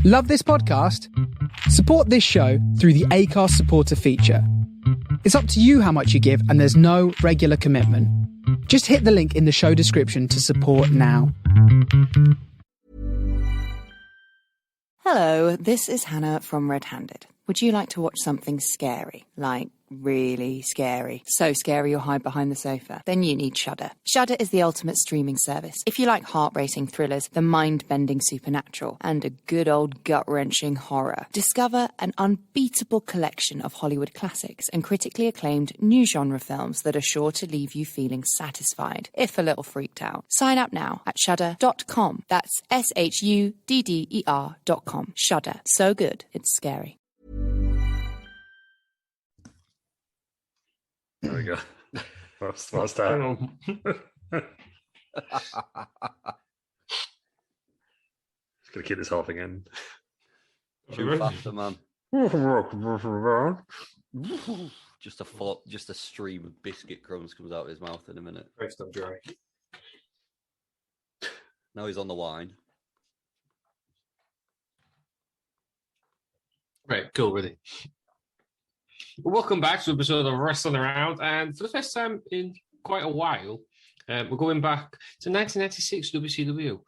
Love this podcast? Support this show through the Acast supporter feature. It's up to you how much you give, and there's no regular commitment. Just hit the link in the show description to support now. Hello, this is Hannah from Red Handed. Would you like to watch something scary? Like, really scary. So scary you'll hide behind the sofa? Then you need Shudder. Shudder is the ultimate streaming service. If you like heart-racing thrillers, the mind-bending supernatural, and a good old gut-wrenching horror, discover an unbeatable collection of Hollywood classics and critically acclaimed new genre films that are sure to leave you feeling satisfied, if a little freaked out. Sign up now at shudder.com. That's shudder.com. Shudder. So good, it's scary. There we go. What's that? Just gonna keep this whole thing in. Too faster, man. Just a stream of biscuit crumbs comes out of his mouth in a minute. Rest of dry. Now he's on the wine. Right, cool, ready. Welcome back to an episode of Wrestling Around, and for the first time in quite a while, we're going back to 1996 WCW.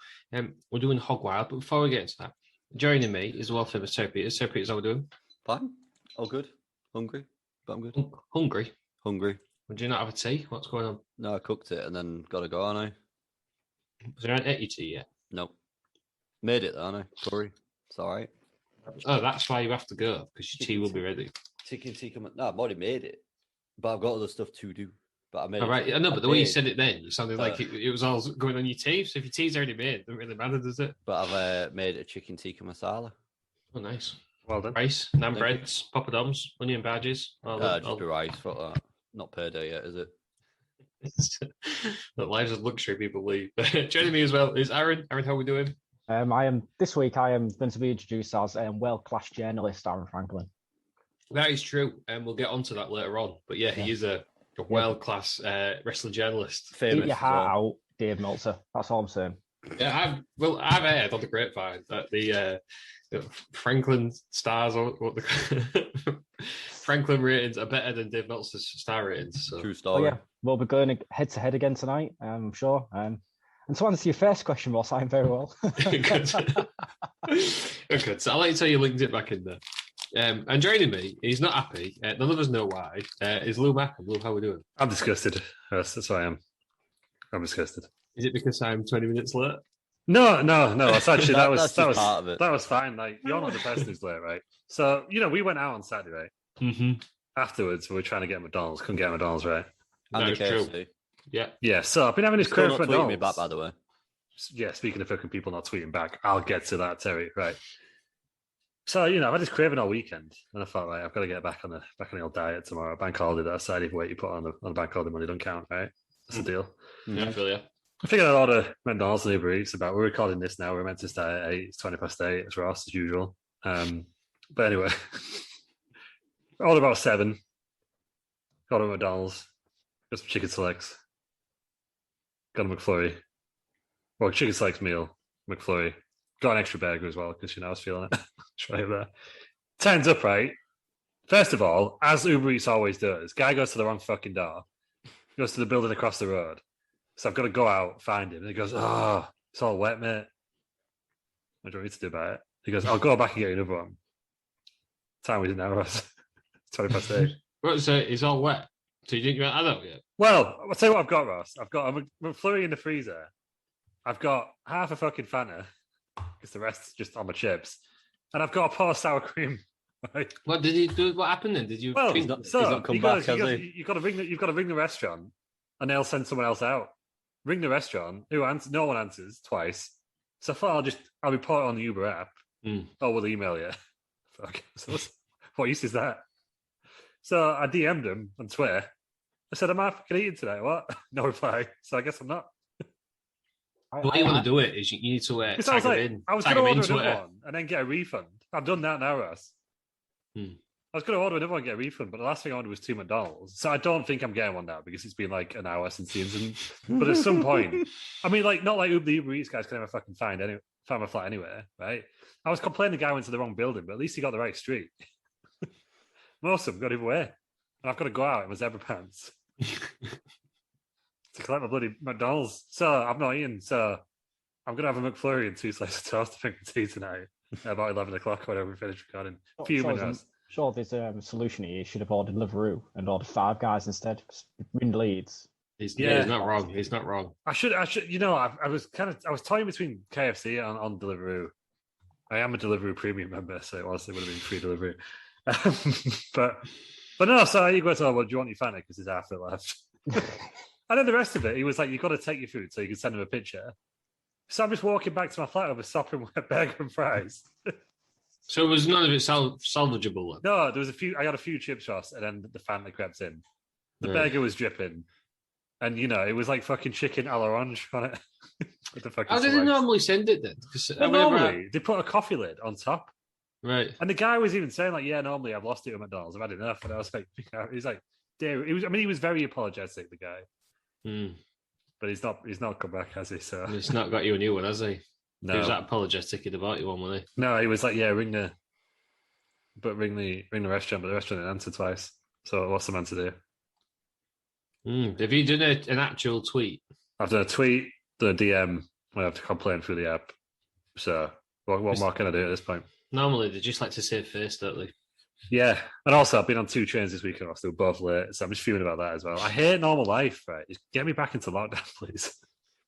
We're doing Hog Wild, but before we get into that, joining me is the world-famous Sir Peters. Sir Peters, how are we doing? Fine. All good. Hungry, but I'm good. Hungry? Hungry. Would you not have a tea? What's going on? No, I cooked it and then got to go, aren't I? So you haven't ate your tea yet? Nope. Made it, aren't I? Curry. It's all right. Oh, that's why you have to go, because your tea will be ready. Tikka. No, I've already made it, but I've got other stuff to do. But I made all right. it. I know, but the way you said it then, it sounded like it was all going on your tea. So if your tea's already made, it doesn't really matter, does it? But I've made a chicken tikka masala. Oh, nice. Well done. Rice, naan breads, poppadoms, onion badges. Just the rice. Fuck that. Not payday yet, is it? The lives of luxury people lead. Joining me as well is Aaron. Aaron, how are we doing? This week I am going to be introduced as a world-class journalist, Aaron Franklin. That is true, and we'll get onto that later on. But yeah, he is a world-class wrestling journalist. Famous. Keep your heart out, Dave Meltzer. That's all I'm saying. Yeah, I've heard on the grapevine that the Franklin stars or what the Franklin ratings are better than Dave Meltzer's star ratings. So. True story. Yeah, we'll be going head-to-head again tonight, I'm sure. And to answer your first question, Ross, I'm very well. Good. Okay, so I'll let you tell your LinkedIn back in there. And joining me, he's not happy. None of us know why. Is Lou Mack. Lou, how are we doing? I'm disgusted. That's why I am. I'm disgusted. Is it because I'm 20 minutes late? No. It's actually that was part of it. That was fine. Like, you're not the person who's late, right? So we went out on Saturday. Mm-hmm. Afterwards, we were trying to get McDonald's. Couldn't get McDonald's, right? And the KFC. true. Yeah. Yeah. So I've been having this Still crave not for tweeting McDonald's. me back, by the way. Yeah. Speaking of fucking people not tweeting back, I'll get to that, Terry. Right. So, I've had this craving all weekend, and I thought, right, I've got to get back on the old diet tomorrow. Bank holiday, that side of weight you put on the bank holiday money don't count, right? That's the deal. Yeah, I feel you. I figured I'd order McDonald's and Uber Eats. We're recording this now. We're meant to start at 8. It's 20 past 8. It's Ross, as usual. But anyway, I ordered about 7. Got a McDonald's. Got some chicken selects. Got a McFlurry. Well, chicken selects meal, McFlurry. Got an extra burger as well, because, I was feeling it. Right there. Turns up, right? First of all, as Uber Eats always does, guy goes to the wrong fucking door. Goes to the building across the road. So I've got to go out, find him. And he goes, oh, it's all wet, mate. What do you want me to do about it? He goes, I'll go back and get you another one. Time we didn't have us. It's 20 past 8. What, so it's all wet? So you didn't get that yet? Well, I'll tell you what I've got, Ross. I've got a McFlurry in the freezer. I've got half a fucking Fanta, because the rest's just on my chips. And I've got a pour sour cream. Right? What did he do? What happened then? Did you? Well, he's not come back, has he? You've got to ring the restaurant, and they'll send someone else out. Ring the restaurant. Who answers? No one answers twice. So I thought I'll report it on the Uber app. Oh, we'll email you. Fuck. So what use is that? So I DM'd him on Twitter. I said, "Am I fucking eating today?" What? No reply. So I guess I'm not. The way you want to do it is you need to tag him in. I was going to order another one and then get a refund. I've done that now, Ross. I was going to order another one and get a refund, but the last thing I ordered was 2 McDonald's. So I don't think I'm getting one now because it's been like an hour since the incident. But at some point, I mean, like not like the Uber Eats guys can ever fucking find found my flat anyway, right? I was complaining the guy went to the wrong building, but at least he got the right street. Most of them got either way. And I've got to go out in my zebra pants to collect my bloody McDonald's. So I'm not eating. So I'm going to have a McFlurry and 2 slices of toast to drink tea tonight at about 11 o'clock whenever we finish recording. Sure, there's a solution here. You should have ordered Deliveroo and ordered 5 guys instead. We're in Leeds. He's not wrong. He's not wrong. I should. I was toying between KFC on Deliveroo. I am a Deliveroo premium member, so it would have been free delivery. but no. So you go to, well, do you want your Fanta? Because there's half it left. And then the rest of it, he was like, "You got to take your food, so you can send him a picture." So I'm just walking back to my flat over sopping wet burger and fries. So was none of it salvageable? Then? No, there was a few. I got a few chip shots, and then the Fanta crept in. The burger was dripping. And, it was like fucking chicken a l'orange on it. How did they normally send it then? Normally, they put a coffee lid on top. Right. And the guy was even saying, like, yeah, normally I've lost it at McDonald's. I've had enough. And I was like, he's like, dear. He was very apologetic, the guy. But he's not come back, has he? So he's not got you a new one, has he? No. He was that apologetic he'd bought you one, wasn't he? No, he was like, yeah, ring the restaurant, but the restaurant didn't answer twice. So what's the man to do? Have you done an actual tweet? I've done a tweet, done a DM. I have to complain through the app. So what more can I do at this point? Normally, they just like to save face, don't they? Yeah. And also, I've been on 2 trains this weekend. I'm still both late. So I'm just fuming about that as well. I hate normal life, right? Just get me back into lockdown, please.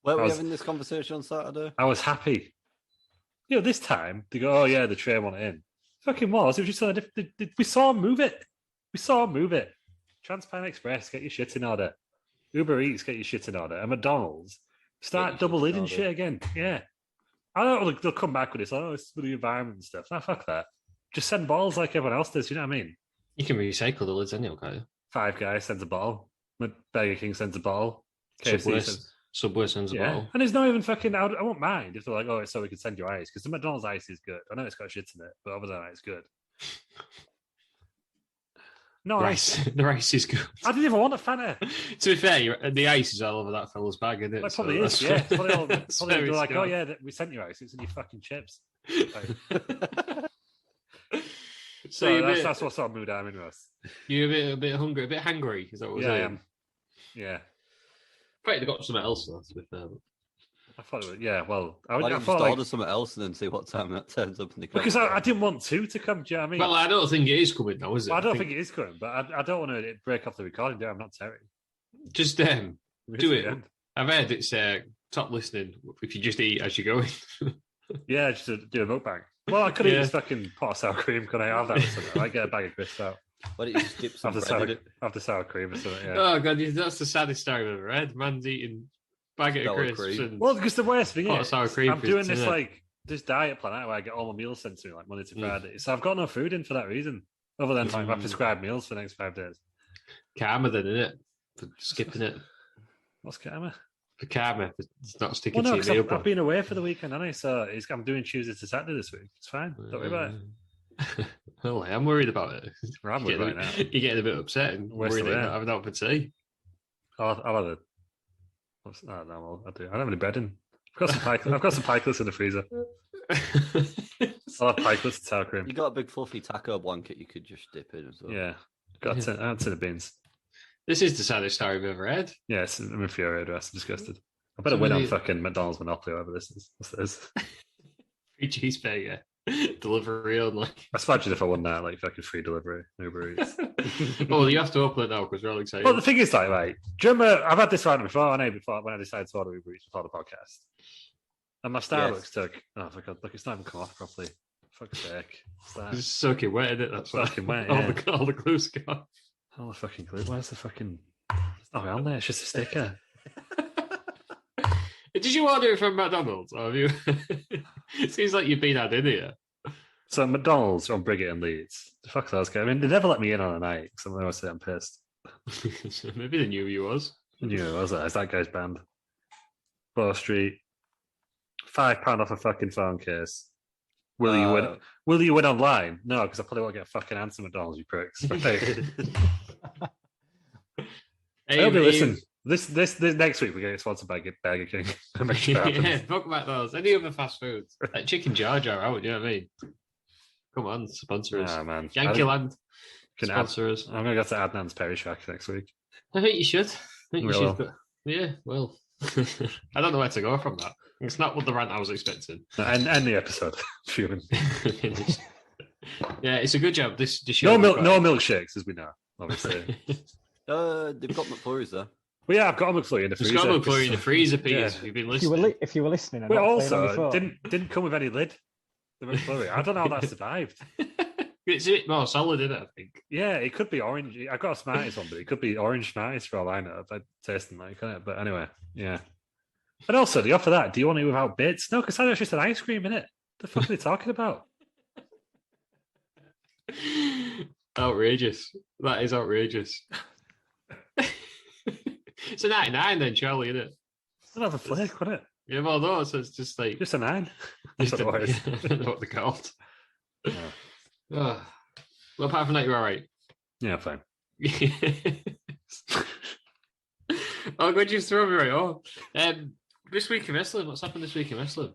Were we having this conversation on Saturday? I was happy. This time, they go, oh, yeah, the train went in. Fucking was. It was just we saw him move it. Transpan Express, get your shit in order. Uber Eats, get your shit in order. And McDonald's, start double lidding shit again. Yeah. I don't know they'll come back with this. Oh, it's for the environment and stuff. No, fuck that. Just send bottles like everyone else does. You know what I mean? You can recycle the lids anyway, can't you? 5 Guys sends a bottle. Burger King sends a bottle. Subway sends a bottle. And it's not even fucking, I won't mind if they're like, oh, so we can send you ice. Because the McDonald's ice is good. I know it's got shit in it, but other than that, it's good. No, the rice is good. I didn't even want a Fanta. To be fair, the ice is all over that fella's bag, isn't it? It probably is, yeah. Probably they're like, oh, yeah, we sent you ice. It's in your fucking chips. So that's what sort of mood I'm in, Russ. You're a bit hungry, a bit hangry. Is that what I am. Yeah. Probably they got something else, though, to be fair. I thought it was, yeah, well... Why don't you just order something else and then see what time that turns up? Because I didn't want to come, do you know what I mean? Well, I don't think it is coming now, is it? Well, I don't think it is coming, but I don't want to break off the recording, do I? I'm not Terry. Just do it. I've heard it's top listening if you just eat as you're going. Yeah, just to do a mukbang. Well, I could eat this fucking pot of sour cream. Could I have that or something? I get a bag of crisps out. Why don't you just dip some bread in it? After sour cream or something, yeah. Oh, God, that's the saddest story I've ever read. Man's eating baguette of crisps. And well, because the worst thing is, sour cream I'm doing this this diet plan where I get all my meals sent to me like Monday to Friday. So I've got no food in for that reason, other than like my prescribed meals for the next 5 days. Karma, then, isn't it? For skipping it. What's karma? For karma, it's not sticking to your meal plan. I've been away for the weekend, haven't I? So I'm doing Tuesday to Saturday this week. It's fine. Don't worry about it. Well, I'm worried about it. I'm worried about it now. You're getting a bit upset and worried that I'm not for tea. I've had a... I don't know. I don't have any bread in. I've got some pikelets in the freezer. I'll have pikelets and sour cream. You got a big fluffy taco blanket you could just dip in as well. Yeah. Got a tin of beans. This is the saddest story I've ever read. Yeah, I'm infuriated. I'm disgusted. I better win on fucking McDonald's Monopoly, whatever this is. What's this? Free cheeseburger. Delivery only. I imagine if I won that, like fucking free delivery, Uber Eats. Well, you have to open it now because we're all excited. Well, the thing is, like, right, do you remember, I've had this right before, when I decided to order Uber Eats before the podcast. And my Starbucks took, oh, for God, look, it's not even come off properly. Fuck's sake. It's soaking wet, isn't it? That's fucking wet, yeah. All the glue's gone. All the fucking glue. Where's the fucking... It's not on there, it's just a sticker. Did you order it from McDonald's? Or have you... It seems like you've been had in here. So McDonald's on Briggett and Leeds. The fuck those guys? I mean, they never let me in on a night because I always say I'm pissed. Maybe they knew who you was. They knew who I was. It's that guy's band. Bow Street. £5 off a fucking phone case. Will you win? Will you win online? No, because I probably won't get a fucking answer, McDonald's, you pricks. Right. I hope you listen. This next week we're getting sponsored by Burger King. Yeah, fuck about those. Any other fast foods? Like Chicken Jar Jar out, you know what I mean? Come on, sponsor us. Ah, man. Yankee Land, sponsor us. I'm going to go to Adnan's Perry Shack next week. I think you should. I think you Will. should. But, yeah, well. I don't know where to go from that. It's not what the rant I was expecting. No, end the episode. Fuming. Yeah, it's a good job. This show. No milkshakes, as we know, obviously. They've got McFlurries there. Well, yeah, I've got a McFlurry in the freezer. It's got a McFlurry in the freezer, Peter. Yeah. If you've been listening. If you were listening, and But not playing on your also, phone. didn't come with any lid. The McFlurry. I don't know how that survived. It's a bit more solid, isn't it? I think. Yeah, it could be orange. I've got a Smarties one, but it could be orange Smarties for all I know. I'd taste them like it. But anyway, yeah. And also, the offer that, do you want it without bits? No, because it's just an ice cream, innit? The fuck are they talking about? Outrageous. That is outrageous. It's a 99 then, Charlie, isn't it? It's another flake, wouldn't it? Yeah, well, no, so it's just like... Just a 9. That's what it was. I don't know what they're called. Yeah. Oh. Well, apart from that, you're all right. Yeah, fine. Oh, God, you throw me right off. This week in wrestling, what's happened this week in wrestling?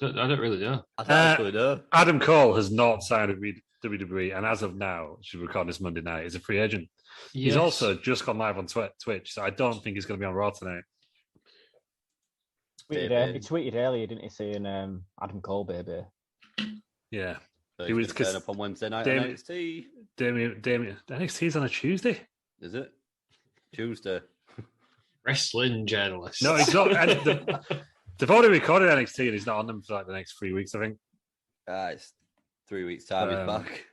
I don't really know. I thought I know. Adam Cole has not signed with WWE, and as of now, she's recording this Monday night, he's a free agent. Yes. He's also just gone live on Twitch, so I don't think he's going to be on Raw tonight. He tweeted earlier, didn't he, saying Adam Cole, baby. Yeah. So He was going to turn up on Wednesday night on NXT. Damien, NXT's on a Tuesday? Is it? Tuesday. Wrestling journalist. No, he's not. They've already recorded NXT, and he's not on them for like the next 3 weeks, I think. It's 3 weeks' time. He's back.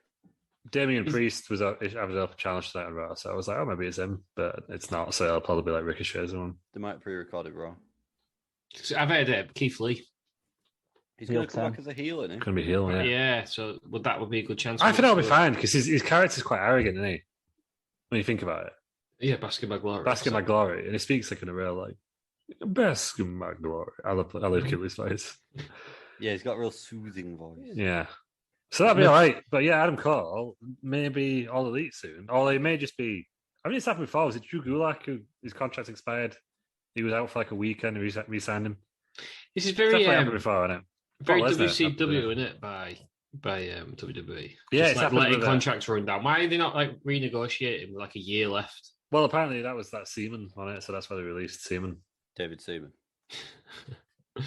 Damian Priest was having a challenge tonight on Raw, so I was like, oh, maybe it's him, but it's not. So it'll probably be like Ricochet's one. They might pre-record it Raw. I've heard Keith Lee. He's going to come back as a heel, isn't he? Going to be heel, yeah. Yeah, so that would be a good chance. I think that'll be fine because his character's quite arrogant, isn't he? When you think about it, Yeah, Basket My Glory. Basket My Glory, and he speaks like in a real like Basket My Glory. I love Keith's voice. Yeah, he's got a real soothing voice. Yeah, so that'll be all right. But yeah, Adam Cole maybe All Elite soon, or it may just be. I mean, it's happened before. Was it Drew Gulak who his contract expired? He was out for like a weekend and re-signed him. This is It's very definitely happened before, isn't it? very Brock Lesnar WCW, isn't it? By WWE. Yeah, Just it's like happened letting with contracts run down. Why are they not like renegotiating with like a year left? Well, apparently that was that Seaman on it, so that's why they released Seaman. David Seaman. Do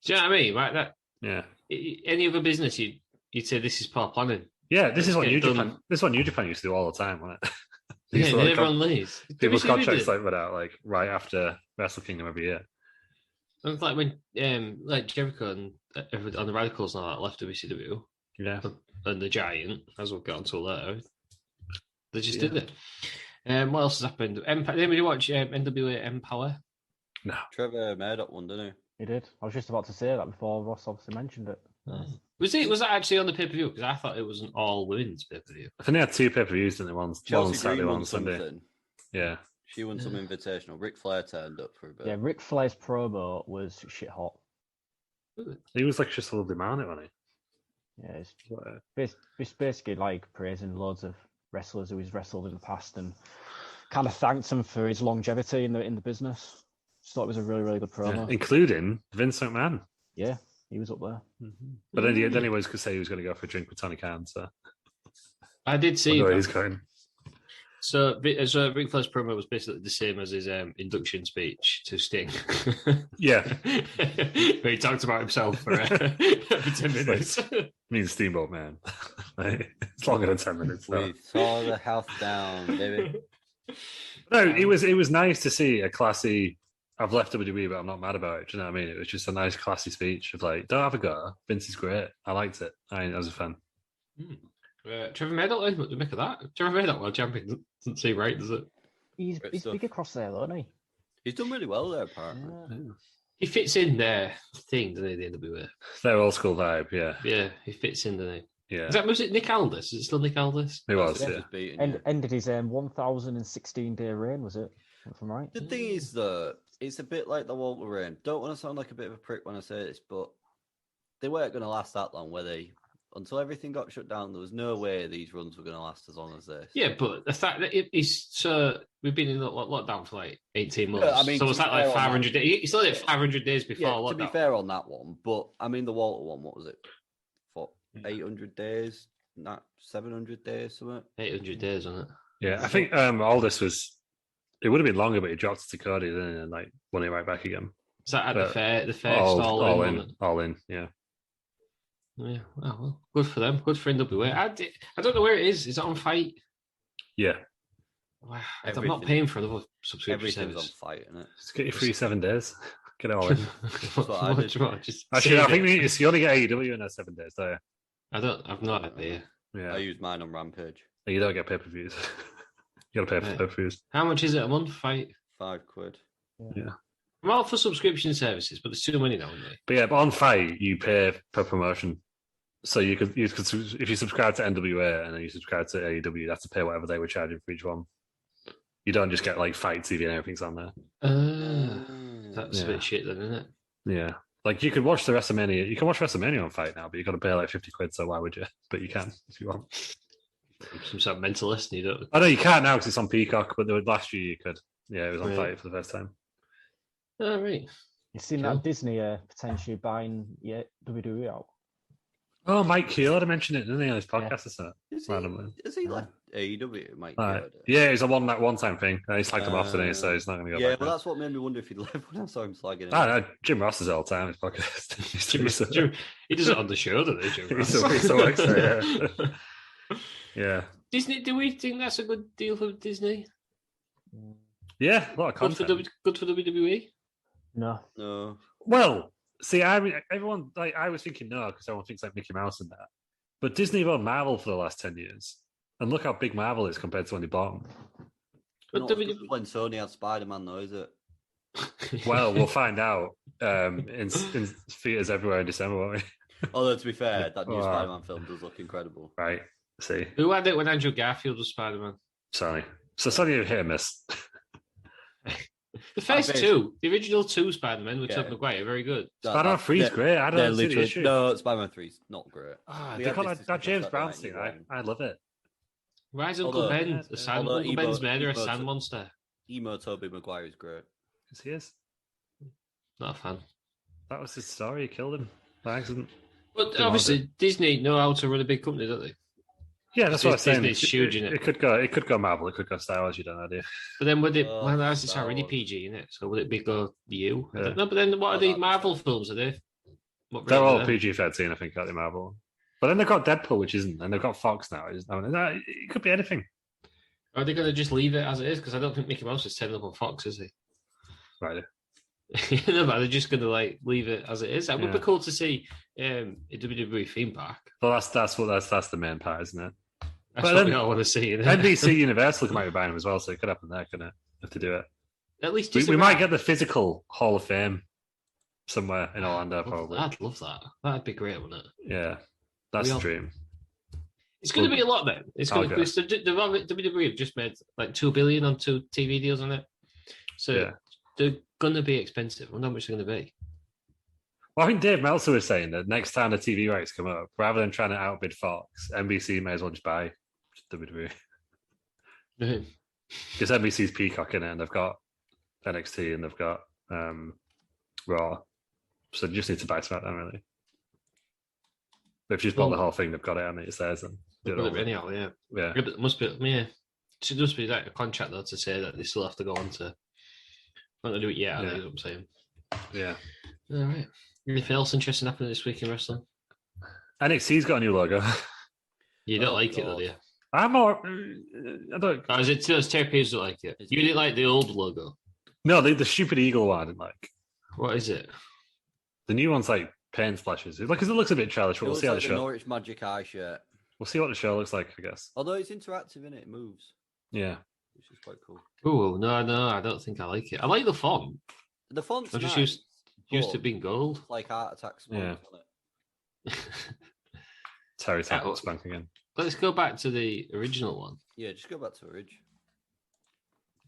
you know what I mean? Like that. Yeah, Any other business, you'd say this is poor planning. yeah. This is what Get New done. Japan. This is what New Japan used to do all the time, wasn't it? They Yeah, used to then like everyone leaves. people's WCW contracts did. like went out like right after Wrestle Kingdom every year. It's like when like Jericho and the Radicals and all that left WCW Yeah, and the Giant, as we'll get onto later, they just did it. What else has happened? Did you watch NWA Empower? no. Trevor Murdoch won, didn't he? He did. I was just about to say that before Ross obviously mentioned it. Was that actually on the pay-per-view? Because I thought it was an all women's pay-per-view. I think they had 2 pay-per-views in it. One Chelsea Saturday, Green one won Sunday. something. Yeah, She won some invitational. Ric Flair turned up for a bit. Yeah, Ric Flair's promo was shit hot. he was like just a lovely man, wasn't Yeah, he? it's basically like praising loads of wrestlers who he's wrestled in the past and kind of thanked him for his longevity in the business. Just thought it was a really, really good Yeah, promo. including Vince McMahon. Yeah, he was up there. But then he was going to say he was going to go for a drink with Tony Khan. So I did see where that. he's going. So Ric Flair's promo was basically the same as his induction speech to Sting. Yeah, Where he talked about himself for 10 minutes. means Steamboat Man. It's longer than 10 minutes. Though. We tore the house down, baby. No, it was nice to see a classy. I've left WWE, but I'm not mad about it. Do you know what I mean? It was just a nice, classy speech of like, don't have a go. Vince is great. I liked it. I was a fan. Trevor Murdoch, what do you make of that? Trevor Murdoch, world champion, doesn't seem right, does it? He's stuff. big across there, though, isn't he? He's done really well there, apparently. He fits in their thing, doesn't he, the NWA? Their old school vibe, yeah. Yeah, he fits in, doesn't he? Yeah. Was it Nick Aldis? Is it still Nick Aldis? It was, That's yeah. just beating And you. ended his 1,016-day reign, was it? If I'm right. The thing is, though, it's a bit like the Walter reign. Don't want to sound like a bit of a prick when I say this, but they weren't going to last that long, were they? until everything got shut down, there was no way these runs were going to last as long as this. Yeah, but the fact that it's so we've been in lockdown for like 18 months. Yeah, I mean, so was that like 500 days? You still did 500 days before Yeah, lockdown. to be fair on that one, but I mean the Walter one, what was it? For 800 days, not 700 days, something. 800 days on it. Yeah, I think all this was. It would have been longer, but he dropped to Dakota, didn't he, and like won it right back again. Is that at the fair? The fair all in, yeah. Yeah, well, good for them. Good for NWA. I don't know where it is. Is it on Fight? Yeah. Wow, I'm not paying for another subscription Everything's service. on Fight, isn't it? Just get your free 7 days. Get it all in. That's what I did. Actually, I think you only get AEW in those 7 days, don't you? I've no idea. Yeah. I used mine on Rampage. You don't get pay-per-views. You got to pay for pay-per-views. How much is it a month? Fight? £5. Yeah. I'm all for subscription services, but there's too many now, isn't there? But on Fight, you pay per promotion. So you could if you subscribe to NWA and then you subscribe to AEW, you have to pay whatever they were charging for each one. You don't just get like Fight TV and everything's on there. That's a bit shit then, isn't it? Yeah. Like you could watch the WrestleMania. You can watch WrestleMania on Fight now, but you've got to pay like 50 quid. So why would you? But you can if you want. Some sort of mentalist, and you don't. I know you can't now because it's on Peacock, but last year you could. Yeah, it was on Fight for the first time. Oh, right. You've seen that Disney potentially buying WWE out? Oh, Mike Chioda mentioned it, didn't he, on his podcast or something? Is he like AEW, Mike? Yeah, it's a one-time thing. He slagged him off today, so he's not going to go back. Yeah, well, that's what made me wonder if he'd left when I saw him slagging him. I know, Jim Ross is all the time, his podcast. Jim, he does it on the show, doesn't he, Jim Ross? He's so excited, yeah. Disney, do we think that's a good deal for Disney? Yeah, a lot of content. Good for WWE? No. Well, see, I was thinking no, because everyone thinks like Mickey Mouse and that. But Disney have owned Marvel for the last 10 years. And look how big Marvel is compared to when they bought them. But when Sony had Spider-Man, though, is it? Well, we'll find out in theaters everywhere in December, won't we? Although, to be fair, that new Spider-Man film does look incredible. Right. See. Who had it when Andrew Garfield was Spider-Man? Sony. So Sony hit or miss. The first two, the original two Spider-Man with Tobey Maguire, are very good. Spider-Man 3 is great. I don't see the issue. No, Spider-Man 3 is not great. They got that James Brown thing. I love it. Why is Uncle Ben the sand? Uncle Ben's murder a sand monster. Emo Tobey Maguire is great. Because he is. Not a fan. That was his story. He killed him by accident. But obviously, Disney know how to run a big company, don't they? Yeah, that's what I'm saying. Disney's huge in it. It could go Marvel. It could go Star Wars. You don't know, do you? But then would it? Well, it's already PG, isn't it? So would it go you? I don't know. But then what are the Marvel films? Are they? They're all PG-13, I think, at the Marvel. But then they've got Deadpool, which isn't, and they've got Fox now. It could be anything. Are they going to just leave it as it is? Because I don't think Mickey Mouse is turning up on Fox, is he? Right. No, but they're just going to leave it as it is. It would be cool to see a WWE theme park. Well, that's the main part, isn't it? That's what we all want to see. NBC Universal might be buying them as well, so it could happen there, couldn't it? If to do it. At least we might get the physical Hall of Fame somewhere in Orlando, probably. I'd love that. That'd be great, wouldn't it? Yeah, that's the dream. It's going to be a lot then. It's going to be. WWE have just made like $2 billion on 2 TV deals on it, so they're going to be expensive. I wonder how much they're going to be. Well, I think Dave Meltzer was saying that next time the TV rights come up, rather than trying to outbid Fox, NBC may as well just buy WWE. Because NBC's Peacock in it, and they've got NXT and they've got Raw, so they just need to buy SmackDown really. But if you just bought the whole thing, they've got it, and it's theirs. Then anyhow, yeah. It must be, yeah. It must be like a contract though to say that they still have to go on to. Not going to do it yet. I know what I'm saying. Yeah. All right. Anything else interesting happening this week in wrestling? NXT's got a new logo. You don't like it, though, do you? I don't. Oh, is it just Terry Pierce don't like it? You didn't like the old logo? No, the stupid eagle one I didn't like. What is it? The new one's like paint splashes. It looks a bit childish, but we'll see how the show. Norwich Magic Eye shirt. We'll see what the show looks like, I guess. Although it's interactive, innit? It moves. Yeah. Which is quite cool. Oh, no, I don't think I like it. I like the font. The font's I'm just nice, used to being gold. Like Heart Attack's font, Yeah. isn't it? Terry Tackle spank again. Let's go back to the original one. Yeah, just go back to Ridge.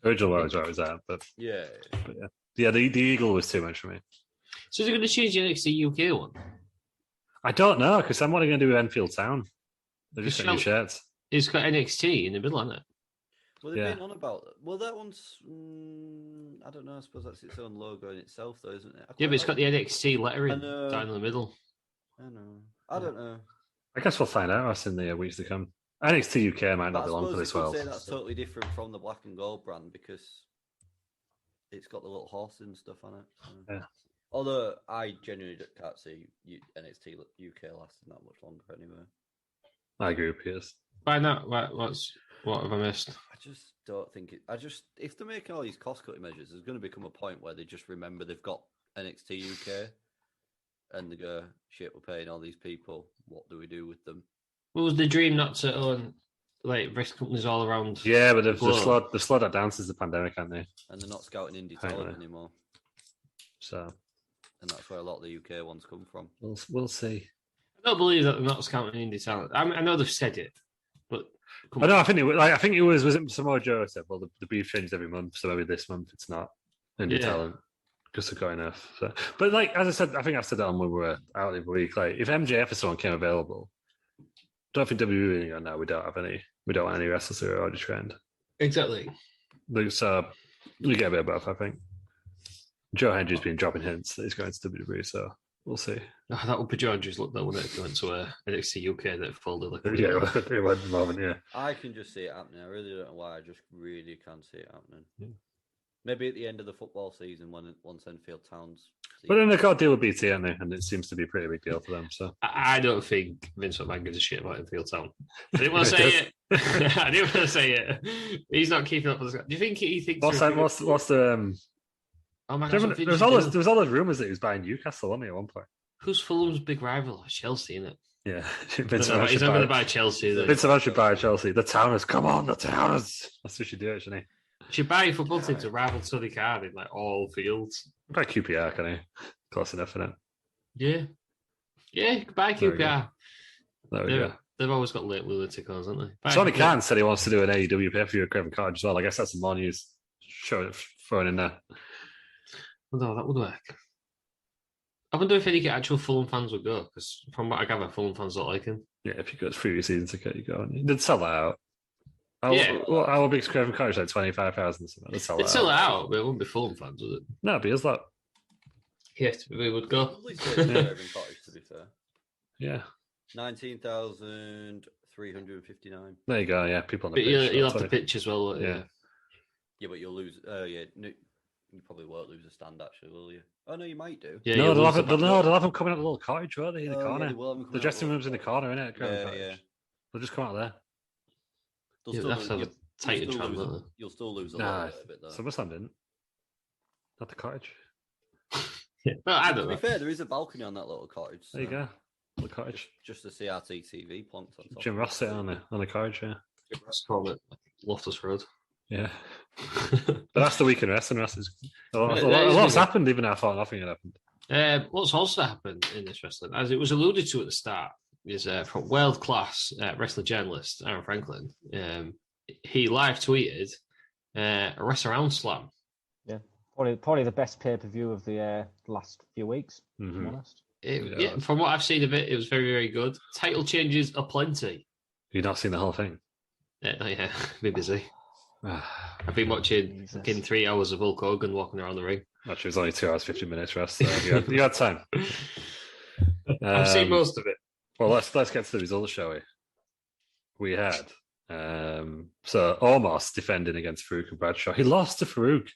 Original one was where I was at, but yeah. Yeah, the eagle was too much for me. So they're going to change the NXT UK one? I don't know, because I'm only going to do Enfield Town. They've just got new shirts. It's got NXT in the middle, hasn't it? Well, they've been on about. Well, that one's. I don't know. I suppose that's its own logo in itself, though, isn't it? Yeah, but it's got the NXT lettering down in the middle. I know. I don't know. I guess we'll find out in the weeks to come. NXT UK might not be long for this world. Say that's totally different from the black and gold brand because it's got the little horse and stuff on it. So. Yeah. Although I genuinely can't see NXT UK lasting that much longer anyway. I agree with Piers. Why not? What have I missed? I just don't think it. If they're making all these cost cutting measures, there's going to become a point where they just remember they've got NXT UK, and they go, "Shit, we're paying all these people. What do we do with them?" What was the dream not to own like risk companies all around? Yeah, but they've slowed that down since the pandemic, haven't they? And they're not scouting indie talent anymore. So, and that's where a lot of the UK ones come from. We'll see. I don't believe that they're not scouting indie talent. I know they've said it, but I think it was it Samoa Joe said, well, the brief changes every month, so maybe this month it's not indie talent because they've got enough. So, but like as I said, I think I said that when we were out the week. Like if MJF or someone came available, don't think WWE. No, we don't have any. We don't want any wrestlers who are already trained. Exactly. So we get a bit of both, I think. Joe Hendry's been dropping hints that he's going to WWE, so we'll see. Oh, that would be Joe Hendry's look, though, wouldn't it? Going to NXT UK that folded like it went at the moment, yeah. I can just see it happening. I really don't know why. I just really can see it happening. Yeah. Maybe at the end of the football season, once Enfield Town's. But then they've got a deal with BT, haven't they? And it seems to be a pretty big deal for them. So I don't think Vince McMahon gives a shit about Enfield Town. I didn't want to say it. I didn't want to say it. He's not keeping up with this. Do you think he thinks? What's the? Oh my God! There was all those rumours that he was buying Newcastle, wasn't he, at one point? Who's Fulham's big rival? Chelsea, isn't it? Yeah, he's not going to buy Chelsea. Vince McMahon should buy Chelsea. The Towners, come on, the Towners. That's what you do, shouldn't he? Should buy a football team to rival Sonny Card in like all fields. Buy QPR, can he? Close enough, isn't it? Yeah, you could buy QPR. There we go. They've always got late lunatic ones, haven't they? Sonny Khan said he wants to do an AEW pay-per-view with Craven Cottage as well. I guess that's some more news thrown in there. No, that would work. I wonder if any actual Fulham fans would go, because from what I gather, Fulham fans don't like him. Yeah, if you got a free season ticket, you go. He did sell that out. How big is Craven Cottage? Like 25,000. It'd sell it out, but it wouldn't be Fulham fans, would it? No, but it's like. Yes, we would go. Craven Cottage, to be fair. Yeah. 19,359. There you go. Yeah, people on the pitch. You'll have the 20. pitch as well. Yeah. Yeah, but you'll lose. You probably won't lose a stand, actually, will you? Oh no, you might do. Yeah, no, they'll have them coming out the little cottage, won't they? In the corner. Yeah, the dressing room's in the corner, isn't it? Yeah. They'll just come out there. You'll still lose a little bit though. SummerSlam didn't. Not the cottage. Well, I don't know. To be fair, there is a balcony on that little cottage. So. There you go. The cottage. Just the CRT TV plonked on top. Jim Ross sitting on the cottage, yeah. Jim Ross called it Loftus Road. Yeah. But that's the week in wrestling. A lot's happened, even though I thought nothing had happened. What's also happened in this wrestling, as it was alluded to at the start, is from world-class wrestling journalist Aaron Franklin. He live tweeted a Wrestle Around Slam. Yeah, probably the best pay-per-view of the last few weeks, to be honest. From what I've seen of it, it was very, very good. Title changes aplenty. You've not seen the whole thing? Yeah, been busy. I've been watching 3 hours of Hulk Hogan walking around the ring. Actually, it was only 2 hours, 50 minutes rest. So you had time. I've seen most of it. Well, let's get to the results, shall we? We had so Omos defending against Farouk and Bradshaw. He lost to Farouk.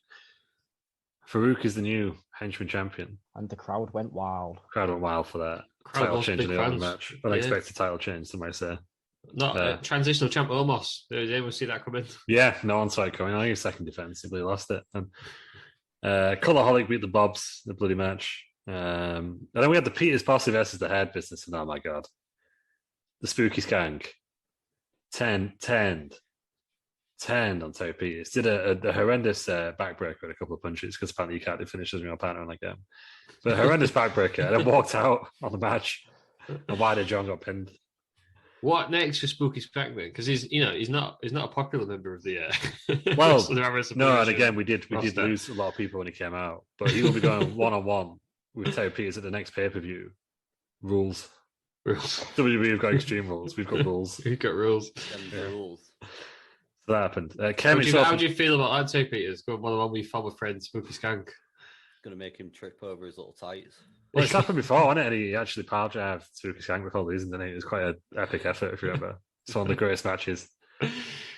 Farouk is the new henchman champion, and the crowd went wild. Crowd went wild for that title change in the opening match. Unexpected title change, some might say. Not transitional champ Omos. Did anyone see that coming? Yeah, no one saw it coming. I think his second defense, he lost it. And Cultaholic beat the Bobs, the bloody match. And then we had the Peters Posse versus the Head Business, and oh my god, the Spooky Skank, 10 on Terry Peters. Did a horrendous backbreaker with a couple of punches because apparently you can't do finishes with your partner in that game. But a horrendous backbreaker, and then walked out on the match. And why did John got pinned? What next for Spooky Skank then? Because he's not a popular member of the. Well, no, and again we did lose a lot of people when he came out, but he will be going 1-on-1 with Terry Peters at the next pay-per-view. Rules. Rules. WWE have got extreme rules. We've got rules. We've got rules. The rules. So that happened. How do you feel about that too, Peter? It's got one of my former friends, Spooky Skank. Going to make him trip over his little tights. Well, it's happened before, hasn't it? And he actually power drove Spooky Skank before losing, didn't he? It was quite an epic effort, if you remember. It's one of the greatest matches.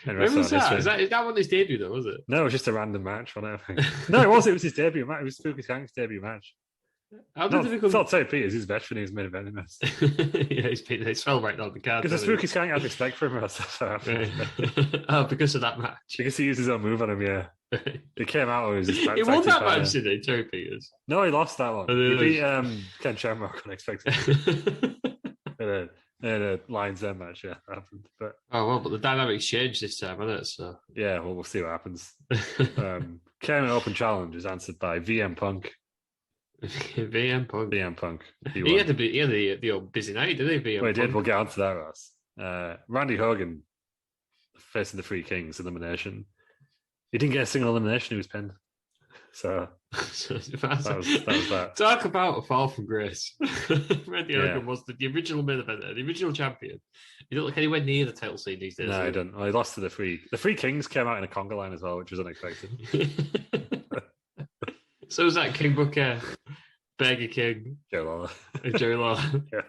When was that? Is that one his debut, though, was it? No, it was just a random match, wasn't it? I think. No, it was. It was his debut match. It was Spooky Skank's debut match. How did it become? It's not Terry Peters. He's veteran. He's main event in this. Yeah, he's fell right down the card. Because the Spooky Skank had respect for him. Oh, because of that match. Because he used his own move on him, yeah. He came out with his He won that match, didn't he, Terry Peters? No, he lost that one. He beat Ken Shamrock unexpectedly. in a Lions End match, yeah, that happened. But but the dynamics changed this time, hasn't it? So yeah, well, we'll see what happens. Came an open challenge is answered by VM Punk. VM Punk. He had the old busy night, didn't he? Well, he did. We'll get on to that, Ross. Randy Hogan facing the Three Kings elimination. He didn't get a single elimination. He was pinned. So that was that. Talk about a fall from grace. Randy Hogan was the original main eventer, the original champion. He don't look anywhere near the title scene these days. No, he didn't. Well, he lost to the Three. The Three Kings came out in a conga line as well, which was unexpected. So was that King Booker, Burger King, Joe Lawler. Yeah.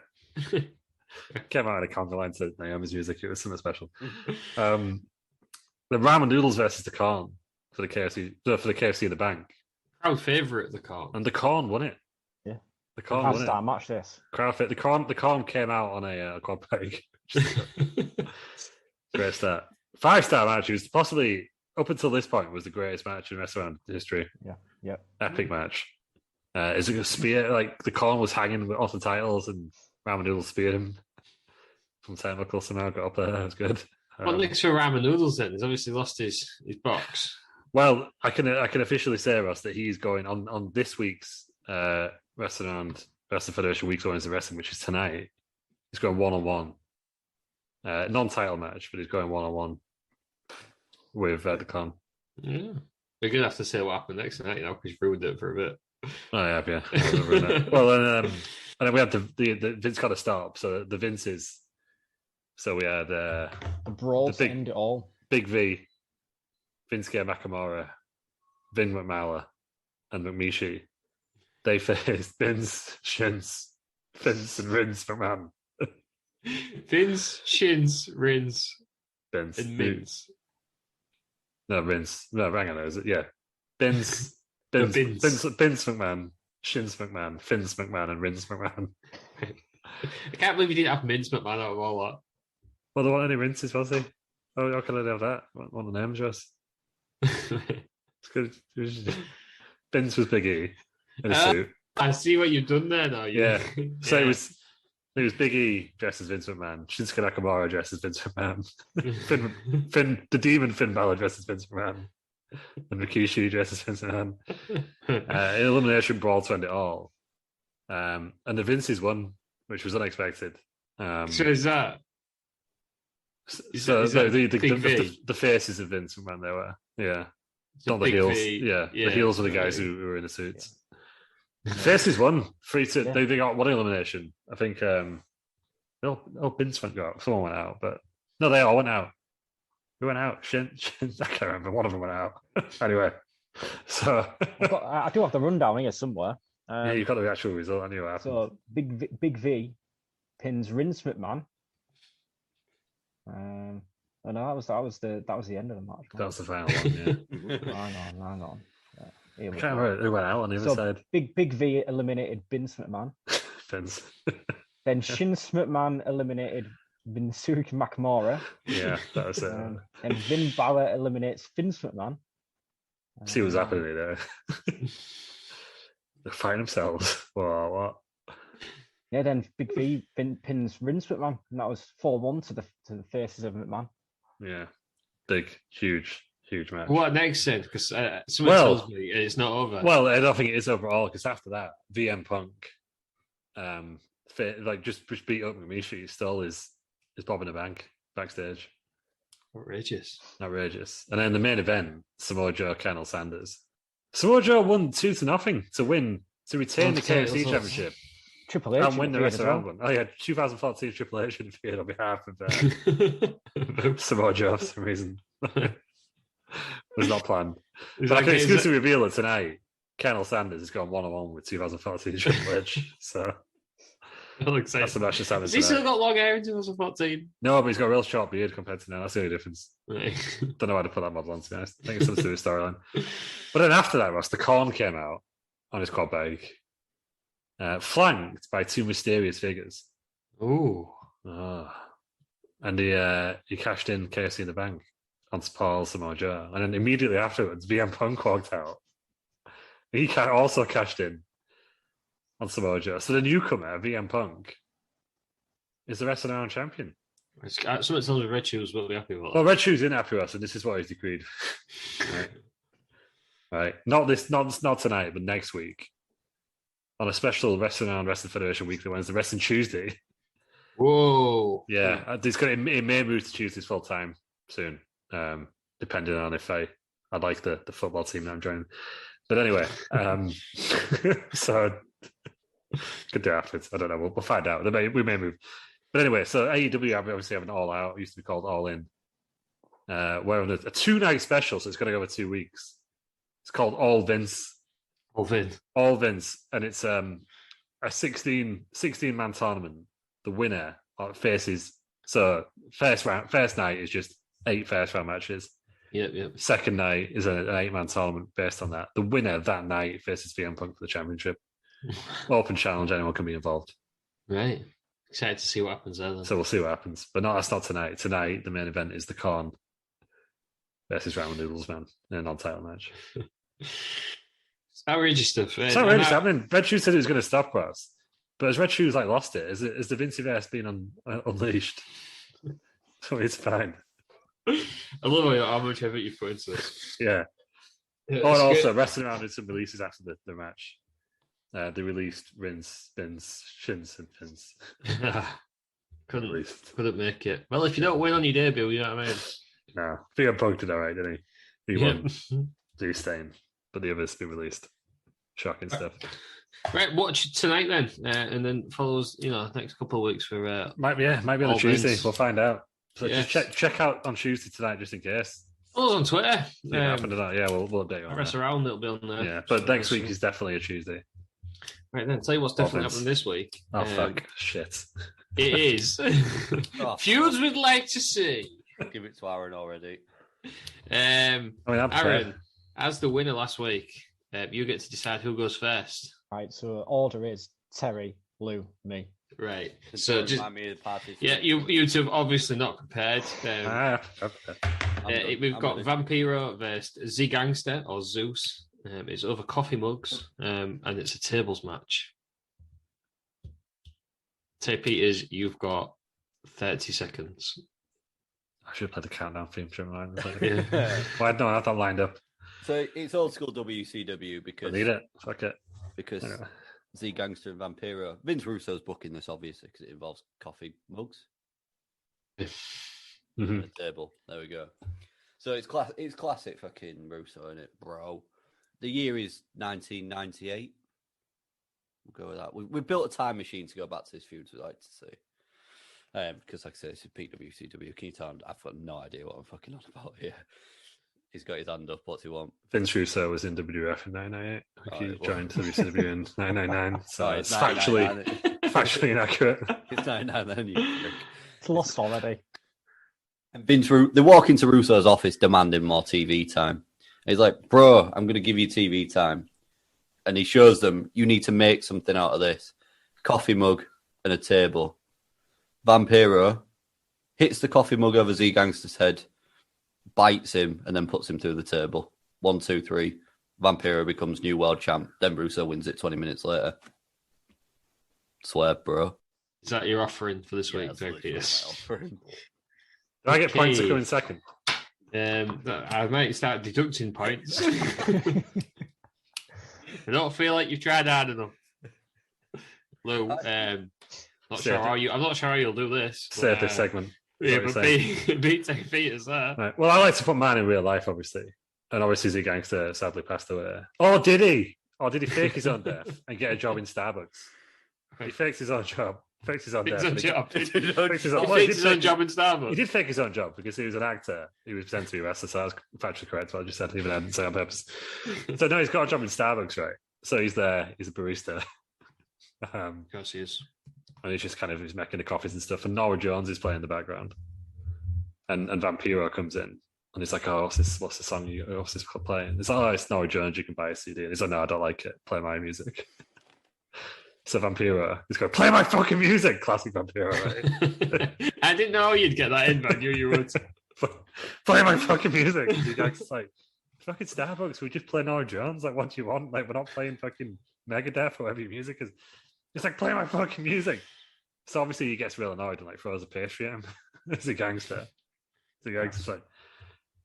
Came out in a conga line to Naomi's music. It was something special. The Ramen Noodles versus the Corn for the KFC in the Bank. Crowd favourite, the Corn. And the Corn won it. Yeah. The Corn won it. Match this. The Corn came out on a quad peg. Great start. 5-star match. It was possibly, up until this point, was the greatest match in wrestling history. Yeah. Yeah. Epic match. Is it a spear? Like the Corn was hanging off the titles and Ramen Noodles speared him from turnbuckle somehow, got up there. That was good. What next for Ramen Noodles then? He's obviously lost his box. Well, I can officially say, Ross, that he's going on this week's Wrestling and Wrestling Federation Week's Women's Wrestling, which is tonight. He's going 1-on-1. Non-title match, but he's going 1-on-1 with the Con. Yeah. We're going to have to say what happened next night now because you've ruined it for a bit. Oh, yeah. Well, and then we had the Vince got to stop, so the Vinces. So we had the brawl to end it all. Big V, Vinsuke Nakamura, Vin McMahon, and McMishi. They faced Vince, Shins, Vince, and Rins McMahon. Vince, Shins, Rins, Vince, and Mince. No, Vince. No, hang on. Is it? Yeah, Vince McMahon, Shins McMahon, Fins McMahon, and Rins McMahon. I can't believe you didn't have Mince McMahon out of all that. Well, there weren't any rinses, was he? Oh, how can I have that? One of the names was. It's good. Vince was Big E in a suit. I see what you've done there now. Yeah. So it was Big E dressed as Vince McMahon, Shinsuke Nakamura dressed as Vince McMahon, Finn the Demon Finn Balor dressed as Vince McMahon, and Rikishi dressed as Vince McMahon. An elimination brawl to end it all. And the Vinces won, which was unexpected. So is that? The faces of Vince McMahon they were, yeah. Not the heels. Yeah, the heels were the guys who were in the suits. Yeah. Faces won. They got one elimination. I think Vince went out. Someone went out, but no, they all went out. Who went out? Shin, I can't remember. One of them went out. Anyway, so I do have the rundown here somewhere. Yeah, you've got the actual result anyway. So Big V pins Vince McMahon. No, that was the end of the match. That was the final one. Yeah. hang on. I can't remember who went out on the other side. Big V eliminated Vince McMahon. Vince. Then Shins McMahon eliminated Vinsuke Nakamura. Yeah, that was it. And Vin Balor eliminates Vince McMahon. See what's happening there. They're fighting themselves. What? Yeah, then Big V pins Vince McMahon, and that was 4-1 to the faces of McMahon. Yeah, big, huge match. What next then? Because someone tells me it's not over. Well, I don't think it is overall because after that, VM Punk, just beat up McMishi, still is bobbing a bank backstage. Outrageous. And then the main event, Samoa Joe, Colonel Sanders. Samoa Joe won 2-0 to retain the KFC Championship. Triple H and win the interfered rest as of round well. one. Oh yeah, 2014 Triple H interfered on behalf of Samoa Joe for some reason. Was not planned. But I can exclusively reveal that tonight, Colonel Sanders has gone 1-on-1 with 2014 Triple H. So that's the match that's happening Has he tonight. still got long hair in 2014? No, but he's got a real short beard compared to now. That's the only difference. Right. Don't know how to put that model on, to be honest. I think it's something to do with storyline. But then after that, Ross, the Corn came out on his quad bike, flanked by two mysterious figures. Ooh. Oh. And he cashed in KFC in the bank on Paul Samoa Joe. And then immediately afterwards, VM Punk walked out. He also cashed in on Samoa Joe. So the newcomer, VM Punk, is the Wrestling Around champion. Something tells me Red Shoes will be happy with that. Well, Red Shoes in happy with us, and this is what he's decreed. Right. Not tonight, but next week. On a special Wrestling Around Wrestling Federation Weekly Wednesday, Wrestling Tuesday. Whoa. Yeah, it may move to Tuesdays full time soon, depending on if I like the football team that I'm joining. But anyway, so could do afterwards. I don't know. We'll find out. We may move. But anyway, so AEW obviously have an All Out. It used to be called All In. We're on a 2-night special, so it's going to go over 2 weeks. It's called All Vince. All Vince, and it's a 16-man tournament. The winner faces. So first night is just 8 first round matches. Yep. Second night is an 8-man tournament based on that. The winner that night faces VM Punk for the championship. Open challenge, anyone can be involved. Right. Excited to see what happens there then. So we'll see what happens. But no, that's not tonight. Tonight, the main event is the Corn versus Ramen Noodles, man, in a non-title match. It's outrageous stuff. It's outrageous happening. Red Shoes said it was going to stop us. But has Red Shoes lost it? Is the Vinciverse been unleashed? So it's fine. I love how much effort you put into this. Yeah. Yeah, and also, Wrestling Around did some releases after the match. They released Rins, Spins, Shins, and Pins. Couldn't make it. Well, if you don't win on your debut, you know what I mean? No. VM Punk did all right, didn't he? He won. Do Stain. But the others been released. Shocking stuff. Right, watch tonight then, and then follows next couple of weeks for might be on a Tuesday. Vince. We'll find out. So Yes. just check out on Tuesday tonight just in case. Follow us on Twitter. Happened or not. Yeah, we'll update you on Rest that. around, it'll be on there. Yeah, but next week is definitely a Tuesday. Right then, tell you what's definitely Vince. happening this week. Oh fuck, shit. It is feuds we'd like to see. Give it to Aaron already. I'm Aaron, fair. as the winner last week, you get to decide who goes first. Right, so order is Terry, Lou, me. Right. So just Remind me of the party. you two have obviously not prepared. We've got Vampiro versus Z Gangster or Zeus. It's over coffee mugs, and it's a tables match. Tay Peters, you've got 30 seconds. I should have played the countdown theme from mine. Yeah. Why don't I have that lined up? So it's old school WCW I because need it. Fuck it. because Anyway. Z Gangster and Vampiro. Vince Russo's booking this obviously because it involves coffee mugs. Mhm. On the table. There we go. So it's classic fucking Russo, isn't it, bro? The year is 1998. We'll go with that. We built a time machine to go back to this feud. We'd like to see. Because like I said, this is Pete WCW. Can you tell I've got no idea what I'm fucking on about here. He's got his hand up. What's he want? Vince Russo was in WWF in 1998. He Right, joined WCW in 1999. So Sorry, it's 99, factually inaccurate. It's 99 then, you prick. It's lost already. And they walk into Russo's office demanding more TV time. He's like, bro, I'm going to give you TV time. And he shows them, you need to make something out of this. Coffee mug and a table. Vampiro hits the coffee mug over Z Gangster's head, bites him, and then puts him through the table. 1, 2, 3. Vampiro becomes new world champ. Then Russo wins it 20 minutes later. Swear, bro. Is that your offering for this week, that's Greg literally my Peters? offering. Do I get points to Okay. come in second? I might start deducting points. I don't feel like you've tried hard enough, Lou. I'm not sure how you'll do this. Save this segment. Yeah, What but are you beat Tay Peters there. Right. Well, I like to put mine in real life, obviously. And obviously, Z Gangster sadly passed away. Oh, did he? Or did he fake his own death and get a job in Starbucks? He fakes his own job. Fakes his own His death. own job. Fakes He his own, faked his own job in He Starbucks. did fake his own job because he was an actor. He was pretending to be a wrestler, so that was factually correct. What I just said, even I didn't say on purpose. So no, he's got a job in Starbucks, right? So he's there. He's a barista. Of course he is. And he's making the coffees and stuff. And Nora Jones is playing in the background. And Vampiro comes in. And he's like, oh, what's the song what's this playing? It's like, oh, it's Nora Jones, you can buy a CD. And he's like, no, I don't like it. Play my music. So Vampiro is going, play my fucking music. Classic Vampiro, right? I didn't know you'd get that in, but I knew you would. Play my fucking music. The guy's like, fucking Starbucks, we just play Nora Jones. Like, what do you want? Like, we're not playing fucking Megadeth or whatever your music is. It's like, play my fucking music. So obviously he gets real annoyed and like throws a pastry at him. It's a gangster. The gangster's like,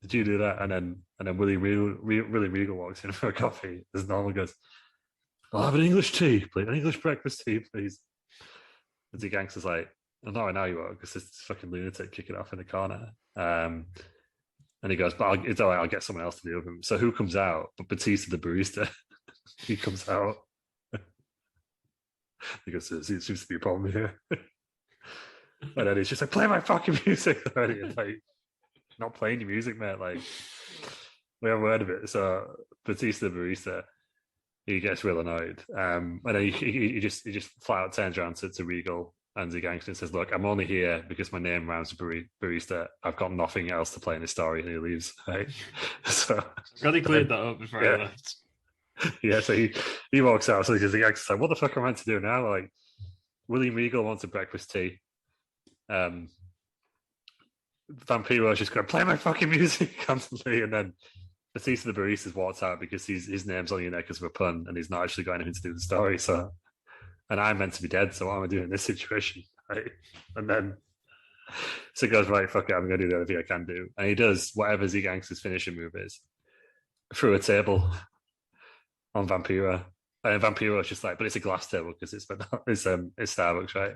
did you do that? And then Willie Regal walks in for a coffee. As normal goes, I'll have an English tea, please. An English breakfast tea, please. And the gangster's like, well, not right now you won't, because this fucking lunatic kicking off in the corner. And he goes, but it's all right, I'll get someone else to deal with him. So who comes out? But Batista, the barista. He comes out. He goes, there seems to be a problem here. And then he's just like, play my fucking music already. It's like, not playing your music, mate. Like, we haven't heard of it. So Batista, the barista, he gets real annoyed. And then he just flat out turns around to Regal and the gangster and says, look, I'm only here because my name rhymes with barista. I've got nothing else to play in this story. And he leaves. Right? So Got he cleared that up before he left. Yeah, so he walks out. So the gangster's like, what the fuck am I meant to do now? Like, William Regal wants a breakfast tea. Vampiro's just going to play my fucking music constantly. And then Batista the barista walks out because his name's on your neck because of a pun and he's not actually got anything to do with the story. So, and I'm meant to be dead. So what am I doing in this situation? Right? And then so he goes, right, fuck it, I'm going to do the other thing I can do. And he does whatever Z Gangster's finishing move is through a table on Vampiro. And Vampiro's just like, but it's a glass table because it's Starbucks, right?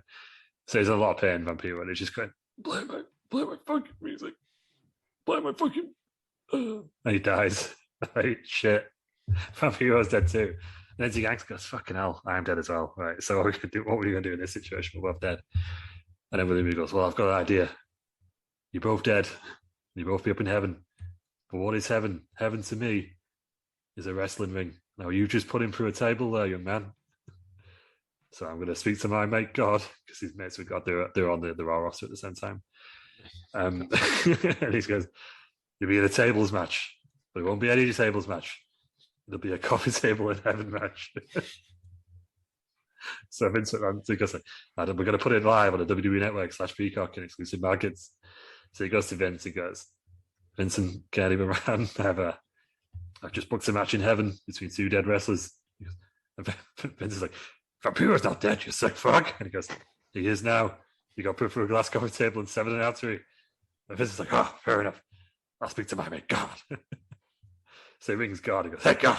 So he's in a lot of pain, Vampiro, and he's just going, play my fucking music. Play my fucking and he dies. Right, shit. Vampiro's dead too. And then the gangster goes, fucking hell, I'm dead as well. Right. So what were you gonna do in this situation? We're both dead. And then William goes, well, I've got an idea. You're both dead. You both be up in heaven. But what is heaven? Heaven to me is a wrestling ring. Now you just put him through a table there, young man. So I'm going to speak to my mate God, because his mates with God, they're on the Raw roster at the same time. And he goes, you'll be in a tables match, but it won't be any tables match. It'll be a coffee table in heaven match. So Vince goes like, we're going to put it live on the WWE Network / Peacock in exclusive markets. So he goes to Vince. He goes, Vincent, can't even run. I've just booked a match in heaven between two dead wrestlers. And Vince is like, Vampiro's not dead, you sick fuck. And he goes, he is now. You got put through a glass coffee table and 7 and artery. And Vince is like, oh, fair enough. I'll speak to my mate God. So he rings God. He goes, hey God.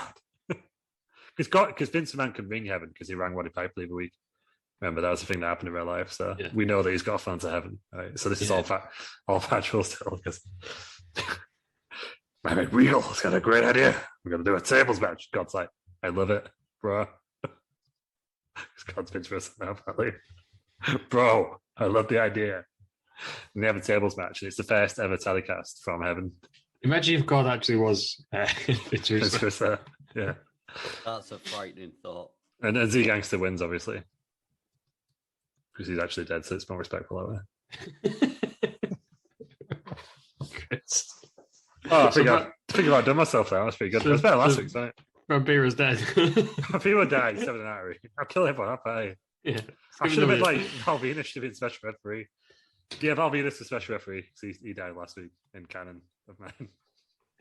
Because Vince McMahon can ring heaven because he rang Roddy Piper every week. Remember, that was the thing that happened in real life. So we know that he's got fans of heaven. Right? So this is all factual still. Because my mate Regal has got a great idea. We're going to do a tables match. God's like, I love it, bro. Because God's been first now, apparently. Bro, I love the idea. And they have a tables match, and it's the first ever telecast from heaven. Imagine if God actually was yeah. That's a frightening thought. And then Z Gangster wins, obviously. Because he's actually dead, so it's more respectful that way. I think I've done myself there. That's pretty good. It was better last week, wasn't it? Vampiro's dead. Vampiro died, 7 and artery. I'll kill everyone, I'll pay. Yeah. I should have been like Val Venus should have been special referee. Yeah, Val Venus is special referee because he died last week in canon of mine.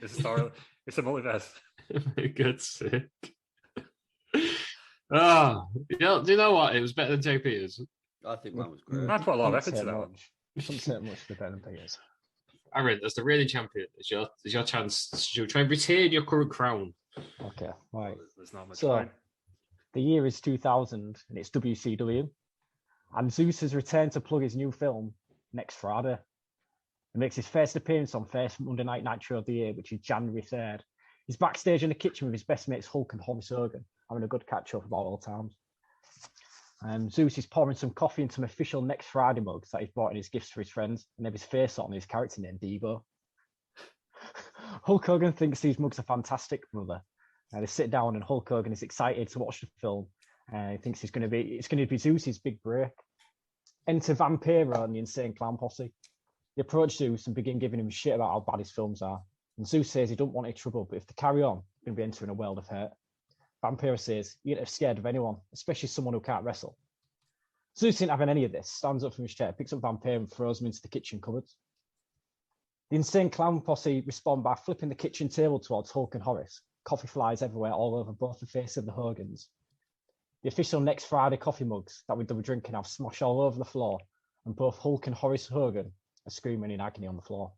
It's a story. It's a multiverse. For God's sake. Oh, do you know what? It was better than Jay Peters. I think that was great. I put a lot of effort into that one. You shouldn't say much for better than Peters. Aaron, as the reigning champion, it's your chance to try and retain your current crown. Okay, right. There's not much So, time. the year is 2000 and it's WCW. And Zeus has returned to plug his new film next Friday. He makes his first appearance on first Monday Night Nitro of the year, which is January 3rd. He's backstage in the kitchen with his best mates Hulk and Horace Hogan, having a good catch up about all times. Zeus is pouring some coffee into some official Next Friday mugs that he's brought in his gifts for his friends, and have his face on his character named Devo. Hulk Hogan thinks these mugs are fantastic, brother. They sit down, and Hulk Hogan is excited to watch the film. He thinks it's going to be Zeus's big break. Enter Vampiro and the Insane Clown Posse. They approach Zeus and begin giving him shit about how bad his films are. And Zeus says he don't want any trouble, but if they carry on, they're going to be entering a world of hurt. Vampiro says, "You're not scared of anyone, especially someone who can't wrestle." Zeus isn't having any of this, stands up from his chair, picks up Vampiro and throws him into the kitchen cupboards. The Insane Clown Posse respond by flipping the kitchen table towards Hulk and Horace. Coffee flies everywhere, all over both the face of the Hogans. The official Next Friday coffee mugs that they were drinking have smashed all over the floor, and both Hulk and Horace Hogan are screaming in agony on the floor.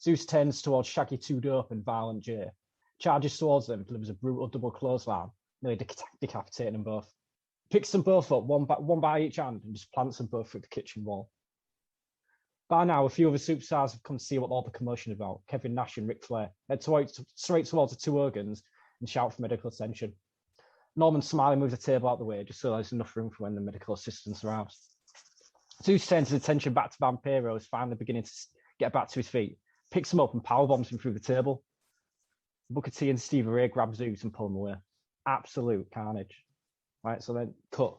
Zeus turns towards Shaggy 2 Dope and Violent J, charges towards them, delivers a brutal double clothesline, nearly decapitating them both. Picks them both up, one by each hand, and just plants them both through the kitchen wall. By now, a few other superstars have come to see what all the commotion is about. Kevin Nash and Ric Flair head straight towards the two Hogans and shout for medical attention. Norman Smiley moves the table out the way just so there's enough room for when the medical assistance arrives. Zeus turns his attention back to Vampiro, who's finally beginning to get back to his feet, picks him up and powerbombs him through the table. Booker T and Stevie Ray grab Zeus and pull him away. Absolute carnage. Right, so then cut.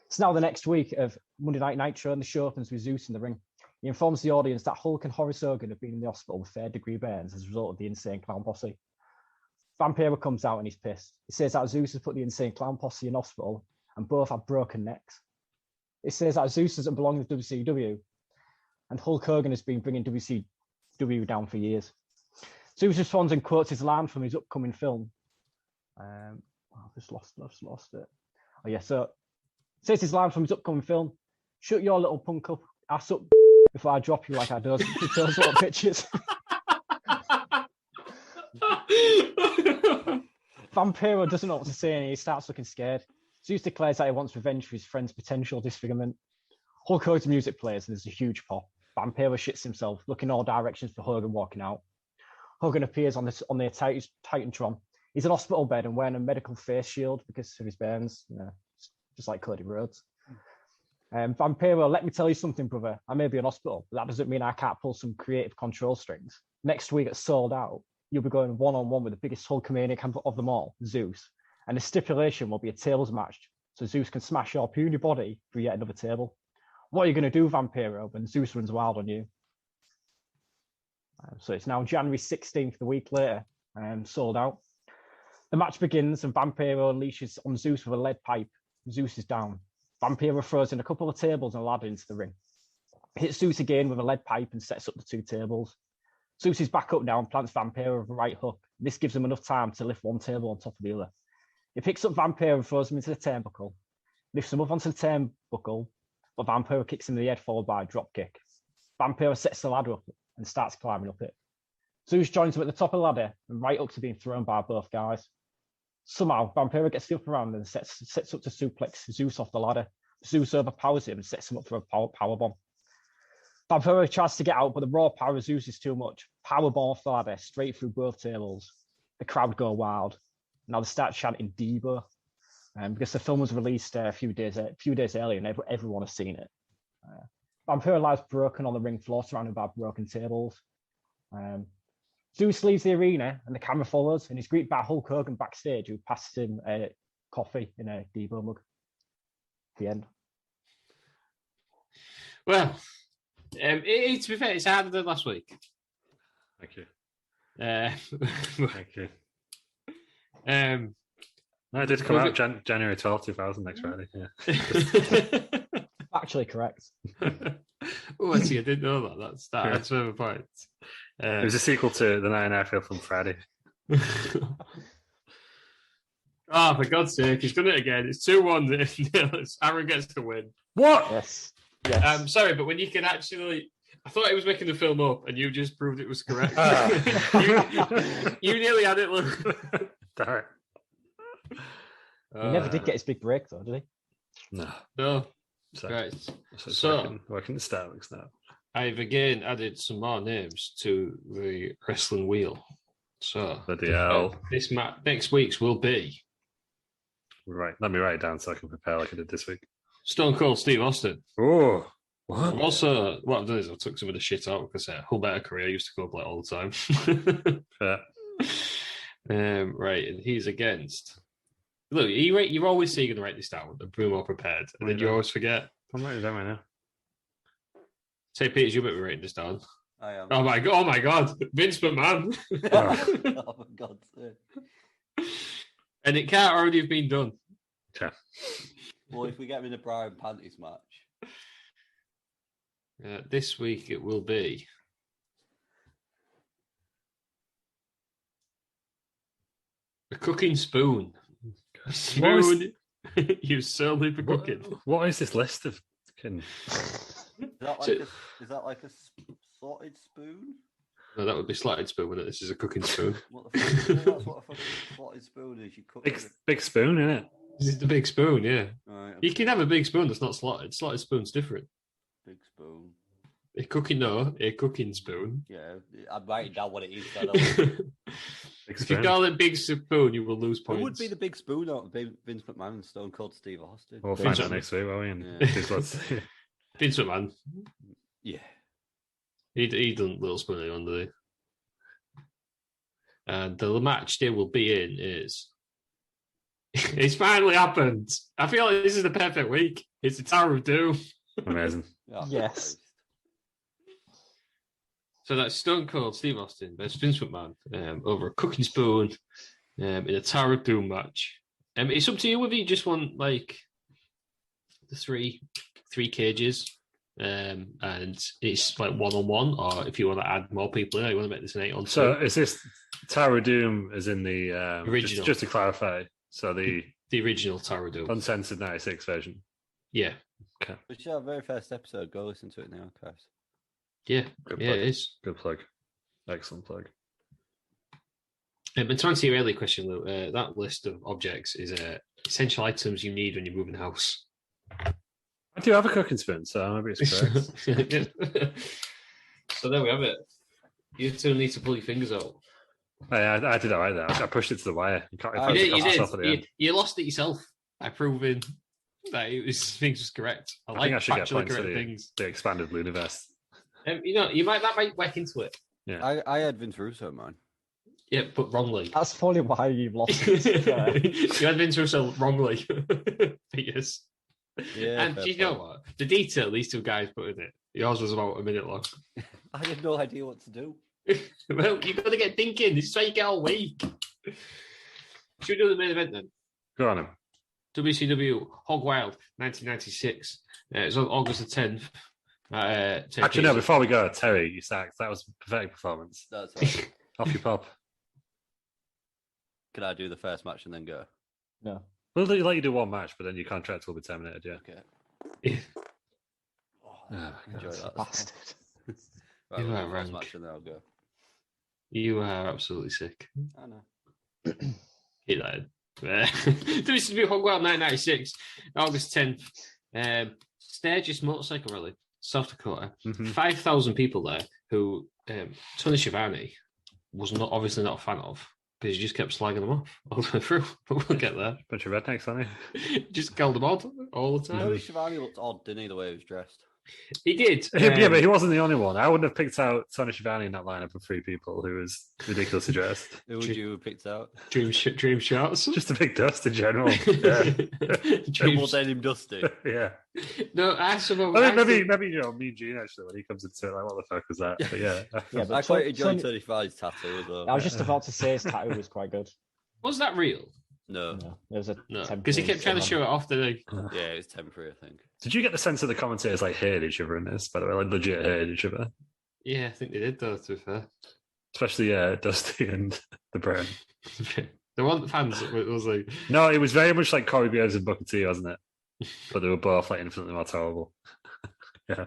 It's now the next week of Monday Night Nitro, and the show opens with Zeus in the ring. He informs the audience that Hulk and Horace Hogan have been in the hospital with third-degree burns as a result of the Insane Clown Posse. Vampiro comes out and he's pissed. He says that Zeus has put the Insane Clown Posse in hospital and both have broken necks. It says that Zeus doesn't belong with WCW and Hulk Hogan has been bringing WCW down for years. Zeus responds and quotes his line from his upcoming film. I've just lost it. Oh yeah, so says his line from his upcoming film: "Shut your little punk up ass up before I drop you like I does." Those little pictures. Vampiro doesn't know what to say and he starts looking scared. Zeus declares that he wants revenge for his friend's potential disfigurement. Hulk Hogan's music plays and there's a huge pop. Vampiro shits himself, looking all directions for Hogan walking out. Hogan appears on the Titantron. He's in a hospital bed and wearing a medical face shield because of his burns, just like Cody Rhodes. Vampiro, let me tell you something, brother. I may be in hospital, but that doesn't mean I can't pull some creative control strings. Next week at Sold Out, you'll be going one-on-one with the biggest Hulkamaniac of them all, Zeus. And the stipulation will be a tables match, so Zeus can smash your puny body through yet another table. What are you going to do, Vampiro, when Zeus runs wild on you? So it's now January 16th, the week later, Sold Out. The match begins and Vampiro unleashes on Zeus with a lead pipe. Zeus is down. Vampiro throws in a couple of tables and a ladder into the ring. Hits Zeus again with a lead pipe and sets up the two tables. Zeus is back up now and plants Vampiro with a right hook. This gives him enough time to lift one table on top of the other. He picks up Vampiro and throws him into the turnbuckle. Lifts him up onto the turnbuckle, but Vampiro kicks him in the head followed by a drop kick. Vampiro sets the ladder up and starts climbing up it. Zeus joins him at the top of the ladder and right up to being thrown by both guys. Somehow, Vampiro gets the upper hand and sets up to suplex Zeus off the ladder. Zeus overpowers him and sets him up for a powerbomb. Vampiro tries to get out, but the raw power of Zeus is too much. Powerbomb off the ladder, straight through both tables. The crowd go wild. Now they start chanting Devo, because the film was released a few days earlier and everyone has seen it. Vampiro lies broken on the ring floor, surrounded by broken tables. Zeus leaves the arena and the camera follows, and he's greeted by Hulk Hogan backstage, who passes him a coffee in a Devo mug. The end. Well, to be fair, it's harder than last week. Thank you. Thank you. No, it did come out January 12th, 2000, next Friday. Yeah. Actually correct. Oh, I see. I didn't know that. That's further point. It was a sequel to the Night and I Feel from Friday. Oh, for God's sake, he's done it again. It's 2-1. Aaron gets the win. What? Yes. I'm sorry, but when you can actually... I thought he was making the film up, and you just proved it was correct. You nearly had it, look. Darn. He never did get his big break, though, did he? No. So, right. So working the Starbucks now. I've again added some more names to the wrestling wheel. So Bloody hell. Next week's will be... Right. Let me write it down so I can prepare like I did this week. Stone Cold Steve Austin. Oh, what? Also, what I've done is I took some of the shit out because whole better career I used to go play all the time. Right, and he's against. Look, you're always saying you're going to write this down and be more prepared, and then you always forget. I'm writing it down right now. Say, Peters, you better be writing this down. I am. Oh my God, Vince McMahon. Oh, for God's sake. And it can't already have been done. Okay. Well, if we get him in a bra and panties match. This week it will be. A cooking spoon. A spoon used solely for cooking. What is this list of? Is that like a slotted spoon? No, that would be slotted spoon, wouldn't it? This is a cooking spoon. What the fuck? That's what a fucking slotted spoon is. You cook Big spoon, isn't it? This is the big spoon, yeah. Right, okay. You can have a big spoon that's not slotted. Slotted spoon's different. Big spoon. A cooking spoon. Yeah, I'm writing down what it is. So If you call it big spoon, you will lose points. Who would be the big spoon out of Vince McMahon and Stone Cold Steve Austin? We'll find out next week, won't we? And Vince McMahon. Yeah. He done little spooning on the. And the match they will be in is. It's finally happened. I feel like this is the perfect week. It's the Tower of Doom. Amazing. Yes. So that's Stone Cold Steve Austin versus Vince McMahon over a cooking spoon in a Tower of Doom match. It's up to you whether you just want like the three cages and it's like 1-on-1, or if you want to add more people in, you want to make this an 8-on-2. So is this Tower of Doom as in the original? Just to clarify, so the original Tower of Doom, uncensored 96 version. Yeah. Okay. Which is our very first episode. Go listen to it in the archives. Yeah. Good Yeah, plug. it is. Good plug. Excellent plug. And to answer your earlier question, Lou, that list of objects is essential items you need when you're moving house. I do have a cooking spoon, so maybe it's correct. So there we have it. You two need to pull your fingers out. I did all right there. I pushed it to the wire. You lost it yourself by proving that things was correct. I think I should get factually points for correct things. the expanded Luniverse. That might whack into it. Yeah. I had Vince Russo, man. Yeah, but wrongly. That's probably why you've lost it. You had Vince Russo wrongly. Yes. Yeah. And do you know what? The detail these two guys put in it, yours was about a minute long. I had no idea what to do. Well, you've got to get thinking. This is why you get all week. Should we do the main event then? Go on him. WCW Hog Wild 1996. It's on August the 10th. Actually, no, before we go, Terry, you sacked. That was a pathetic performance. That's right. Off your pop. Can I do the first match and then go? No. We'll let you do one match, but then your contract will be terminated, yeah. Okay. Yeah. Enjoy that. Bastard. Right, You we'll are do the first rank. match and then I'll go. You are absolutely sick. I know. Keep that in. WCW Hog Wild 1996, August 10th. Sturgis Motorcycle Rally, South Dakota. 5,000 people there who Tony Schiavone was obviously not a fan of because he just kept slagging them off all the way through. But we'll get there. Bunch of rednecks, aren't they? Just called them odd all the time. Tony Schiavone looked odd, didn't he, the way he was dressed? He did. Yeah, but he wasn't the only one. I wouldn't have picked out Tony Schiavone in that lineup of three people who was ridiculously dressed. Who would you have picked out? Dream shots. Just a big dust in general. Yeah. Triple denim dusty. Yeah. No, I suppose. Maybe me and Gene actually when he comes into it, like, what the fuck was that? But yeah. Yeah, but I quite enjoyed Tony- Tony Schiavone's tattoo as well. I was just about to say his tattoo was quite good. Was that real? No. No, it was a No, because he kept trying to show it off. Didn't he? Yeah, it was temporary, I think. Did you get the sense that the commentators like hated each other in this? By the way, like legit hated each other, Yeah, I think they did though. To be fair, especially Dusty and the Brown. there weren't fans. It was like No, it was very much like Corey Graves and Booker T, wasn't it? But they were both like infinitely more terrible. Yeah.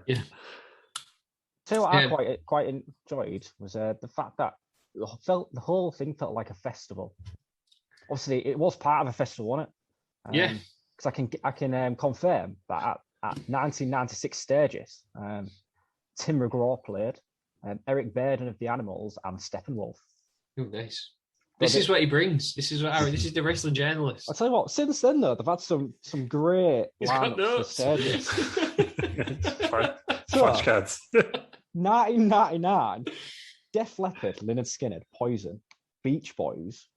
Tell you what I quite enjoyed was the fact that the whole thing felt like a festival. Obviously, it was part of a festival, wasn't it? Yeah. Because I can confirm that at 1996 Sturgis, Tim McGraw played, Eric Bairden of the Animals, and Steppenwolf. oh, nice. This is what he brings. This is the wrestling journalist. I'll tell you what, since then, though, they've had some great He's got lineups for notes. Sturgis. Flashcards. 1999, Def Leppard, Lynyrd Skynyrd, Poison, Beach Boys.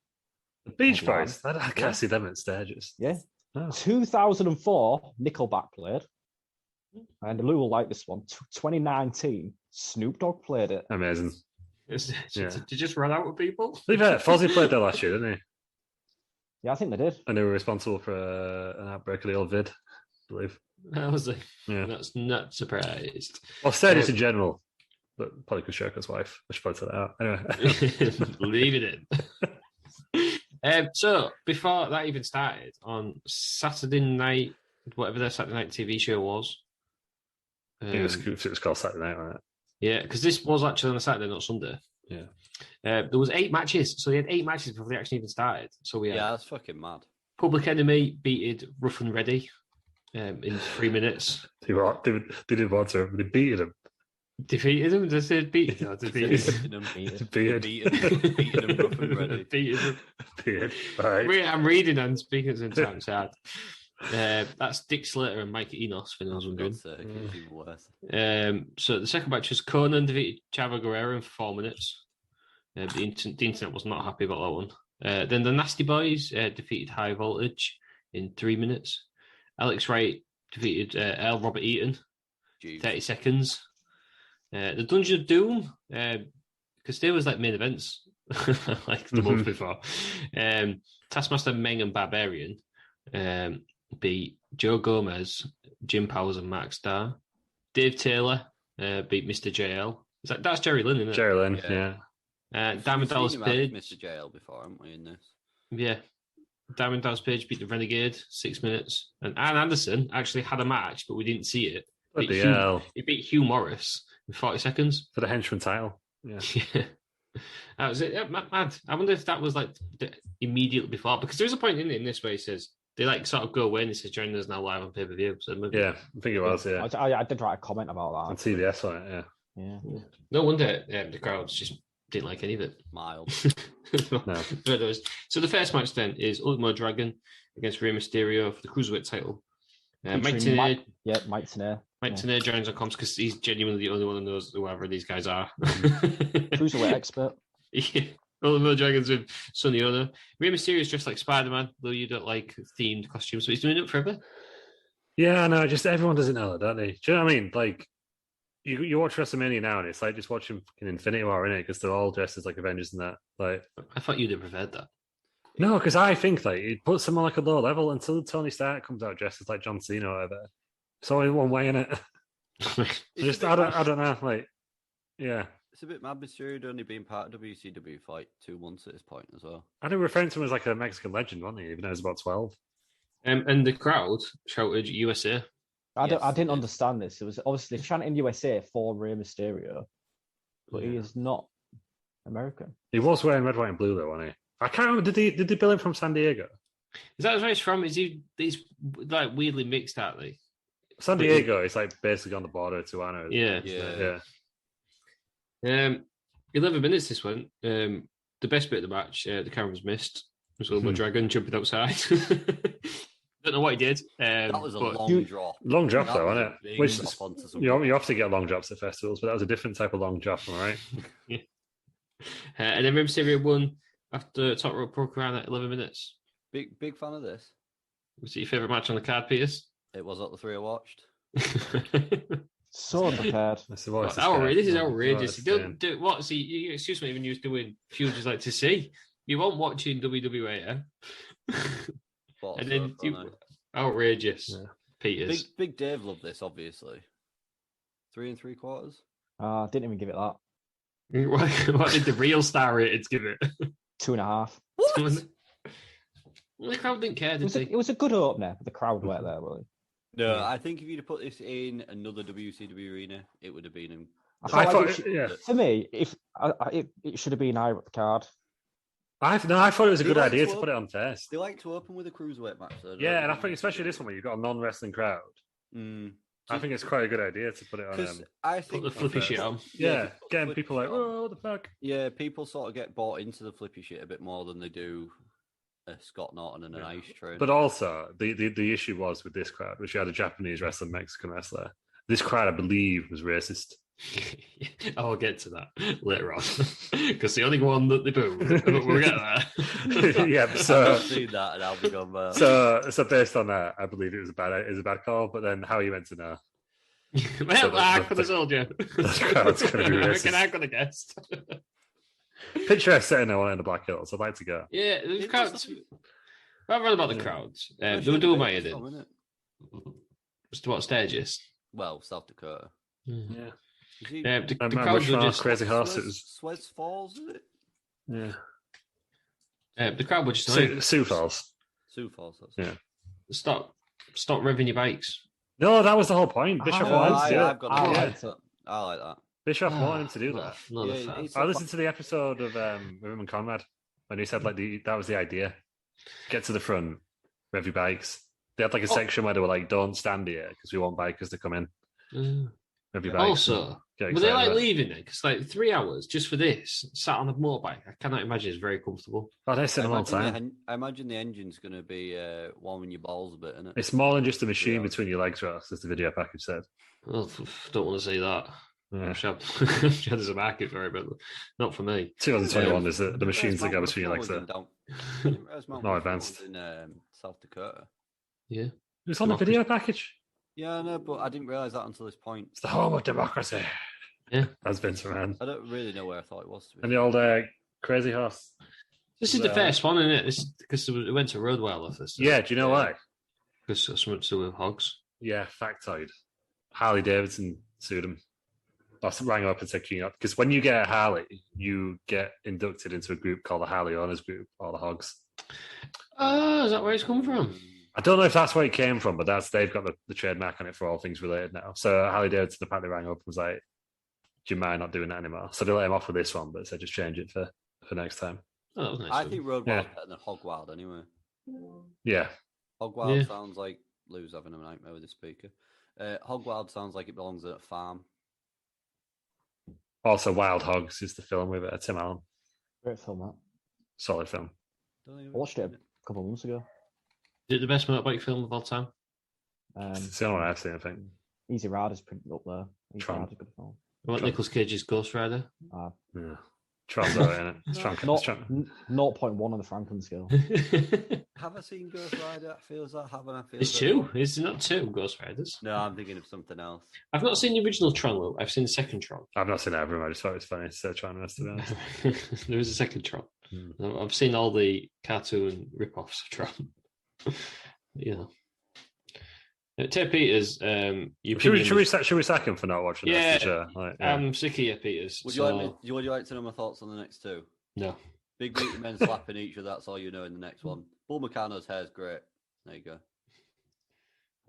The Beach Hold on. Boys. I can't see them at Sturgis. Yeah. Oh. 2004, Nickelback played. And Lou will like this one. 2019, Snoop Dogg played it. Amazing. Did Yeah. you just run out with people? To be fair, Fozzy played there last year, didn't he? Yeah, I think they did. And they were responsible for an outbreak of the old vid, I believe. That was Yeah. That's not surprised. Well, Sturgis in general, but probably Kushoka's wife. I should probably say that out. Anyway. Leave it in. So before that even started, on Saturday night, whatever their Saturday night TV show was. It was called Saturday Night, right? Yeah, because this was actually on a Saturday, not Sunday. Yeah. There was 8 matches, so they had 8 matches before they actually even started. So we had that's fucking mad. Public Enemy beated Rough and Ready in 3 minutes. They didn't want to. They beat him. Defeated him? They said beat. No, defeated him. Beating them rough and ready. Beated him. Beard. Right. I'm reading and speaking at the same time. Sad. That's Dick Slater and Mike Enos, for those wondering. It's even worse. So the second match was Conan defeated Chavo Guerrero in 4 minutes. The internet was not happy about that one. Then the Nasty Boys defeated High Voltage in 3 minutes. Alex Wright defeated Earl Robert Eaton, 30 seconds. The Dungeon of Doom, because there was like main events, like the month before. Taskmaster, Meng, and Barbarian beat Joe Gomez, Jim Powers, and Mark Starr. Dave Taylor beat Mr. JL. That's Jerry Lynn, isn't it? Jerry Lynn, yeah. Diamond Dallas Page. Mr. JL before, haven't we, in this? Yeah. Diamond Dallas Page beat the Renegade, 6 minutes. And Arn Anderson actually had a match, but we didn't see it. He beat Hugh Morris in 40 seconds. For the henchman title. Yeah. Yeah. That was it. Yeah, mad. I wonder if that was like immediately before, because there's a point in this where he says they like sort of go away and he says joining us now live on pay-per-view. So maybe, Yeah, I think it was, yeah. I did write a comment about On that. TBS on it, Yeah. no wonder the crowds just didn't like any of it. Mild. No. So the first match then is Ultimo Dragon against Rey Mysterio for the Cruiserweight title. Mike Tenay. Mike Tenay. Mike Tenay joins on comms because he's genuinely the only one who knows whoever these guys are. Cruiserweight expert. Yeah. Ultimo Dragons with Sonny Ono. Rey Mysterio is dressed like Spider-Man, though you don't like themed costumes, so he's doing it forever. Yeah, no, just everyone doesn't know that, don't they? Do you know what I mean? Like, you watch WrestleMania now, and it's like just watching fucking Infinity War, innit? Because they're all dressed as like Avengers and that. Like, I thought you'd have preferred that. no, because I think like it puts them on like a low level until Tony Stark comes out dressed as like John Cena or whatever. It's only one way in it. I don't know. Like, yeah. It's a bit mad. Mysterio only being part of WCW for like 2 months at this point as well. I know we're referring to him as like a Mexican legend, wasn't he? Even though he was about 12. And the crowd shouted USA. I didn't understand this. It was obviously chanting USA for Rey Mysterio, but he is not American. He was wearing red, white, and blue though, wasn't he? I can't remember. Did they bill him from San Diego? Is that where he's from? Is he's like weirdly mixed, aren't they? San Diego is like basically on the border to Anna. Yeah. 11 minutes this went. The best bit of the match, the camera was missed. It was a little dragon jumping outside. Don't know what he did. That was a long drop. Long drop That though, was wasn't a it? big Which drop onto some you often get long drops at festivals, but that was a different type of long drop, am I right? Yeah. And then Rey Mysterio won after Top Rope broke around at 11 minutes. Big fan of this. Was it your favourite match on the card, Peters? It was up the 3 I watched. So unprepared. This is outrageous. You don't do what? See, you excuse me when you was doing Feuds You'd Like to See. You weren't watching WWE, and then outrageous. Yeah. Peters. Big Dave loved this, obviously. 3 3/4. Didn't even give it that. What did the real star ratings give it? 2.5. What? The crowd didn't care, did they? It was a good opener, but the crowd weren't there, really. No, I think if you'd have put this in another WCW arena, it would have been. For me, it should have been higher up the card. I thought it was a good idea to put it on first. They like to open with a cruiserweight match, though. Yeah, and I think especially this one where you've got a non-wrestling crowd. I I think it's quite a good idea to put it on. Because I Put think the flippy shit on. Yeah, put the getting flippy people like, shit on. oh, what the fuck? Yeah, people sort of get bought into the flippy shit a bit more than they do a Scott Norton and an ice train. But also, the issue was with this crowd, which you had a Japanese wrestler, Mexican wrestler. This crowd, I believe, was racist. I'll get to that later on because the only one that they boo, we'll get there. Yeah, I've so not seen that, and I'll be gone back. so based on that, I believe it was a bad call. But then, how are you meant to know? Well, I could have told you. The crowd's going to be racist. I could have guessed. Picture us sitting there in the Black Hills. I'd like to go. Yeah, the crowds. Rather about the crowds, they were doing my head in. Just what stages? Well, South Dakota. Yeah. The I'm crowds were just Crazy Horse. It was Swez Falls, is it? yeah. The crowd were just like, Sioux Falls. Sioux Falls. That's Yeah. stop revving your bikes. No, that was the whole point. Bischoff wanted to do I've it. got I that. liked it. I like that. Bischoff wanted him to do Not- that. not a Yeah, fan. it's- I listened to the episode of with him and Conrad when he said like that was the idea. Get to the front, rev your bikes. They had like a section where they were like, "Don't stand here because we want bikers to come in." Rev your bikes. Also, Get were they excited like about it. leaving it? Because like 3 hours just for this, sat on a motorbike, I cannot imagine it's very comfortable. Oh, they sit a long time. I imagine the engine's going to be warming your balls a bit, isn't it? It's more than just a machine Yeah. between your legs, Ross, as the video package said. Oh, don't want to see that. Yeah. I'm sure there's a market for it, but not for me. 2021 is the machines that go between your legs there. Not advanced. in South Dakota. Yeah. It was on the video package. Yeah, I know, but I didn't realise that until this point. It's the home of democracy. Yeah. That's Vince McMahon. I don't really know where I thought it was. To be And the old Crazy Horse. This is the first one, isn't it? This because it went to Roadwell of this. Yeah, do you know why? Because it's something to do with hogs. Yeah, factoid. Harley Davidson sued him. I rang up and said, "Can you not?" Because when you get a Harley, you get inducted into a group called the Harley Owners Group, or the Hogs. Oh, is that where it's come from? I don't know if that's where it came from, but they've got the trademark on it for all things related now. So Harley Davidson apparently rang up and was like, "Do you mind not doing that anymore?" So they let him off with this one, but said just change it for next time. Oh, that was nice. I of think them. Road Yeah. Wild better than Hog Wild anyway. Yeah, Hog Wild Yeah. sounds like Lou's having a nightmare with the speaker. Hog Wild sounds like it belongs at a farm. also Wild Hogs is the film with Tim Allen. Great film, that. Solid film. Don't I even- watched it a couple of months ago. Is it the best motorbike film of all time? It's the only one I've seen, I think. Easy Rider's pretty up there. Easy Tron. Rider's a good film. What Tron. Nicolas Cage's Ghost Rider? Yeah. Tron's alright, innit? It's Tron. Not, It's Tron. 0.1 on the Franklin scale. Have I seen Ghost Rider? Feels that haven't I? It's two. It's not two Ghost Riders. No, I'm thinking of something else. I've not seen the original Tron, though. I've seen the second Tron. I've not seen everyone. I just thought it was funny to say Tron, to be honest. There is a second Tron. Hmm. I've seen all the cartoon rip-offs of Tron. You know. Ted Peters, you Should we sack him for not watching the rest of the show? Like, yeah. I'm sick of you, Peters. Would so- you like to know my thoughts on the next two? No. Big meaty men slapping each other. That's all you know in the next one. Bull Meccano's hair's great. There you go.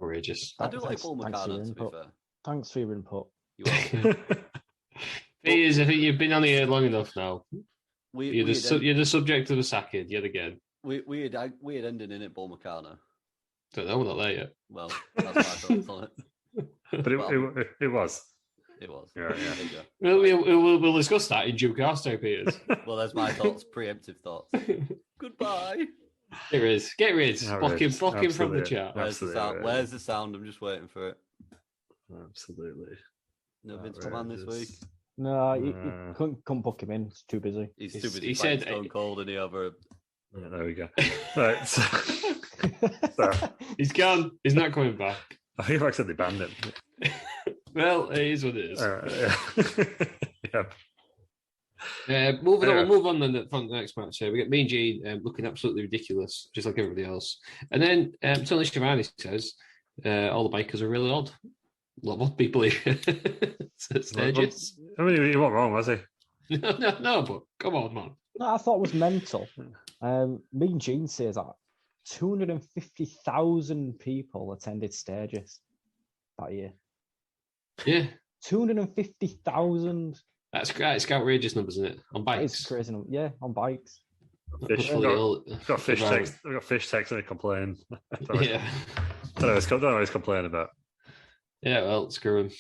Outrageous. I do like Thanks- Bull thanks for Meccano, your to be input. fair. Thanks for your input. You are. Peters, I think you've been on here long enough now. You're Weird the subject of a sacking yet again. weird ending in it, Bull Meccano. Don't know, we're not there yet. Well, that's my thoughts on it. But it was. It was. Yeah, yeah. There you go. We'll discuss that in due course, now, Peters. Well, there's my thoughts, preemptive thoughts. Goodbye. Get rid. Yeah, Block him from the absolutely. chat. Where's the Absolutely sound? right. Where's the sound? I'm just waiting for it. Absolutely. No Vince McMahon this week. No, you couldn't book him in. It's too busy. He's He's- too busy he fighting said- Stone Cold and he over. Yeah, there we go. Right. So, He's gone. He's not coming back. I think I accidentally banned him. Well, it is what it is. Yeah. Moving on, Yeah. we'll move on then from the next match. We get Mean Gene looking absolutely ridiculous, just like everybody else. And then Tony Schiavone says all the bikers are really odd. A lot of odd people here. Stages. I mean, he wasn't wrong, was he? No, but come on, man. No, I thought it was mental. Mean Gene says that 250,000 people attended Sturgis that year. Yeah, 250,000. that's outrageous numbers, isn't it? On That is bikes. crazy. Yeah, on bikes. Fish, got fish text. I got fish text and a complain. Yeah. Don't know what he's complaining about. Yeah, well, screw him.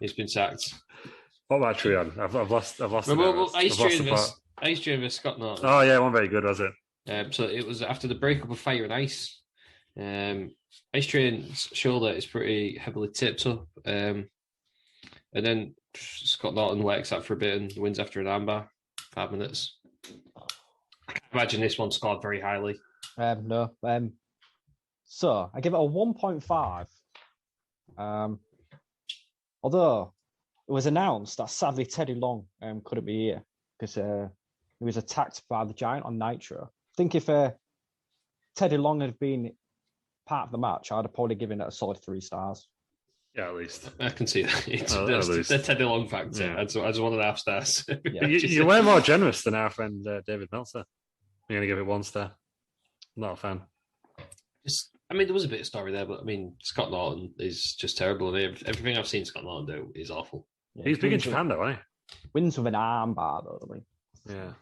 He's been sacked. What match are we on? I've lost. Ice Train versus Scott Norton. Oh yeah, one very good, was it? So it was after the breakup of Fire and Ice. Ice Train's shoulder is pretty heavily tipped up, and then Scott Norton works that for a bit and wins after an armbar. 5 minutes. I can't imagine this one scored very highly. No. So I give it a 1.5. Although it was announced that sadly Teddy Long couldn't be here because he was attacked by the Giant on Nitro. I think if Teddy Long had been part of the match, I'd have probably given it a solid 3 stars. Yeah, at least. I can see that. It's the Teddy Long factor. Yeah. As 1.5 stars. Yeah. You were more generous than our friend David Meltzer. You're going to give it 1 star. Not a fan. There was a bit of story there, but Scott Norton is just terrible. Everything I've seen Scott Norton do is awful. Yeah, he's big in Japan, though, isn't he? Wins with an arm bar, though, I mean. Yeah.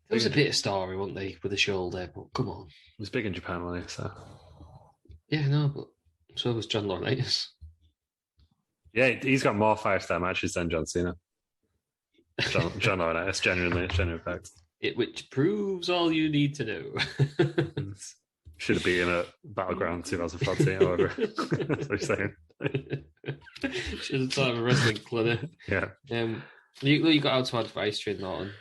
There was a bit of story, wasn't they, with the shoulder, but come on. He was big in Japan, wasn't he? So. Yeah, no, but so was John Laurinaitis. Yeah, he's got more 5-star matches than John Cena. John Laurinaitis, genuine fact. Which proves all you need to know. Should have beaten at Battleground 2014, however. That's what you're saying. Should have taught him a wrestling clinic. Yeah. You got out to add for Ice Train Norton.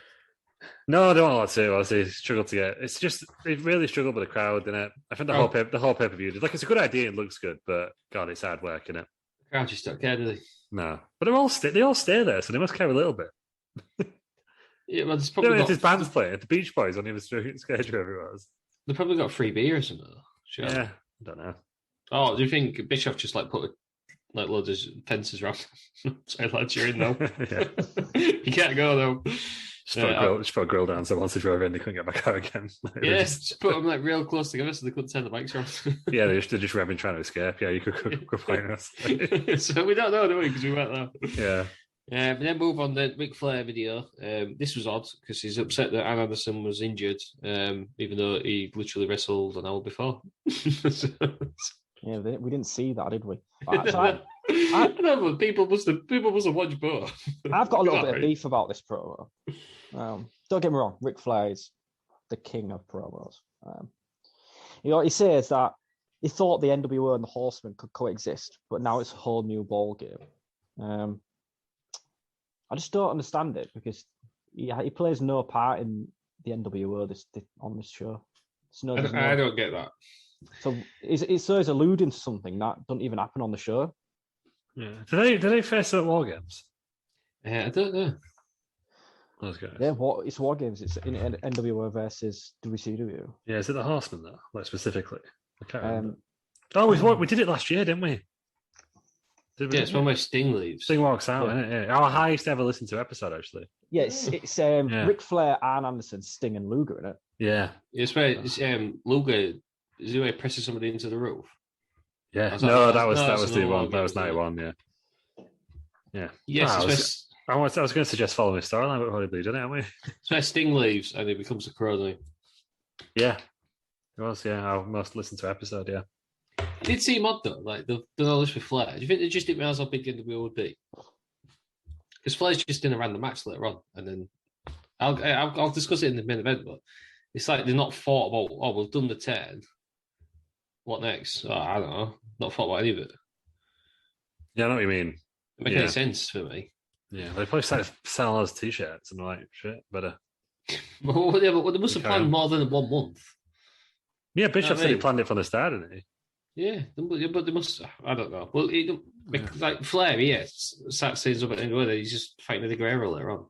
No, I don't want to. Honestly, struggled to get. It really struggled with the crowd, didn't it? I think the whole pay per view. Like, it's a good idea. It looks good, but God, it's hard work, isn't it? The crowd just don't care, do they? No, but they all stay there, so they must care a little bit. Yeah, well, there's probably if his band's playing, the Beach Boys on the schedule everywhere. They probably got free beer or something. Sure. Yeah, I don't know. Oh, do you think Bischoff just put loads of fences around? Sorry, lads, you're in now. Yeah. You can't go though. Just put a grill down so once they drove in, they couldn't get back out again. Just put them real close together so they couldn't turn the bikes around. Yeah, they're just revving trying to escape. Yeah, you could find us. So we don't know, do we? Because we weren't there. Yeah. And then move on the Ric Flair video. This was odd because he's upset that Ann Anderson was injured, even though he literally wrestled an hour before. Yeah, we didn't see that, did we? I know, but people must have watched both. I've got a little bit of beef about this promo. Don't get me wrong, Ric Flair is the king of promos. He says that he thought the NWO and the Horsemen could coexist, but now it's a whole new ball game. I just don't understand it because he plays no part in the NWO on this show. I don't get that. So he's alluding to something that doesn't even happen on the show. Yeah. Do they face at War Games? I don't know. Those guys. Yeah, it's War Games. It's in NWO versus WCW. Yeah, is it the Horsemen though? Like specifically, I can't remember. We did it last year, didn't we? It's when Sting leaves. Sting walks out, isn't it? Yeah. Our highest ever listened to episode, actually. Yeah, it's Ric Flair, Arn Anderson, Sting, and Luger, isn't it? Yeah. It's where Luger is he where he presses somebody into the roof. Yeah. That was the one. That was 91. Yeah. Yeah. Yes. I was going to suggest following the storyline, but probably didn't it, aren't we? It's where Sting leaves and he becomes a crow. Yeah. It was. Yeah. Our most listened to episode. Yeah. It did seem odd though, like they've done all this with Flair. Do you think they just didn't realize how big the NWO would be? Because Flair's just in a random match later on, and then I'll discuss it in the main event. But it's like they're not thought about. Oh, we've done the 10. What next? Oh, I don't know. Not thought about any of it. Yeah, I know what you mean. It makes any sense for me. Yeah, they probably started selling those t-shirts and like shit. But they must have planned more than 1 month. Yeah, Bishop said he planned it from the start, didn't he? Yeah, but they must. I don't know. Well, like Flair, sat scenes up at the end of it. He's just fighting the Guerrero later on.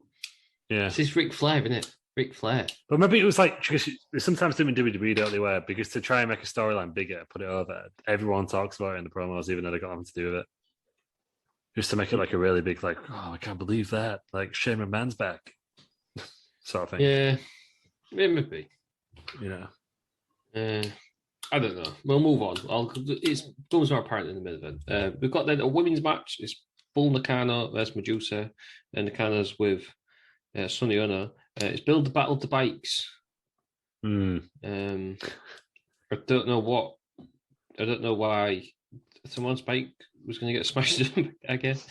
Yeah, it's Ric Flair, isn't it? Ric Flair. But maybe it was like because sometimes doing WWE, don't they? Where because to try and make a storyline bigger, put it over, everyone talks about it in the promos, even though they got nothing to do with it. Just to make it like a really big, like, oh, I can't believe that, like Shane McMahon's back, sort of thing. Yeah, maybe. You know. I don't know. We'll move on. It's becomes more apparent in the main event. We've got then a women's match. It's Bull Nakano versus Medusa, and Nakano's with Sonny Ono. It's Build the Battle of the Bikes. I don't know why someone's bike was going to get smashed up, I guess.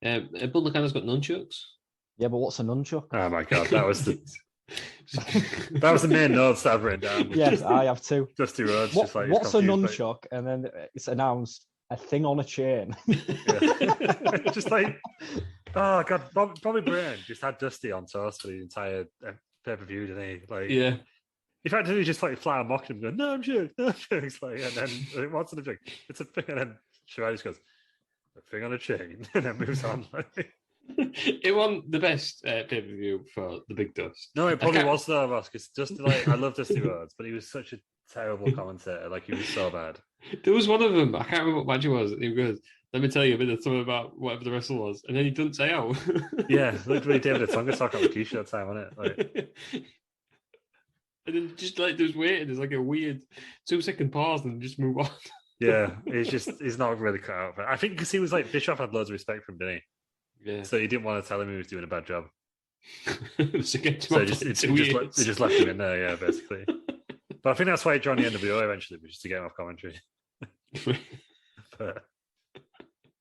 But Lacana's got nunchucks. Yeah, but what's a nunchuck? Oh my god, that was the that was the main notes I've written down. Yes, I have too. Dusty Rhodes. What, just like what's a confused, nunchuck? And then it's announced a thing on a chain. Yeah. Just like, oh god, Bobby Brain just had Dusty on toast for the entire pay-per-view, didn't he? Like, Yeah. In fact, he just like flat out mocking him, going, "No, I'm sure, no, I'm sure." It's like, and then what's the thing? It's a thing, and then Shirai just goes, "A thing on a chain," and then moves on. It wasn't the best pay-per-view for the Big Dust. No, it probably was though, Ross, because Dusty, like, I love Dusty Rhodes, but he was such a terrible commentator. Like, he was so bad. There was one of them, I can't remember what match it was. He goes, "Let me tell you a bit of something about whatever the wrestle was," and then he doesn't say how. Yeah, literally David Tonga talk on the Keisha that time, wasn't it? Like, and then just like there's waiting, there's like a weird 2-second pause and just move on. yeah, he's not really cut out for it. I think because he was like, Bischoff had loads of respect for him, didn't he? Yeah. So he didn't want to tell him he was doing a bad job. So He just left him in there, yeah, basically. But I think that's why he joined the NWO eventually, was just to get him off commentary. But,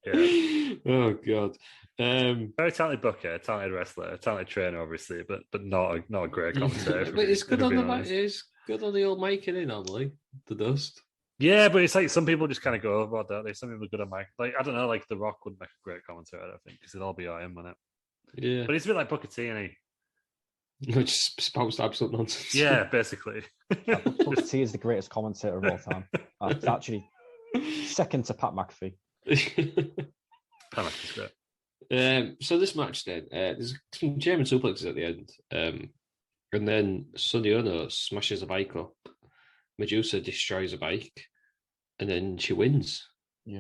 yeah. Oh god. Very talented booker, talented wrestler, talented trainer, obviously, but not a great commentator. But it's good on the mic. It's good on the old mic, isn't it, normally? The Dust. Yeah, but it's like some people just kind of go overboard, don't they? Some people are good on mic. Like, I don't know, like The Rock would make a great commentator, I don't think, because it'd all be on him, wouldn't it? Yeah. But he's a bit like Booker T, and Which spouts absolute nonsense. yeah, basically. Booker T is the greatest commentator of all time. It's actually second to Pat McAfee. Pat McAfee's great. So this match then, there's some German suplexes at the end. And then Sonny Ono smashes a bike up. Medusa destroys a bike. And then she wins. Yeah.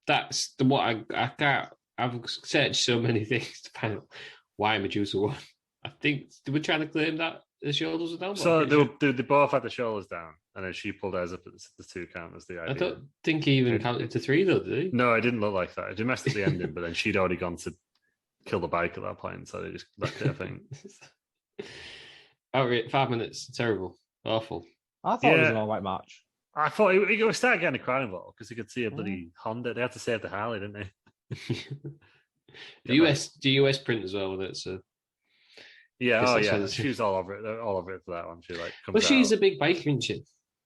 That's the what I can't. I've searched so many things to find out why Medusa won. I think they were trying to claim that the shoulders were down. So they both had the shoulders down, and then she pulled hers up at the 2 count as the idea. I don't think he even counted to 3 though, did he? No, it didn't look like that. It messed up the ending, but then she'd already gone to kill the bike at that point, so they just left it, I think. Outright 5 minutes, terrible, awful. I thought it was an all right match. I thought he would start getting the crowd involved because he could see a bloody Honda. They had to save the Harley, didn't they? The US print as well with it, so yeah, oh yeah, she was all over it for that one. She like comes well, she's out. a big biker, isn't she?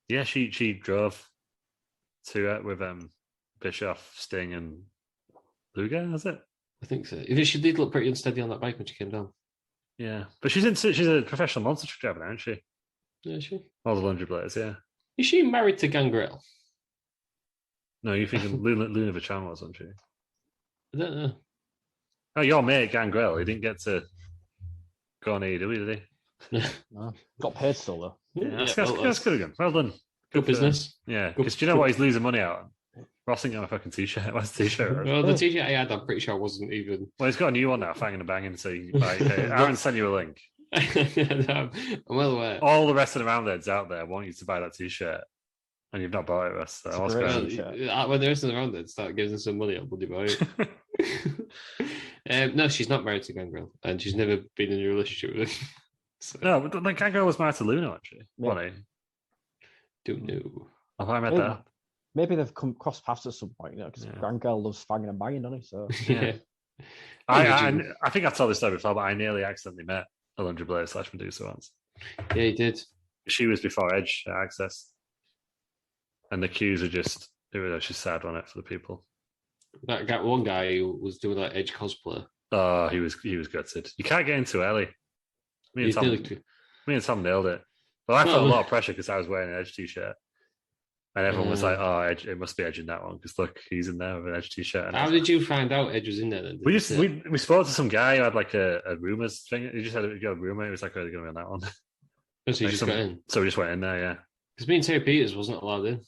Yeah, she drove to it with Bischoff, Sting, and Luger. Was it? I think so. If she did look pretty unsteady on that bike when she came down. Yeah, but she's a professional monster truck driver now, isn't she? Yeah, is she? All the laundry blades, yeah. Is she married to Gangrel? No, you're thinking Luna Vachon was, wasn't she? I don't know. Oh, your mate Gangrel, he didn't get to go on AEW, did he? No. Got paid still though. Yeah, that's good again. Well done. Good business. Yeah, because do you know what he's losing money out on? Ross ain't got a fucking t-shirt. What's the t-shirt? Well, the t-shirt I had, I'm pretty sure wasn't even. Well, he's got a new one now, Fanging and Banging, so you can buy it. Aaron sent you a link. I'm well aware. All the rest of the roundheads out there want you to buy that t-shirt, and you've not bought it, Russ. So what's going on? When the rest of the roundheads start giving us some money, I'll bloody buy it. No, she's not married to Gangrel, and she's never been in a relationship with him. So. No, but like Gangrel was married to Luna, actually. Yeah. Wasn't he? Don't know. Have I met that? Maybe they've come cross paths at some point, because Grangirl loves fanging and banging, doesn't he? So Yeah. I think I told this story before, but I nearly accidentally met Alundra Blair / Medusa once. Yeah, he did. She was before Edge at Access. And the queues are just sad on it for the people. That guy, one guy who was doing that Edge cosplay. Oh, he was gutted. You can't get in too early. Me and Tom nailed it. Well, I felt a lot of pressure because I was wearing an Edge t-shirt. And everyone was like, "Oh, Edge, it must be Edge in that one because look, he's in there with an Edge t-shirt." And how did you find out Edge was in there? Then we spoke to some guy who had like a rumors thing. He just had a rumor. He was like, "Oh, they're going to be on that one." So you just got in. So we just went in there, yeah. Because me and Terry Peters wasn't allowed in.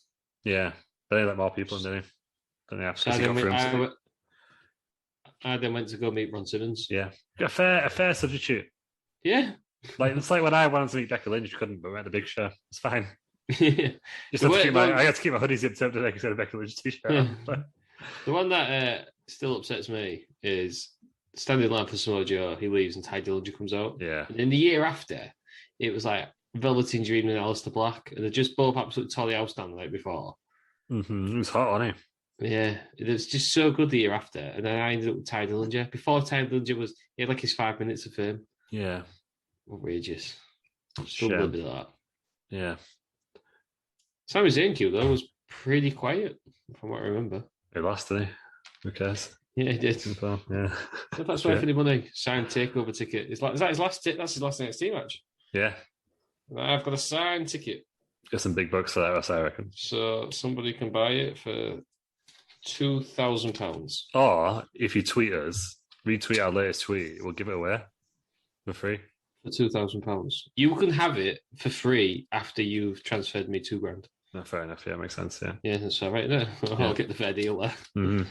Yeah, but they let more people in, didn't they? So I then went to go meet Ron Simmons. Yeah, a fair substitute. Yeah, like it's like when I wanted to meet Becca Lynch, couldn't, but we had the Big Show. It's fine. Yeah. I had to keep my hoodies zipped up today because I had a Becca Lynch t-shirt. Yeah. The one that still upsets me is standing in line for Samoa Joe. He leaves and Ty Dillinger comes out. Yeah. And in the year after, it was like Velveteen Dream and Aleister Black, and they just both absolutely tore the house down the night before. It was hot, wasn't it? Yeah, it was just so good the year after. And then I ended up with Ty Dillinger. Before Ty Dillinger he had like his 5 minutes of fame. Yeah. Outrageous. Still a Shame. little bit of that. Yeah. Sami Zayn, though, was pretty quiet, from what I remember. He lost, didn't he? Who cares? Yeah, he did. Simple. Yeah. If that's worth any money, signed takeover ticket. Is that his last? That's his last NXT match. Yeah. I've got a signed ticket, Get some big bucks for that, I reckon. so somebody can buy it for £2,000. Or if you tweet us, retweet our latest tweet, we'll give it away for free. For £2,000, you can have it for free after you've transferred me £2,000. No, fair enough. Yeah, makes sense. Yeah. Yeah, that's all right there. I'll get the fair deal there. Mm-hmm.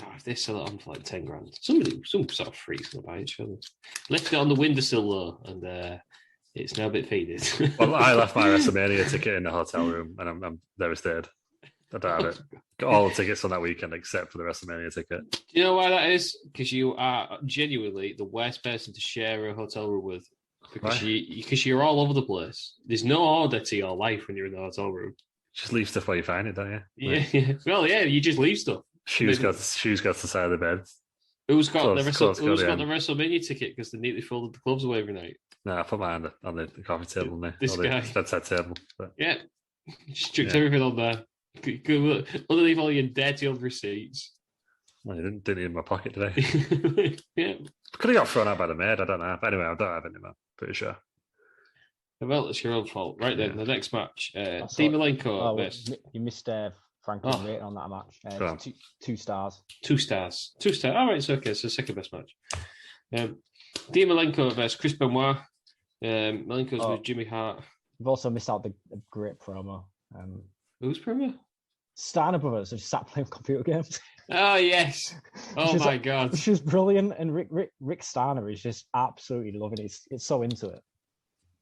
Oh, if they sell it on for like £10,000, some sort of freak's gonna buy it. Surely. Left it on the windowsill though, and it's now a bit faded. Well, I left my WrestleMania ticket in the hotel room, and I'm devastated. I don't have it. Got all the tickets on that weekend except for the WrestleMania ticket. Do you know why that is? Because you are genuinely the worst person to share a hotel room with. Because you're all over the place. There's no order to your life when you're in the hotel room. Just leave stuff where you find it, don't you? Yeah. Well, yeah, you just leave stuff. Shoes got the side of the bed. Who's got the the WrestleMania ticket because they neatly folded the gloves away every night? No, I put mine on the coffee table there. This guy. The bedside table. But. Yeah. Stripped everything on there. Underneath all your dirty old receipts. Well, you didn't need it in my pocket today. Yeah. Could have got thrown out by the maid. I don't know. But anyway, I don't have any more. Pretty sure. Well, it's your own fault. Right then, the next match. Dean Malenko. you missed Franklin's rating on that match. 2 stars. 2 stars. 2 stars. All right, it's okay. It's the second best match. Dean Malenko versus Chris Benoit. Malenko's with Jimmy Hart. You've also missed out the great promo. Who's promo? Steiner Brothers have sat playing computer games. Oh, yes. Oh, my God. Which is brilliant. And Rick Steiner is just absolutely loving it. It's so into it.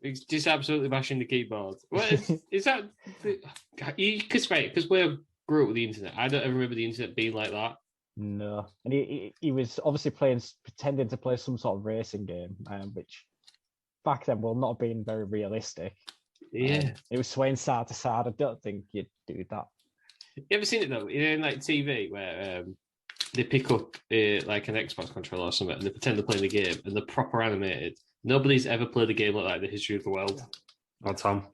He's just absolutely bashing the keyboard. What is that? Because we grew up with the internet. I don't ever remember the internet being like that. No. And he was obviously pretending to play some sort of racing game, which back then will not have been very realistic. Yeah. It was swaying side to side. I don't think you'd do that. You ever seen it though? In like TV where they pick up like an Xbox controller or something and they pretend they're playing the game and they're proper animated. Nobody's ever played a game like that in the history of the world. Oh, Tom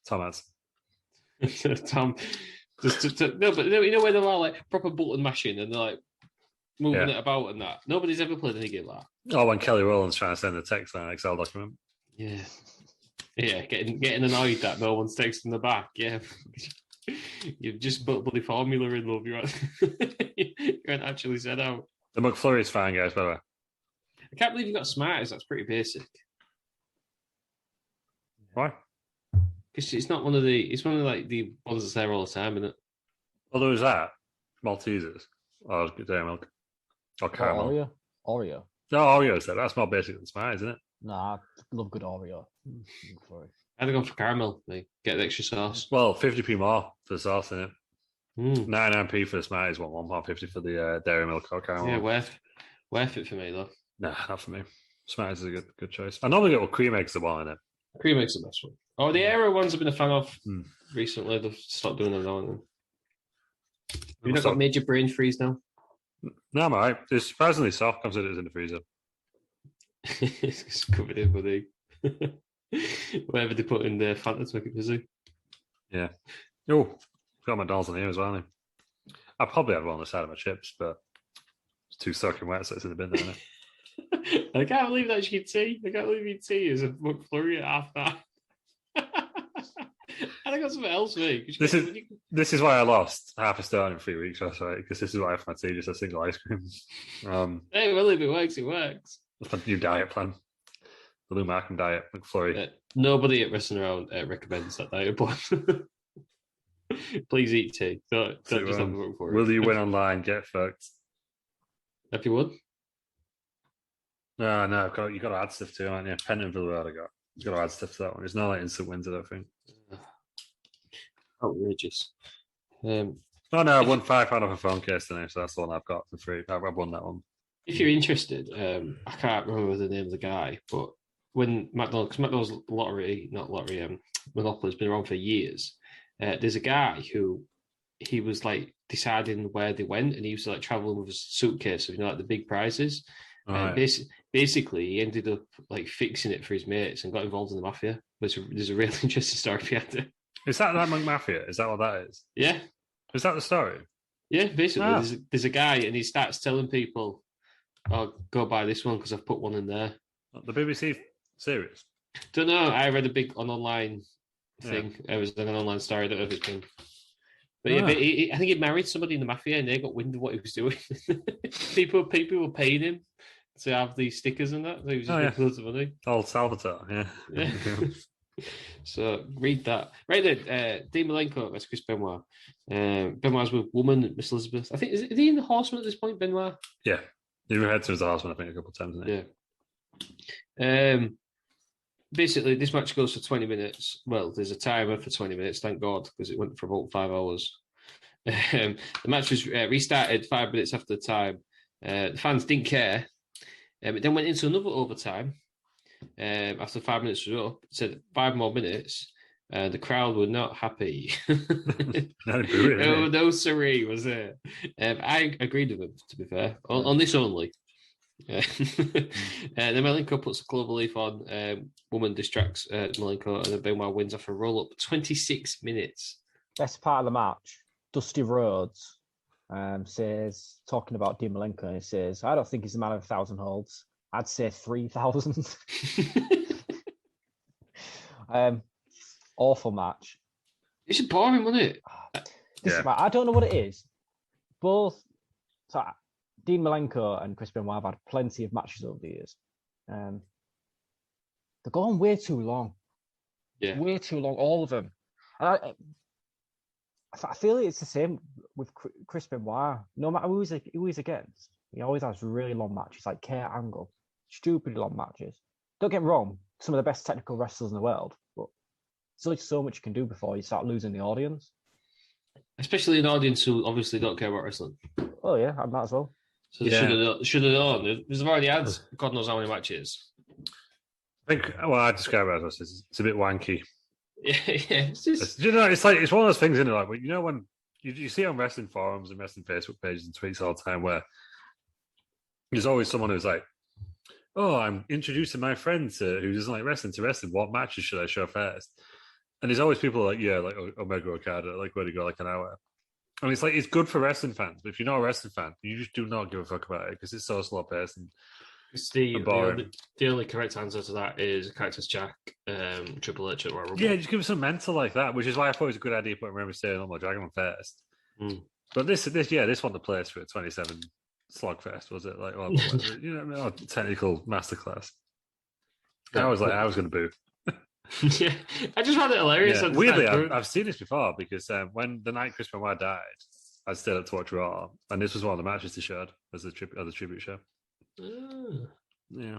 has. Tom. No, but you know where they're all like proper button mashing and they're like moving it about and that. Nobody's ever played any game like that. Oh, when Kelly Rowland's trying to send a text on an Excel document. Yeah. Yeah, getting annoyed that no one's texting the back. Yeah. You've just put bloody formula in, love. You haven't actually said out. The McFlurry's fine, guys, by the way. I can't believe you got Smarties. That's pretty basic. Why? Because it's not one of the. It's one of like the ones that's there all the time, isn't it? Well, there was that Maltesers or dairy milk or caramel. Oreo. No, Oreo's there. That's more basic than Smarties, isn't it? Nah, I love good Oreo. I'd have gone for caramel. Like, get the extra sauce. Well, 50p more for the sauce in it. 99p for the Smarties, £1.50 for the dairy milk or caramel. Yeah, worth it for me though. Nah, not for me. Smarties is a good choice. I normally get cream eggs the one in it. Cream eggs the best one. Oh, the Aero ones I've been a fan of recently. They've stopped doing them now and then. You've not got major brain freeze now? No, I'm alright. It's surprisingly soft considering it's in the freezer. It's covered in bloody whatever they put in the Fanta to make it fizzy. Yeah. Oh, got my dolls in here as well. I probably had one on the side of my chips, but it's too soaking wet, so it's in the bin there. I can't believe that you tea. I can't believe your tea is a McFlurry at half that. And I got something else, mate. This is why I lost half a stone in 3 weeks, that's right, because this is why I have my tea, just a single ice cream. Hey, well, if it works, it works. That's my new diet plan. The Lou Markham diet, McFlurry. Nobody at Wrestling Around recommends that diet plan. Please eat tea. Don't just have a McFlurry. Will you win online? Get fucked. If you would. No, you've got to add stuff to it, haven't you? Pentonville Road, you've got to add stuff to that one. It's not like instant wins, I don't think. Outrageous. I won £5 off a phone case today, so that's the one I've got for free. I've won that one. If you're interested, I can't remember the name of the guy, but when McDonald's Monopoly's been around for years, there's a guy who he was like deciding where they went, and he was like traveling with a suitcase of like the big prizes. And basically, he ended up like fixing it for his mates and got involved in the mafia. There's a really interesting story behind it. Is that Monk Mafia? Is that what that is? Yeah. Is that the story? Yeah, basically, there's a guy, and he starts telling people, "Oh, go buy this one because I've put one in there." The BBC series? Don't know. I read a big online thing. It was an online story. I don't know if it's been. But yeah, but I think he married somebody in the mafia, and they got wind of what he was doing. people were paying him to have these stickers and that. So he was just making loads of money. Old Salvatore, yeah. So read that. Right then, Dean Malenko versus Chris Benoit. Benoit's with woman, Miss Elizabeth. I think, is he in the Horseman at this point, Benoit? Yeah. He referred to as the Horseman, I think, a couple of times, isn't he? Yeah. Basically, this match goes for 20 minutes. Well, there's a timer for 20 minutes, thank God, because it went for about 5 hours. The match was restarted 5 minutes after the time. The fans didn't care. It then went into another overtime. After 5 minutes was up, it said 5 more minutes. The crowd were not happy. No siree was it. I agreed with him, to be fair, on this only. Then Malenko puts a clover leaf on. Woman distracts Malenko, and then Benoit wins off a roll up. 26 minutes. Best part of the match, Dusty Rhodes says, talking about Dean Malenko, he says, "I don't think he's a man of 1,000 holds. I'd say 3,000. Awful match. It's boring, wasn't it? I don't know what it is. Both Dean Malenko and Chris Benoit have had plenty of matches over the years. They're going way too long. Yeah. Way too long, all of them. And I feel it's the same with Chris Benoit. No matter who he's against, he always has really long matches, like Kurt Angle. Stupidly long matches. Don't get me wrong, some of the best technical wrestlers in the world, but there's only so much you can do before you start losing the audience. Especially an audience who obviously don't care about wrestling. Oh yeah, I might as well. So they should have known. They've already had God knows how many matches. I think, I describe it as it's a bit wanky. Yeah. It's just... it's like, it's one of those things, isn't it? Like, when you see on wrestling forums and wrestling Facebook pages and tweets all the time where there's always someone who's like, "Oh, I'm introducing my friend who doesn't like wrestling to wrestling. What matches should I show first?" And there's always people like, like Omega Okada, like where to go like an hour. And it's like, it's good for wrestling fans, but if you're not a wrestling fan, you just do not give a fuck about it because it's so slow paced and boring. The only correct answer to that is Cactus Jack, Triple H, or whatever. Yeah, just give us some mental like that, which is why I thought it was a good idea putting Remy Mysterio and Dragon first. But this wasn't the place for a 27 slogfest, was it? Like, technical masterclass. I was going to boo. Yeah, I just found it hilarious. Yeah. Weirdly, I've seen this before because when the night Chris Benoit died, I stayed up to watch Raw, and this was one of the matches they showed as a tribute show. Yeah,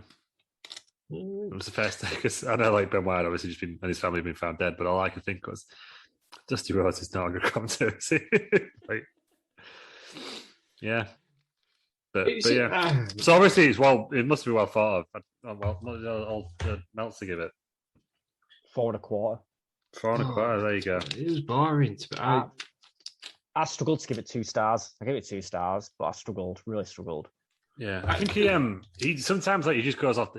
it was the first because I know like Benoit obviously just been and his family have been found dead, but all I could think was Dusty Rhodes is not going to come to like, yeah. But yeah, so obviously it must be well thought of. I'll Meltzer give it 4.25. 4.25. There you go. It was boring. I struggled to give it 2 stars. I gave it 2 stars, but I really struggled. Yeah, I think he sometimes like he just goes off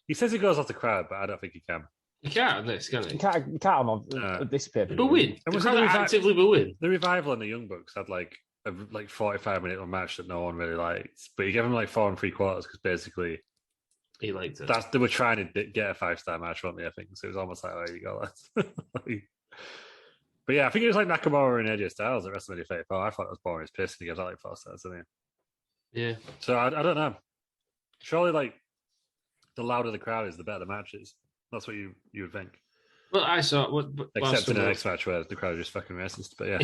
he says he goes off the crowd, but I don't think he can. He can't on this, can he? You can't on this paper. But win. Actively win. The Revival and the Young Bucks had like a 45-minute match that no one really liked, but he gave him like 4 3/4 because basically he liked it. They were trying to get a 5-star match, weren't they? I think so. It was almost like, there you go, lads. But yeah, I think it was like Nakamura and AJ Styles at WrestleMania 34. I thought it was boring as piss, and he gives that like 4 stars, didn't he? Yeah. So I don't know. Surely, like the louder the crowd is, the better the match is. That's what you would think. Well, I saw except in the next match where the crowd are just fucking racist. But yeah,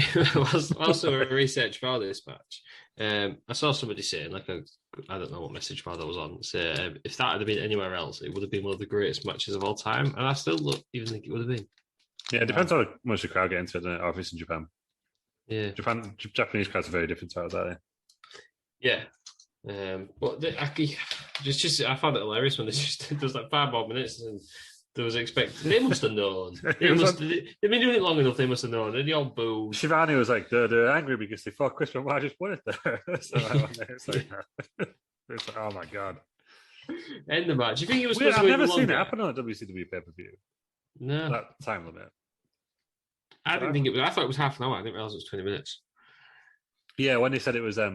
also research for this match. I saw somebody saying like I don't know what message bar that was on. Say if that had been anywhere else, it would have been one of the greatest matches of all time. And I still even think it would have been. Yeah, it depends how much the crowd get into it, doesn't it? Or if it's in Japan. Yeah, Japanese crowds are very different to ours, aren't they? Yeah. But I found it hilarious when it just does like 5 more minutes and They was expecting. They must have known. They've been doing it long enough. They must have known. And the old boo. Shivani was like, they're angry because they thought Chris Benoit just won it there. So it's like, oh my god. End the match. You think it was? I've never seen it happen on a WCW pay-per-view. No, that time limit. I didn't think it was. I thought it was half an hour. I didn't realize it was 20 minutes. Yeah, when they said it was 5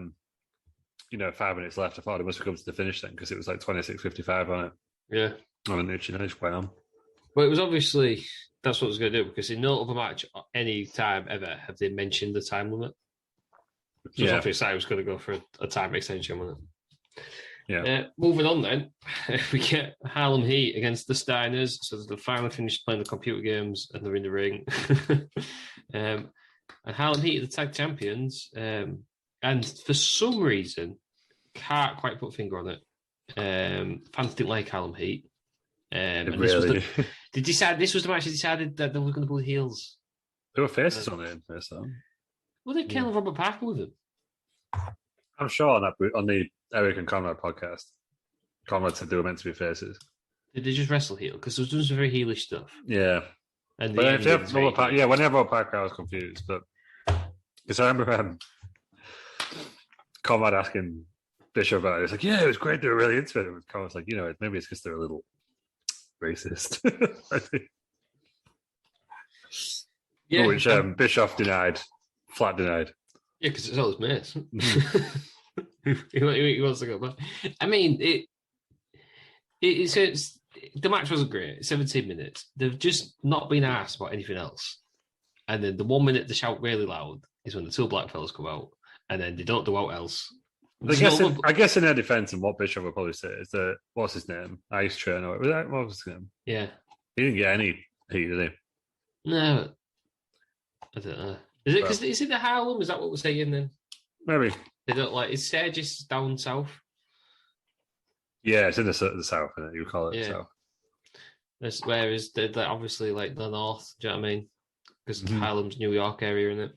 minutes left, I thought it must have come to the finish then because it was like 26:55 on it. Yeah, on an itch went on. Well, it was obviously that's what it was going to do because in no other match any time ever have they mentioned the time limit. So it's obvious I was going to go for a time extension, wasn't it? Yeah. Moving on then, we get Harlem Heat against the Steiners. So they finally finished playing the computer games and they're in the ring. And Harlem Heat are the tag champions. And for some reason, can't quite put a finger on it. Fans didn't like Harlem Heat. And really? This was the match they decided that they were going to pull heels. There were faces on it. Well, they killed Robert Parker with them. I'm sure on the Eric and Conrad podcast, Conrad said they were meant to be faces. Did they just wrestle heel? Because they were doing some very heelish stuff. Yeah. And but if you have Robert Parker, when you have Robert Parker, I was confused. But because I remember Conrad asking Bishop about it. It's like, yeah, it was great. They were really into it. Conrad's like, maybe it's because they're a little racist. I think. Yeah. Which Bischoff flat denied. Yeah, because it's all his mates. He wants to go back. I mean, it's the match wasn't great. 17 minutes. They've just not been asked about anything else. And then the 1 minute they shout really loud is when the two black fellas come out, and then they don't do out else. I guess in their defense, and what Bishop would probably say is that what's his name, Ice Train, or what was his name? Yeah, he didn't get any heat, did he? No, I don't know. Is it because is it the Harlem? Is that what we're saying then? Maybe they don't like. Is Sturgis down south? Yeah, it's in the south, isn't it? You call it south. Whereas they're obviously like the north. Do you know what I mean? Because Harlem's New York area, isn't it?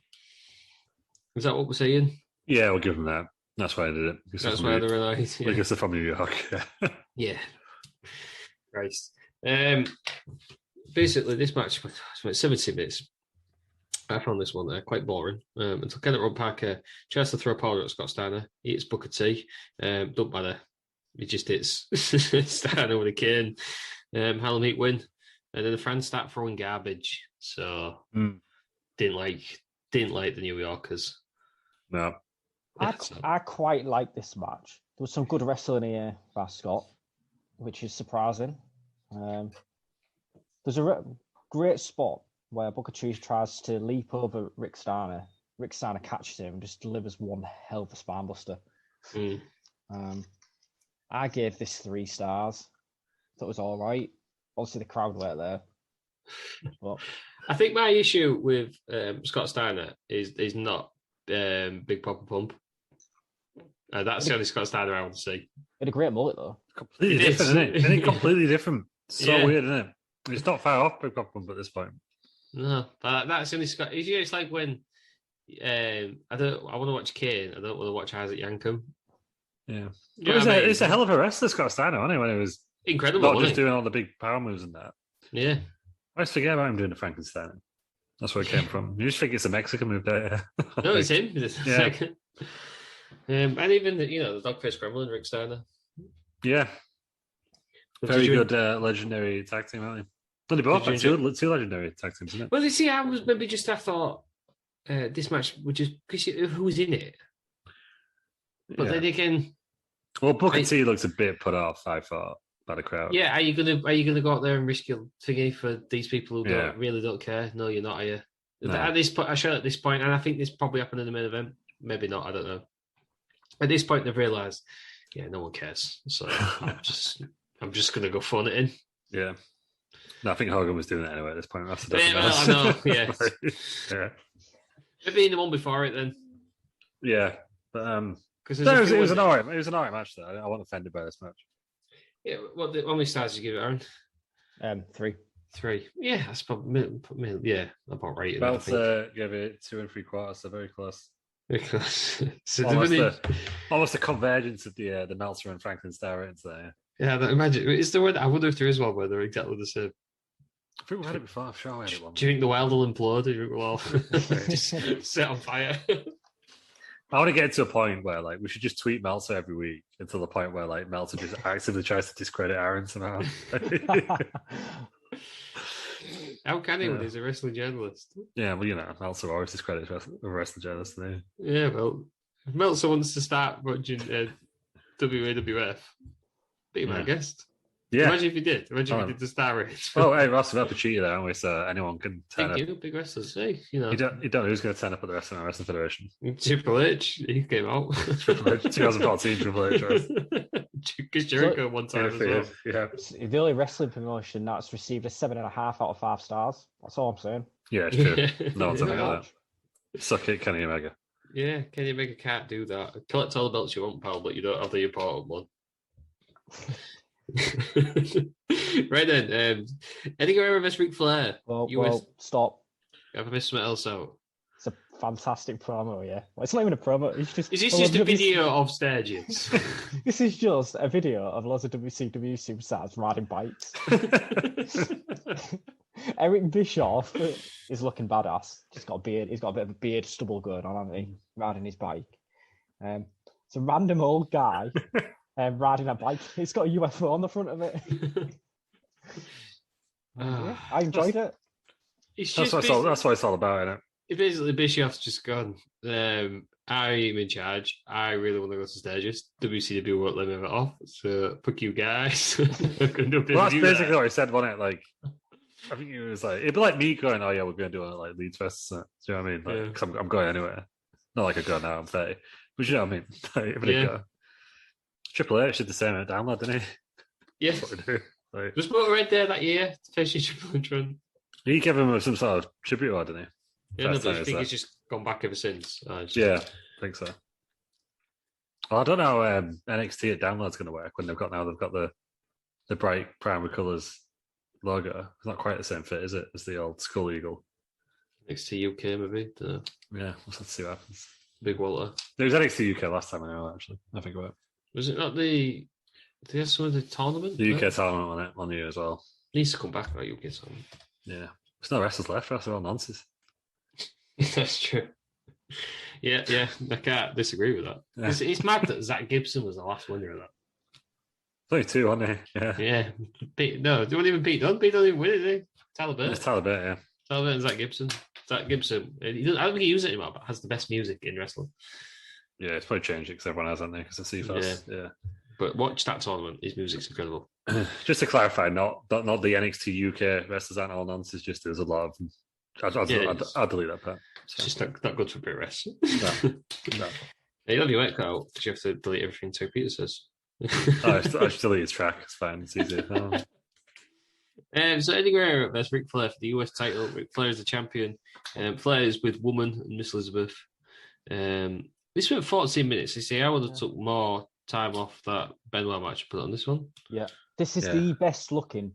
Is that what we're saying? Yeah, we'll give them that. That's why I did it. That's why they're annoyed. Yeah. Because they're from New York. Yeah. Christ. Basically, this match was 70 minutes. I found this one quite boring. Until Kenneth Rob Parker tries to throw a powder at Scott Steiner. He hits Booker T. Don't matter. He just hits Steiner with a cane. Harlem Heat win. And then the fans start throwing garbage. So didn't like the New Yorkers. No. I quite like this match. There was some good wrestling here by Scott, which is surprising. There's a great spot where Booker T tries to leap over Rick Steiner. Rick Steiner catches him and just delivers one hell of a spinebuster. I gave this 3 stars. Thought it was all right. Obviously, the crowd weren't there. But I think my issue with Scott Steiner is not Big Papa Pump. That's the only Scott Steiner I want to see. He had a great mullet, though. Completely different, isn't it? Isn't it completely different? So weird, isn't it? It's not far off Big Papa Pump at this point. No, but that's the only Scott. It's like when I want to watch Kane. I don't want to watch Isaac Yankem. Yeah, it's a hell of a wrestler, Scott Steiner, wasn't he? When he was incredible, not just doing all the big power moves and that. Yeah, I always forget about him doing the Frankenstein. That's where it came from. You just think it's a Mexican move there. No, it's him. Yeah. And even the Dogface Gremlin, Rick Steiner. Yeah. Very good legendary tag team, aren't they? They both two legendary tag teams, isn't it? Well, you see, I thought this match would just because who was in it. But then again, well, Booker T looks a bit put off, I thought, by the crowd. Yeah, are you gonna go out there and risk your thingy for these people who really don't care? No, you're not, are you? No. At this point, at this point, and I think this probably happened in the main event. Maybe not, I don't know. At this point, they've realised, no one cares. So I'm just gonna go phone it in. Yeah. No, I think Hogan was doing it anyway at this point. That's the I know. Yeah. Yeah. Maybe in the one before it then. Yeah, but it was an alright match though. I wasn't offended by this match. Yeah. How many stars did you give it, Aaron? 3. 3. Yeah, that's probably about right. Belts gave it 2 3/4, so very close. Very close. So almost a convergence of the Meltzer and Franklin star ratings there. Yeah, imagine it's the word. I wonder if there is one where they're exactly the same. I think we had it before. I'm sure we had it one. Do you think the Wild will implode? Do you think we'll all just set on fire? I want to get to a point where like we should just tweet Meltzer every week until the point where like Meltzer just actively tries to discredit Aaron somehow. How can he when he's a wrestling journalist? Yeah, well, you know, Meltzer always discredits wrestling journalists. Doesn't Yeah, well, if Meltzer wants to start watching WAWF, be my guest. Yeah. Imagine if he did. Imagine if he did the Star Race. Oh, hey, Ross, we've had a cheater there, aren't we? So anyone can turn Thank up. you, big wrestlers. Hey, you know. You don't know who's going to turn up at the Wrestling Federation. Triple H, he came out. Triple H, 2014 Triple H, right? Because Jericho one time as well. Yeah. It's the only wrestling promotion that's received a 7.5 out of 5 stars. That's all I'm saying. Yeah, it's true. Yeah. No one's ever got that. Suck it, Kenny Omega. Yeah, Kenny Omega can't do that. Collect all the belts you want, pal, but you don't have the important one. Right then, Eddie Guerrero vs Ric Flair. Well, stop. Have I missed something else out? It's a fantastic promo, yeah. Well, it's not even a promo. It's just. Is this just a video of stages? This is just a video of lots of WCW superstars riding bikes. Eric Bischoff is looking badass. Just got a beard. He's got a bit of a beard stubble going on, hasn't he? Riding his bike. It's a random old guy riding a bike. It's got a UFO on the front of it. Yeah, I enjoyed it. That's what it's all about, isn't it? Basically, Bischoff's just gone. I am in charge. I really want to go to stages. WCW won't let me have it off. So fuck you guys. Well, that's basically what he said, wasn't it? Like, I think it was like it'd be like me going, "Oh yeah, we're going to do it like Leeds Fest." Do you know what I mean? Like, because I'm going anywhere. Not like I go now. I'm 30. But you know what I mean? Like, go. Triple H did the same at Download, didn't he? Yeah. That's what we do. Like, was Motor Red there that year to face Triple H run? He gave him some sort of tribute award, didn't he? Yeah, no, but I think he's just gone back ever since. Yeah, I think so. Well, I don't know how NXT at Download's going to work when they've got the bright primary colours logo. It's not quite the same fit, is it, as the old Skull Eagle? NXT UK, maybe. Yeah, we'll have to see what happens. Big Walter. There was NXT UK last time I know, actually. I think about it. Was it not the... Did they have some of the tournament? The UK tournament on it, on the year as well. Needs to come back, that UK tournament. Yeah. There's no wrestlers left, they're all nonsense. That's true. Yeah, I can't disagree with that. Yeah. It's mad that Zach Gibson was the last winner of that. Only two, wasn't he? Yeah. No, they weren't even Pete Dunne. Pete Dunne didn't win it, did he? Talbot. It's Talbot, yeah. Talbot and Zach Gibson. Zach Gibson. I don't think he uses it anymore, but has the best music in wrestling. Yeah, it's probably changed it because everyone has, hasn't they? Because of CFAS. Yeah. But watch that tournament. His music's incredible. Just to clarify, not the NXT UK wrestlers aren't all nonsense. Just there's a lot of them. I'll delete that part. So. It's just not good for Brit Rest. No. You'll have your work cut out because you have to delete everything Terry Peter says. I should delete his track. It's fine. It's easy. So Eddie Guerrero versus Ric Flair for the US title. Ric Flair is the champion. Flair is with Woman and Miss Elizabeth. This went 14 minutes. You see, I would have took more time off that Benoit match and put it on this one. Yeah. This is the best looking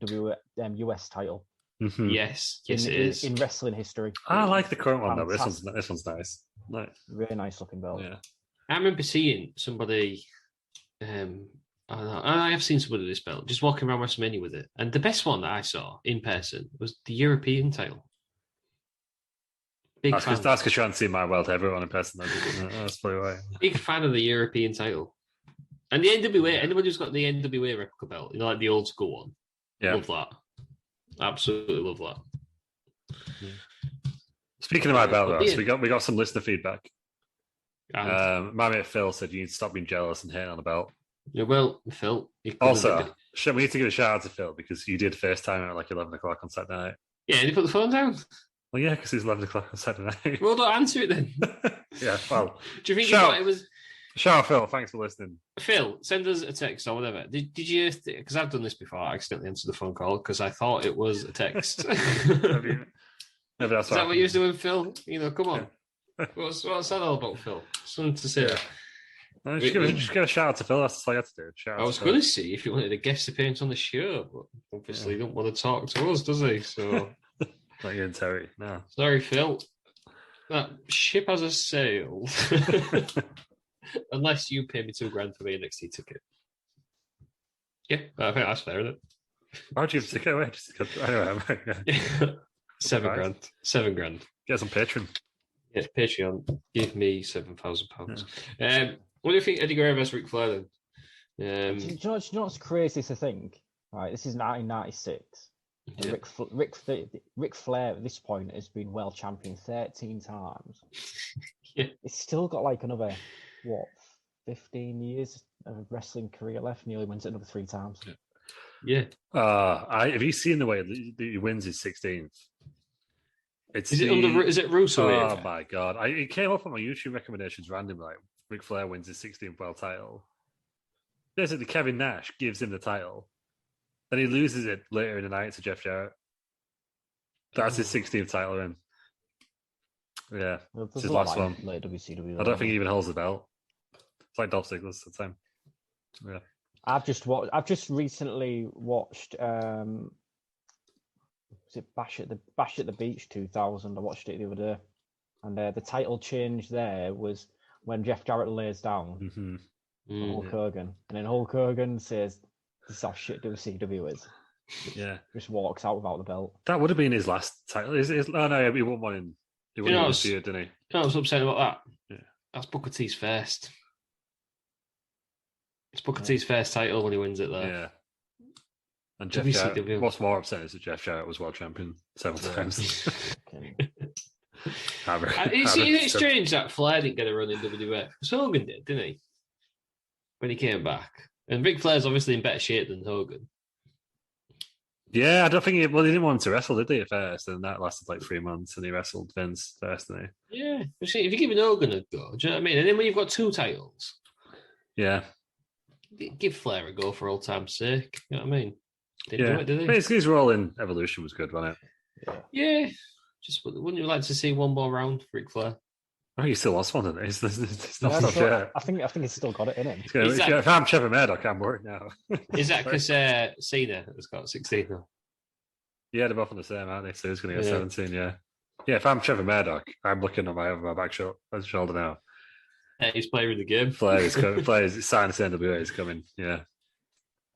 US title. Mm-hmm. Yes, it is. In wrestling history. I like the current one, though. This one's nice. Really nice looking belt. Yeah. I remember seeing somebody, I don't know, I have seen somebody with this belt, just walking around WrestleMania with it. And the best one that I saw in person was the European title. That's because you haven't seen my world everyone in person. That's probably why. Big fan of the European title. And the NWA, anybody who's got the NWA replica belt, like the old school one, love that. Absolutely love that. Yeah. Speaking of my belt, Ross, we got some listener feedback. My mate Phil said you need to stop being jealous and hating on the belt. Yeah, well, Phil. Also, we need to give a shout out to Phil because you did FaceTime at like 11 o'clock on Saturday night. Yeah, and he put the phone down. Well, yeah, because it's 11 o'clock on Saturday night. Well, don't answer it then. Yeah, well. Do you think you thought it was... Shout out, Phil. Thanks for listening. Phil, send us a text or whatever. Did you... Because I've done this before. I accidentally answered the phone call because I thought it was a text. Maybe that's Is that what you was doing, Phil? Come on. Yeah. What's that all about, Phil? Something to say. Yeah. No, just give a shout out to Phil. That's all you have to do. I was going to see if he wanted a guest appearance on the show, but obviously he don't want to talk to us, does he? So... Not you and Terry, no. Sorry, Phil. That ship has a sail. Unless you pay me $2,000 for the NXT ticket. Yeah, I think that's fair, isn't it? Why'd you have to go away? Anyway, £7,000. £7,000. Get us on Patreon. Yeah, Patreon. Give me £7,000. What do you think Eddie Guerrero versus Ric Flair then? Do you know what's crazy to think? Right, this is 1996. Yeah. Ric Flair at this point has been world champion 13 times. Yeah. It's still got like another 15 years of wrestling career left. Nearly wins it another 3 times. Yeah. Have you seen the way he wins his 16th? Is it Russo? Oh my god! It came up on my YouTube recommendations randomly. Like Ric Flair wins his 16th world title. Basically, Kevin Nash gives him the title, then he loses it later in the night to Jeff Jarrett. That's his 16th title in. Yeah, it's his last one. WCW, I don't think he even holds the belt. It's like Dolph Ziggler's at the time. Yeah. I've just recently watched. Was it Bash at the Beach 2000? I watched it the other day, and the title change there was when Jeff Jarrett lays down Hulk Hogan, and then Hulk Hogan says, "This is how shit WCW is." Yeah, just walks out without the belt. That would have been his last title. No, he won one in. He won one in didn't he? You know what's upsetting about that? Yeah, that's Booker T's first. It's Booker T's first title when he wins it there. Yeah. And Jeff Jarrett, what's more upsetting is that Jeff Jarrett was world champion several times. It's strange that Flair didn't get a run in WWF. Because Hogan did, didn't he? When he came back. And Ric Flair's obviously in better shape than Hogan. Yeah, I don't think he didn't want him to wrestle, did he, at first? And that lasted like 3 months, and he wrestled Vince first, didn't he? Yeah. If you're giving Hogan a go, do you know what I mean? And then when you've got 2 titles, yeah, give Flair a go for old time's sake. You know what I mean? Didn't do it, did he? But his role in Evolution was good, wasn't it? Yeah. Just wouldn't you like to see one more round for Ric Flair? I think he still lost one, doesn't he? It's not I think he's still got it in him. If I'm Trevor Murdoch, I'm worried now. Is that because Cena has got 16 now? Yeah, they're both on the same, aren't they? So he's going to get 17, yeah. Yeah, if I'm Trevor Murdoch, I'm looking on my back shoulder now. He's playing the game. Flair is coming. Flair is signed to NWA. He's coming, yeah.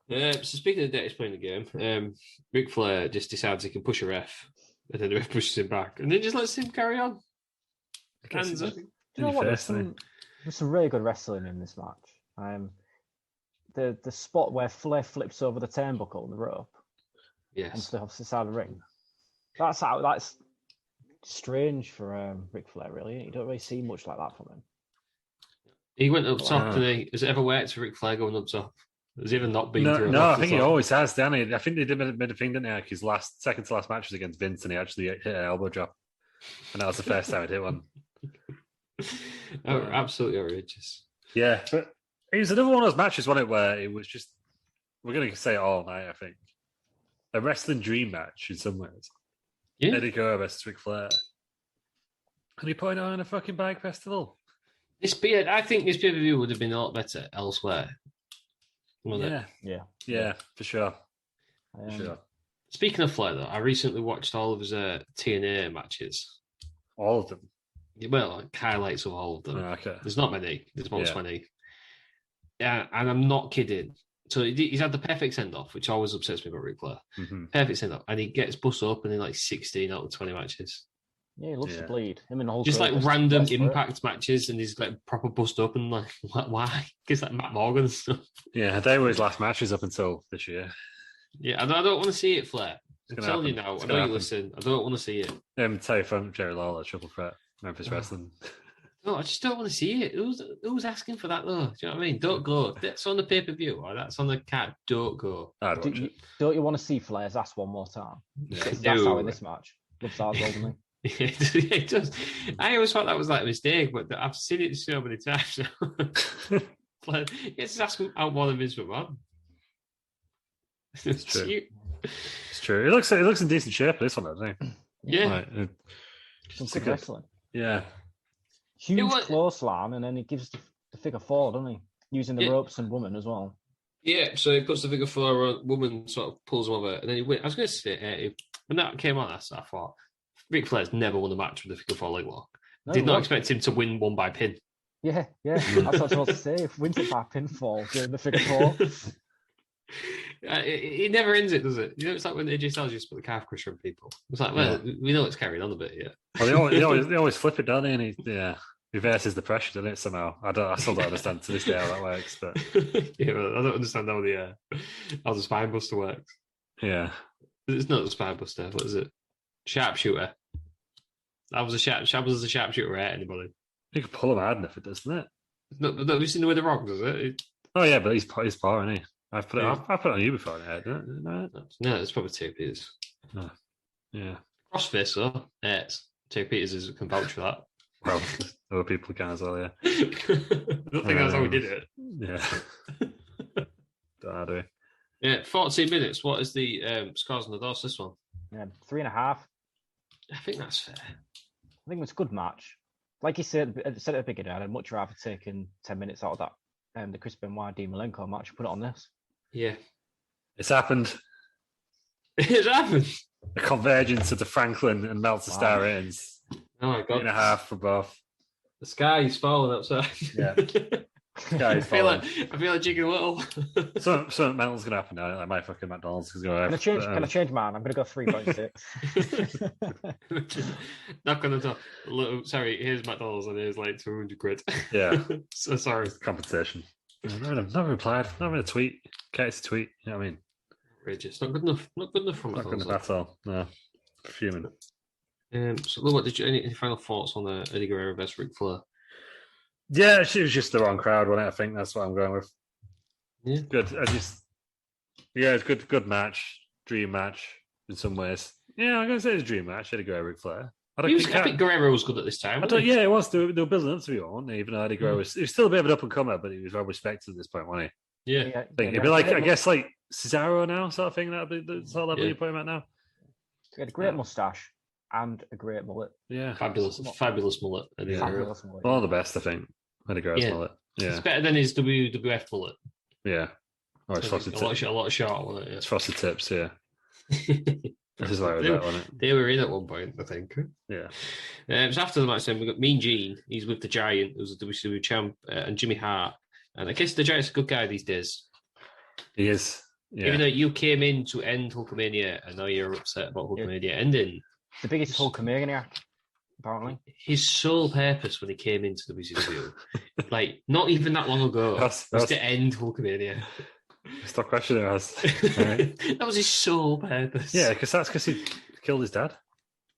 So speaking of He's playing the game, Ric Flair just decides he can push a ref, and then the ref pushes him back, and then just lets him carry on. Do you know what? There's some really good wrestling in this match. The spot where Flair flips over the turnbuckle on the rope, onto the opposite side of the ring. That's strange for Ric Flair, really. You don't really see much like that from him. He went up top, and has it ever worked for Ric Flair going up top? Has he ever not been through? No, I think he always has, didn't he? I think they made a thing, didn't they? Like his second to last match was against Vince, and he actually hit an elbow drop, and that was the first time he'd hit one. Absolutely outrageous. Yeah, but it was another one of those matches, wasn't it, where it was just, we're going to say it all night, I think. A wrestling dream match in some ways. Yeah. Eddie Guerrero versus Ric Flair. And he put it on a fucking bike festival. I think this pay-per-view would have been a lot better elsewhere. Yeah, for sure. Speaking of Flair, though, I recently watched all of his TNA matches. All of them? Well, like highlights of all of them. Okay. There's not many. There's about 20. Yeah, and I'm not kidding. So he's had the perfect send-off, which always upsets me about Ric Flair. Mm-hmm. Perfect send-off. And he gets bust up in like 16 out of 20 matches. Yeah, he loves to bleed. Him and the whole just like random Impact matches, and he's like proper bust up and like why? Because like Matt Morgan and stuff. Yeah, they were his last matches up until this year. Yeah, I don't want to see it, Flair. I'm telling you now. I know you listen. I don't want to see it. Tell you from Jerry Lawler, Triple Threat, Memphis Wrestling. No, I just don't want to see it. Who's asking for that though? Do you know what I mean? Don't go. That's on the pay-per-view or that's on the card. Don't go. Don't you want to see Flair's ass one more time? Yeah. That's how in this match. Looks hard, doesn't he? It does. I always thought that was like a mistake, but I've seen it so many times. It's asking out more than Vince McMahon. It's true. It's true. It looks in decent shape. This one, doesn't it? Yeah. Some good wrestling. Yeah. Huge clothesline, and then he gives the figure four, doesn't he? Using the ropes and woman as well. Yeah, so he puts the figure four on, woman sort of pulls him over, and then he wins. I was going to say, when that came on, I thought, Ric Flair's never won a match with the figure four leg lock. No, did not expect him to win one by pin. Yeah. That's what I was supposed to say. If wins it by pinfall during the figure four. It never ends it, does it? You know, it's like when AJ Styles used to put the calf crusher on people. It's like, well, we know it's carrying on a bit here. Well, they always flip it, don't they? And he reverses the pressure, doesn't it? Somehow, I still don't understand to this day how that works. But yeah, but I don't understand how the spine buster works. Yeah, it's not the spine buster. What is it? Sharpshooter. That was a sharpshooter at anybody. You can pull him hard enough, it does, doesn't it? No, have you seen the way the Rock does it? Oh yeah, but he's power, isn't he? I've put it on you before, didn't I? No, it's probably Terry Peters. Oh, yeah. Crossface, though. Terry Peters can vouch for that. Well, other people can as well, yeah. I don't think that's how we did it. Yeah. Don't know, do we? Yeah, 14 minutes. What is the scores on the DOS, this one? 3.5. I think that's fair. I think it was a good match. Like you said at the beginning, I'd much rather taken 10 minutes out of that the Chris Benoit Dean Malenko match and put it on this. Yeah. It's happened. It's happened. A convergence of the Franklin and Meltzer star ratings. Oh my God. 3.5 for both. The sky is falling outside. Yeah. I feel like Chicken Little. Something mental's going to happen now. Like my fucking McDonald's is going to Can I change mine? I'm going to go 3.6. Not going to talk. Sorry, here's McDonald's and here's like 200 quid. Yeah. So sorry. Compensation. Not replied. Not even a tweet. Kate's tweet. You know what I mean? Outrageous. Not good enough. Not good enough for McDonald's. Not good enough at all. No. Fuming. So, what did you? Any final thoughts on the Eddie Guerrero vs Ric Flair? Yeah, she was just the wrong crowd, wasn't it? I think that's what I'm going with. Yeah, good. It's good match, dream match in some ways. Yeah, I'm going to say it's a dream match. Eddie Guerrero, Ric Flair. I think Guerrero was good at this time. Yeah, it was. They were building up to be on, even though Eddie Guerrero was still a bit of an up and comer, but he was well respected at this point, wasn't he? Yeah, it'd be like I guess like Cesaro now, sort of thing. That'd be the sort of level you put him at now. He had a great mustache and a great mullet. Yeah, fabulous mullet. Fabulous mullet. One of the best, I think. Eddie Guerrero's mullet. Yeah, it's better than his WWF mullet. Yeah, or it's frosted tips. A lot shorter, wasn't it? Yeah. It's frosted tips. Yeah. This is like that, wasn't it? They were in at one point, I think. Yeah. So after the match, then we got Mean Gene. He's with the Giant, who's a WCW champ, and Jimmy Hart. And I guess the Giant's a good guy these days. He is. Yeah. Even though you came in to end Hulkamania, and now you're upset about Hulkamania ending. The biggest Hulkamania, apparently. His sole purpose when he came into WCW, like not even that long ago, was to end Hulkamania. Stop questioning us. Right. That was his sole purpose. Yeah, because he killed his dad.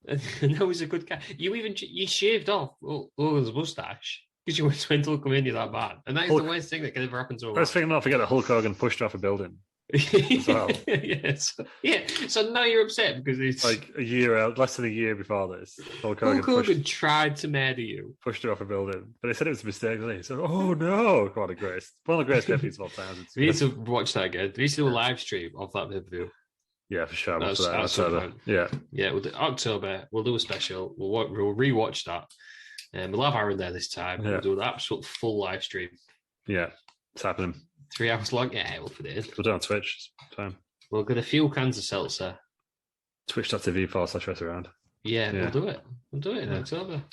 And now he's a good guy. You shaved off Hogan's mustache because you went to end Hulkamania that bad, and that is the worst thing that can ever happen to him. First thing, not forget that Hulk Hogan pushed her off a building. As well. Yes. Yeah. So now you're upset because it's like less than a year before this. Hulk Hogan tried to murder you, pushed her off a building, but they said it was a mistake. He said, "Oh no, what a grace! One of the greatest pay-per-views of all time." We need to watch that again. We need to do a live stream of that pay-per-view. Yeah, for sure. October. Yeah. October. We'll do a special. We'll rewatch that, and we'll have Aaron there this time. Yeah. We'll do an absolute full live stream. Yeah, it's happening. 3 hours long. Yeah, we'll put it in. We'll do it on Twitch. Time. We'll get a few cans of seltzer. Twitch.tv/around. Yeah, we'll do it. We'll do it in October.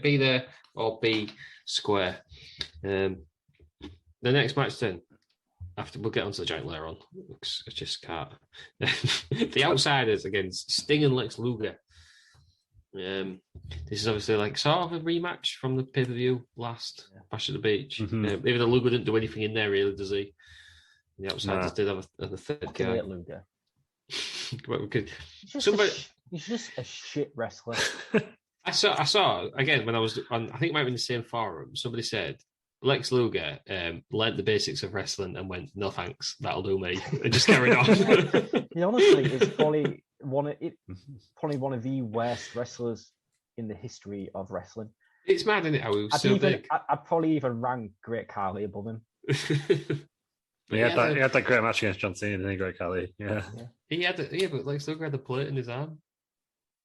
Be there or be square. The next match then. We'll get onto the Giant later on. I just can't. The Outsiders against Sting and Lex Luger. This is obviously like sort of a rematch from the pay-per-view last Bash at the Beach. Mm-hmm. Even though Luger didn't do anything in there, really, does he? The Outsiders did have a third guy. Luger. He's just a shit wrestler. I saw again when I was on. I think it might be in the same forum. Somebody said Lex Luger learnt the basics of wrestling and went, "No thanks, that'll do me," and just carried on. Honestly, it's probably one of the worst wrestlers in the history of wrestling. It's mad, isn't it? How he was so big. I'd probably even rank Great Khali above him. He had that great match against John Cena, didn't he, Great Khali? Yeah. But Lex Luger had the plate in his arm.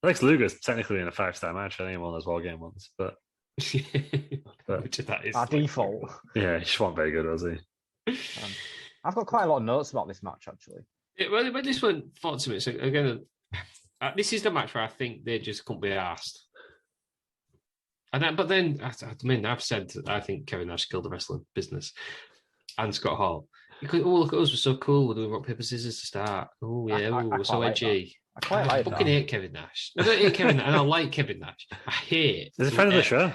Lex Luger's technically in a 5-star match. I think he won those War Game ones, but which that is our default. Yeah, he just wasn't very good, was he? I've got quite a lot of notes about this match, actually. When this went 40 minutes, again, this is the match where I think they just couldn't be asked. But then, I've said I think Kevin Nash killed the wrestling business and Scott Hall. Because, oh, look at us, we're so cool. We're doing rock, paper, scissors to start. Oh, yeah, I we're so quite like edgy. I quite like fucking that. hate Kevin Nash. I don't hate Kevin Nash, and I like Kevin Nash. I hate. He's a friend of the show.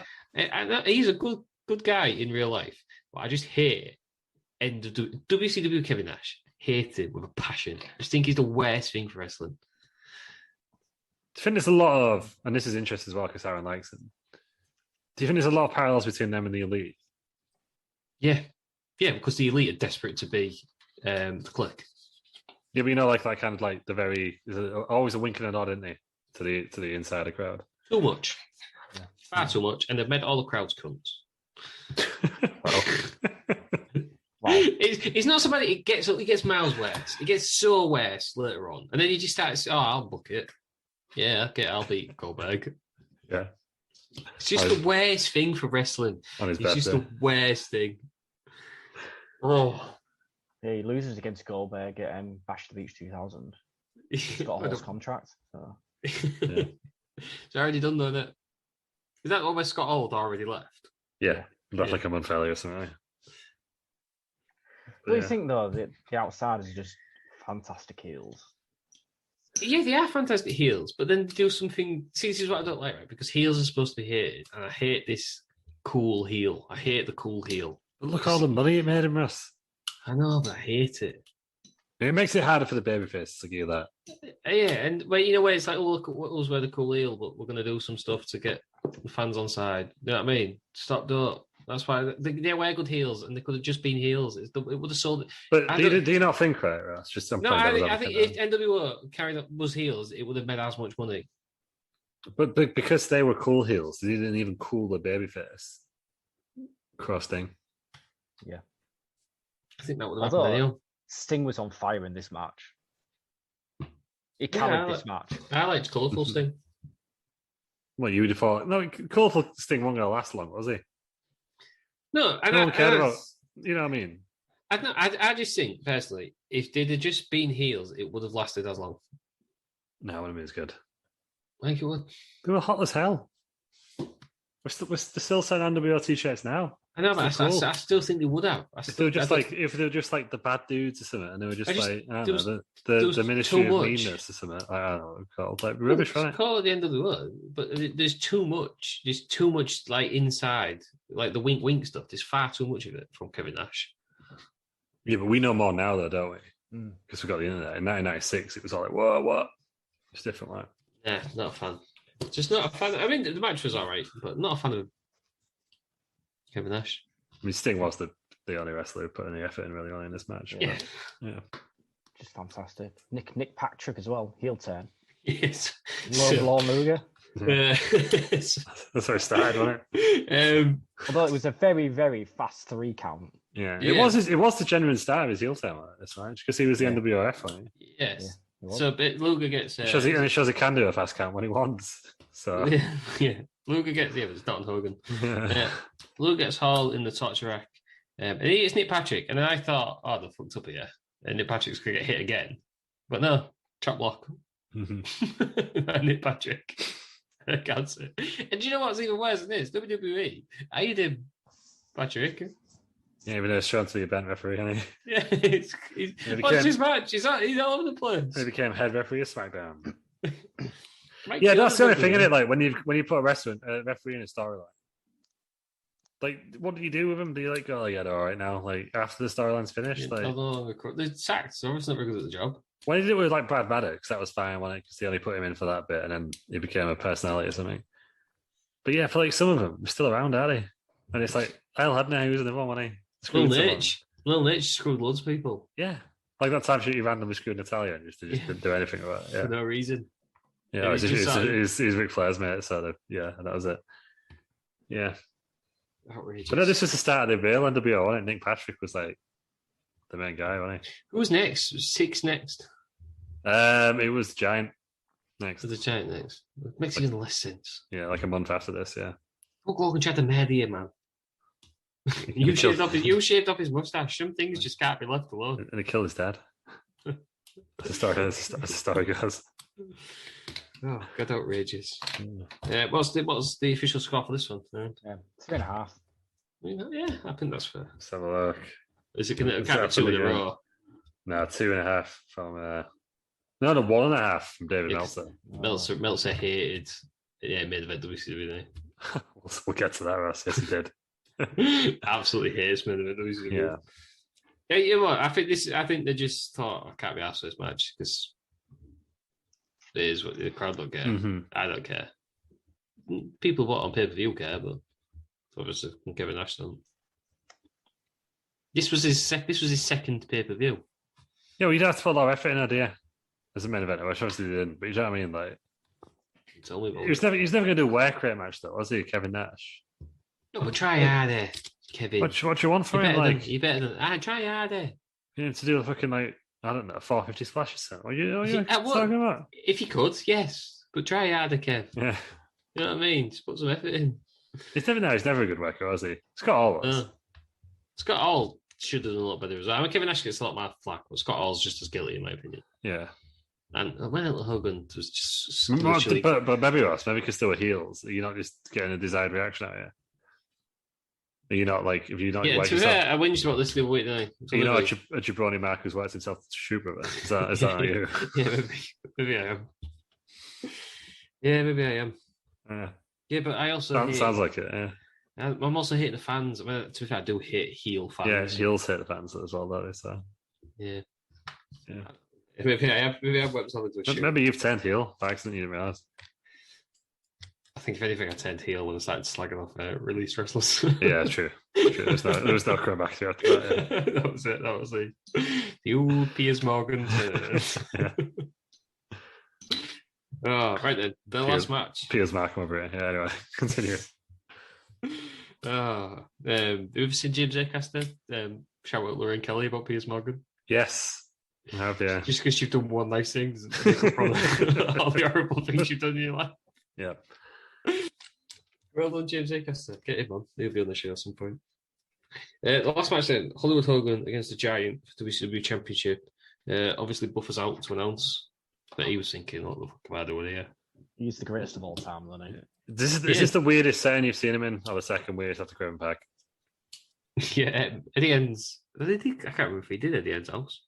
He's a good guy in real life, but I just hate WCW Kevin Nash. Hate him with a passion. I just think he's the worst thing for wrestling. I think there's a lot of, and this is interesting as well because Aaron likes him. Do you think there's a lot of parallels between them and the Elite? Yeah, because the Elite are desperate to be the Clique. Yeah, but you know, like that kind of like the very always a wink and a nod, isn't they, to the insider crowd? Too much, far too much, and they've made all the crowds cunts. Wow. It's not somebody. It gets miles worse. It gets so worse later on, and then he just starts. Oh, I'll book it. Yeah, okay, I'll beat Goldberg. Yeah, it's just the worst thing for wrestling. On his it's just the worst thing. Oh. Yeah, he loses against Goldberg at Bash the Beach 2000. He's got a horse contract. So. Yeah. It's already done, though, isn't it? Is that where Scott Hall already left? Yeah, left like a month early or something. What do you think, though, that the Outsiders are just fantastic heels? Yeah, they are fantastic heels, but then they do something. See, this is what I don't like, right? Because heels are supposed to be hated, and I hate this cool heel. I hate the cool heel. But look all the money it made him, Russ. I know, but I hate it. It makes it harder for the babyface to give that. Yeah, and you know where it's like, oh, look at us, we're the cool heel, but we're going to do some stuff to get the fans on side. You know what I mean? Stop, don't. That's why they wear good heels, and they could have just been heels. It would have sold it. But do you not think, right, Ross? Just no, I think if NWO carried up was heels, it would have made as much money. But because they were cool heels, they didn't even cool the babyface cross thing. Yeah. I think that would have happened anyway. Sting was on fire in this match. He carried this match. I liked colourful Sting. Well, you would have thought, no, colourful Sting wasn't going to last long, was he? No, no one cared about, you know what I mean? I just think, personally, if they'd have just been heels, it would have lasted as long. No, it would have been as good. I think it would. They were hot as hell. We're still selling NWO t-shirts now. I know, but I still think they would have. If they were just like the bad dudes or something, and they were just like, I don't know, the Ministry of Meanness or something. I don't know, called like rubbish, right? Call it the end of the world, but there's too much. There's too much like inside, like the wink stuff. There's far too much of it from Kevin Nash. Yeah, but we know more now, though, don't we? Because we got the internet. In 1996, it was all like, whoa, what? It's different, like. Yeah, not a fan. Just not a fan. I mean, the match was all right, but not a fan of Kevin Nash. I mean, Sting was the only wrestler who put any effort in really early in this match. Yeah. Just fantastic. Nick Patrick as well, heel turn. Yes. Lorne Luger. That's where it started, wasn't it? Although it was a very, very fast 3 count. Yeah. It was the genuine start of his heel turn at this match because he was the NWF, wasn't he? Yes. So, but Luger gets. It shows he can do a fast count when he wants. So yeah. Luger gets, but it's not on Hogan. Luger gets Hall in the torture rack. And it's Nick Patrick. And then I thought, oh, they fucked up here. And Nick Patrick's going to get hit again. But no, chop block. Nick Patrick. I can't say. And do you know what's even worse than this? WWE. I him, Patrick. Yeah, even though it's shown to be a bench referee, hasn't he? Yeah, what's his match? He's all over the place. He became head referee of SmackDown. Yeah, that's the only thing, isn't it? Like when you put a referee in a storyline, like what do you do with him? Do you like go, oh yeah, they're all right now? Like after the storyline's finished, they're sacked, so it's not very good at the job. When he did it with like Brad Maddox, that was fine, wasn't it? Because they only put him in for that bit, and then he became a personality or something. But yeah, for like some of them, they're still around, are they? And it's like Al Hebner, he was another one, wasn't he? Lil Nitch screwed loads of people. Yeah, like that time she randomly screwed Natalia and just didn't do anything about it. Yeah. For no reason. Yeah, he's Ric Flair's mate, so that was it. Yeah. Outrageous. But no, this was the start of the real NWO, wasn't it? Nick Patrick was like the main guy, wasn't he? Who was next? Was Six next? It was Giant next. The Giant next. It makes even less sense. Yeah, like a month after this, yeah. Hulk Hogan tried to murder you, man. You shaved off his mustache. Some things just can't be left alone. And he killed his dad. As the story goes. Oh, God, outrageous. What's the official score for this one? 3.5. Yeah, I think that's fair. Let's have a look. Is it going to It's count two in a definitely row? No, 2.5 from no, 1.5 from David Yeah, Meltzer. Meltzer hated main event WCW. We'll get to that, Ross. Yes, he did. Absolutely hates main event WCW. Yeah. Yeah, you know what? I think they just thought I can't be asked for this match because it is what the crowd don't care. Mm-hmm. I don't care. People bought on pay-per-view care, but obviously Kevin Nash don't. This was his second pay-per-view. Yeah, well, you'd have to put a lot of effort in, idea as a main event, which obviously they didn't. But you know what I mean? Like, Tell me about he was never going to do a work rate match, though, was he, Kevin Nash? No, but try harder, Kevin. What do you want from him? Like, you better than try harder. You know, to do a fucking like I don't know, 450 splash or something. What are you what? talking about? If you could, yes, but try harder, Kev. Yeah, you know what I mean. Just put some effort in. He's never a good worker, was he? Scott Hall was. Scott Hall should have done a lot better. I mean, Kevin Nash gets a lot more flack, but Scott Hall's just as guilty, in my opinion. Yeah. And when Hogan was just but maybe Ross, maybe because they were heels, you're not just getting a desired reaction out of you. You're not like if you're not. Yeah, like to be fair, I winged about this the other week. You're not a jabroni Mark who's worked himself to shoot brother. Is that you? Yeah, maybe I am. Yeah, maybe I am. Yeah, but I also sounds like it. Yeah. I'm also hating the fans. I mean, to be fair, I do hate heel fans. Yeah, heels hate the fans as well, though. So. Yeah. Yeah. Maybe I have went something to a shoot. Maybe you've turned heel by accident. You didn't realize. I think if anything, I turned heel when I started slagging off release wrestlers. Yeah, true. There was no coming back to it. Yeah. That was it. That was the old Piers Morgan. Yeah. Oh, right then. The last match. Piers Morgan over here. Yeah, anyway, continue. Have you ever seen James Acaster shout at Lorraine Kelly about Piers Morgan? Yes. I have, yeah. Just because you've done one nice thing doesn't make up for all the horrible things you've done in your life. Yeah. Well done, James Acaster. Get him on. He'll be on the show at some point. The last match then, Hollywood Hogan against the Giant for WCW Championship. Obviously, Buffer's out to announce, but he was thinking, what the fuck am I doing here? He's the greatest of all time, isn't he? This is the weirdest setting you've seen him in, or the second weirdest after Craven Pack. Yeah, Eddie End's. I can't remember if he did Eddie End's house.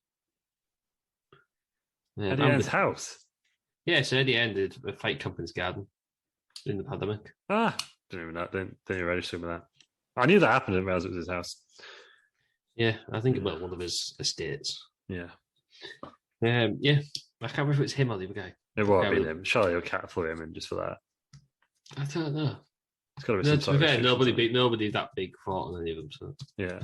Eddie End's house? Yeah, so Eddie End did a Fight Company's garden in the pandemic. Didn't even know. Didn't even register with that. I knew that happened. I didn't realize it was his house. Yeah, I think about one of his estates. Yeah. Yeah. I can't remember if it's him or the other guy. It won't be him. Surely he'll cat flew him in just for that. I don't know. It's got to be some to be fair, nobody that big fought on any of them. So yeah.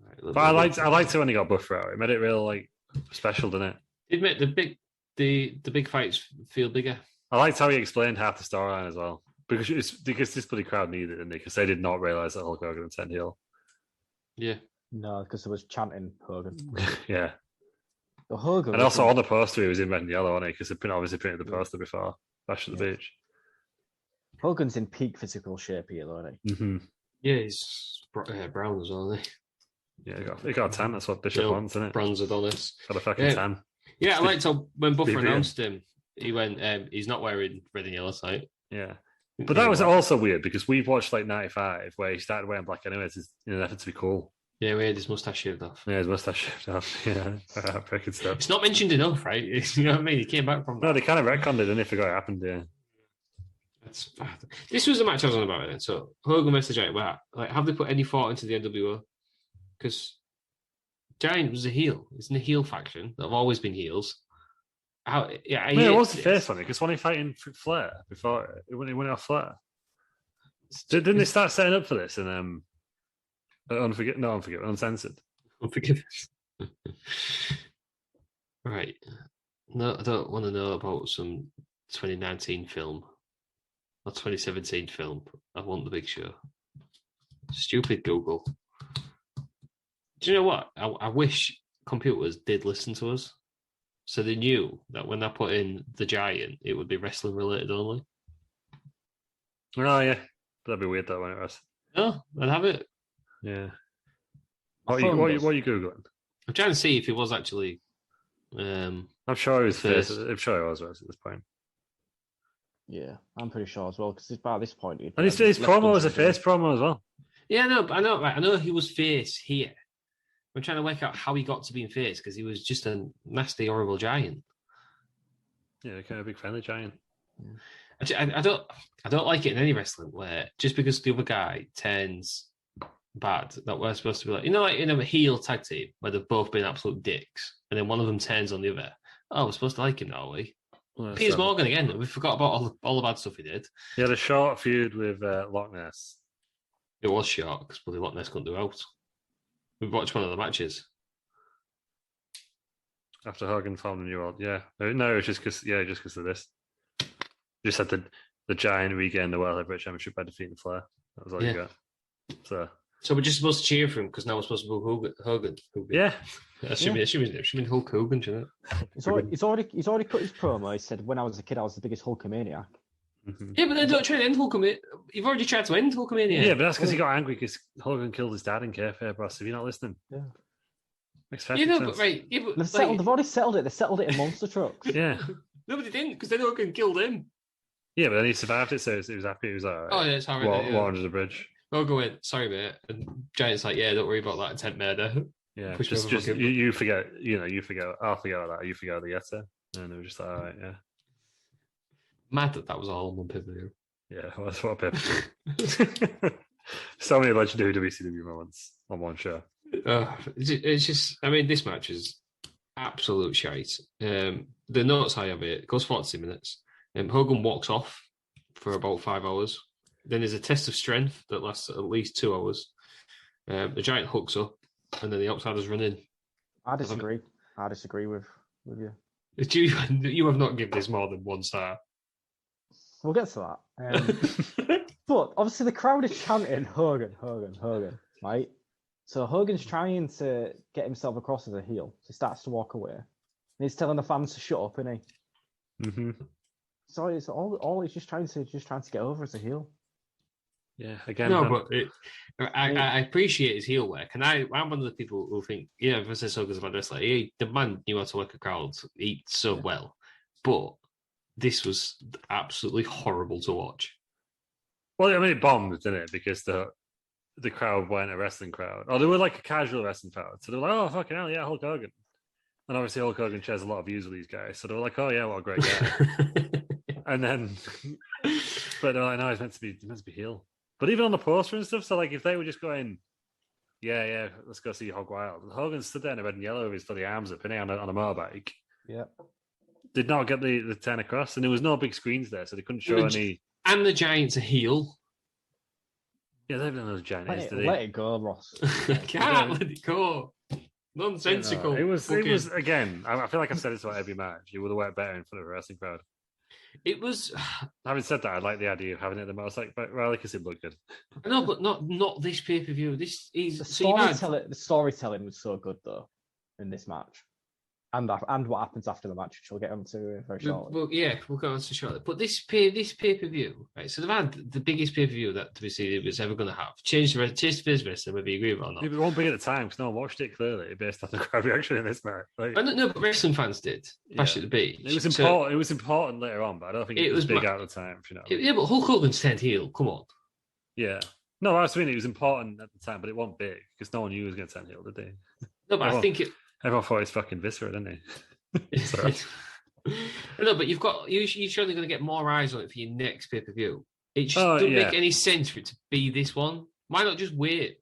Right, but I liked it when he got Buffer out. It made it real like special, didn't it? It made the big fights feel bigger. I liked how he explained half the storyline as well, because this bloody crowd needed it, didn't they? Because they did not realize that Hulk Hogan had turned heel. Yeah. No, because there was chanting Hogan. Yeah. The Hogan. And also on the poster, he was in red and yellow, wasn't he? Because they'd obviously printed the poster before Bash at the Beach. Hogan's in peak physical shape here, though, isn't he? Mm-hmm. Yeah, he's brown as well, isn't he? Yeah, he got a tan. That's what Bishop wants, isn't it? Bronze Adonis. Got a fucking tan. Yeah, I liked how when Buffer announced him, he went, he's not wearing red and yellow tonight. Yeah. But that was also weird because we've watched like 95 where he started wearing black anyways in an effort to be cool. Yeah, we had his moustache shaved off. Yeah, his moustache shaved off. Yeah, freaking stuff. It's not mentioned enough, right? You know what I mean? He came back from that. No, they kind of retconned it and they forgot it happened, yeah. This was the match I was on about then. So Hogan versus the Giant. Well, like, have they put any thought into the NWO? Because Giant was a heel. It's in a heel faction that have always been heels. It was the first one because when he fighting Flair before he went off Flair. Didn't they start setting up for this and Uncensored? Unforgiven. Right. No, I don't want to know about some 2019 film or 2017 film. I want the big show. Stupid Google. Do you know what? I wish computers did listen to us. So they knew that when they put in the Giant, it would be wrestling related only. Oh, yeah. That'd be weird, though, when it was. No, I'd have it. Yeah. What are you Googling? I'm trying to see if it was actually. I'm sure he was first. I'm sure he was at this point. Yeah, I'm pretty sure as well, because by this point. And his promo was a face promo as well. Yeah, no, I know, right? I know he was face here. I'm trying to work out how he got to being face because he was just a nasty, horrible giant. Yeah, kind of a big friendly giant. I don't like it in any wrestling where just because the other guy turns bad, that we're supposed to be like, like in a heel tag team where they've both been absolute dicks, and then one of them turns on the other. Oh, we're supposed to like him now, are we? Well, Piers Morgan again. We forgot about all the bad stuff he did. He had a short feud with Loch Ness. It was short because bloody Loch Ness couldn't do out. We watched one of the matches. After Hogan found a new world, yeah. No, it's just because of this. Just had the giant regain the World Heavyweight Championship by defeating Flair. That was all you got. So we're just supposed to cheer for him because now we're supposed to book Hogan. Yeah. That should be Hulk Hogan, shouldn't it? He's already cut his promo. He said, "When I was a kid, I was the biggest Hulkamaniac." Mm-hmm. Yeah, but then don't try to end Hulkamania. You've already tried to end Hulkamania. Yeah, but that's because he got angry because Hogan killed his dad in kayfabe, Ross. If you're not listening, Yeah. Makes perfect sense. But right. Yeah, but, They've already settled it. They settled it in monster trucks. Yeah. No, but they didn't because then Hogan killed him. Yeah, but then he survived it, so he was happy. He was all right. Oh, yeah, it's all right. War under the bridge. Hogan went, sorry, mate. And Giant's like, yeah, don't worry about that intent murder. Yeah, Push just you forget. You forget. I'll forget about that. You forget the Yetta, and they were just like, all right, yeah. Mad that was all on pay-per-view. Yeah, well, that's what a pay-per-view. So many legendary WCW moments on one show. It's just, I mean, this match is absolute shite. The notes I have it goes 40 minutes. Hogan walks off for about 5 hours. Then there's a test of strength that lasts at least 2 hours. The Giant hooks up, and then the outsiders run in. I disagree. I disagree with you. You have not given this more than 1 star. We'll get to that. But obviously the crowd is chanting Hogan, Hogan, Hogan, right? So Hogan's trying to get himself across as a heel. So he starts to walk away. And he's telling the fans to shut up, isn't he? Mm-hmm. So it's all he's just trying to get over as a heel. Yeah, again. No, but I appreciate his heel work, and I'm one of the people who think, if I say Hogan's a bad wrestler, the man knew how to work a crowd, eat so well, but this was absolutely horrible to watch. Well, I mean, it bombed, didn't it? Because the crowd weren't a wrestling crowd, or they were like a casual wrestling crowd. So they were like, "Oh, fucking hell, yeah, Hulk Hogan." And obviously, Hulk Hogan shares a lot of views with these guys, so they were like, "Oh yeah, what a great guy." And then, but they're like, "No, he's meant to be heel." But even on the poster and stuff, so like if they were just going, yeah, let's go see Hog Wild. Hogan stood there in a red and yellow with his bloody arms up, on a motorbike. Yeah. Did not get the turn across, and there was no big screens there, so they couldn't show any. And the Giant's a heel. Yeah, they haven't know the Giant is, did let it go, Ross. Can't let it go. Nonsensical. It was again. I feel like I've said this about every match. It would have worked better in front of a wrestling crowd. It was. Having said that, I like the idea of having it at the motorcycle rally because it looked good. No, but not this pay-per-view. This is the storytelling was so good though in this match, and what happens after the match, which we'll get onto very shortly. Well, yeah, we'll go on to shortly. But this pay-per-view, right? So they've had the biggest pay-per-view that WCW was ever going to have. Change the face wrestling, whether you agree with it or not. It won't big at the time because no one watched it clearly based on the crowd reaction in this match. Like, no, but wrestling fans did. Bash at the Beach. It was important. It was important later on, but I don't think it was big at the time. Yeah, but Hulk Hogan's turned heel. Come on. Yeah. No, I was saying it was important at the time, but it wasn't big because no one knew he was going to turn heel, did they? No, but I think everyone thought he's fucking viscera, didn't he? No, but you're surely going to get more eyes on it for your next pay-per-view. It just doesn't make any sense for it to be this one. Why not just wait?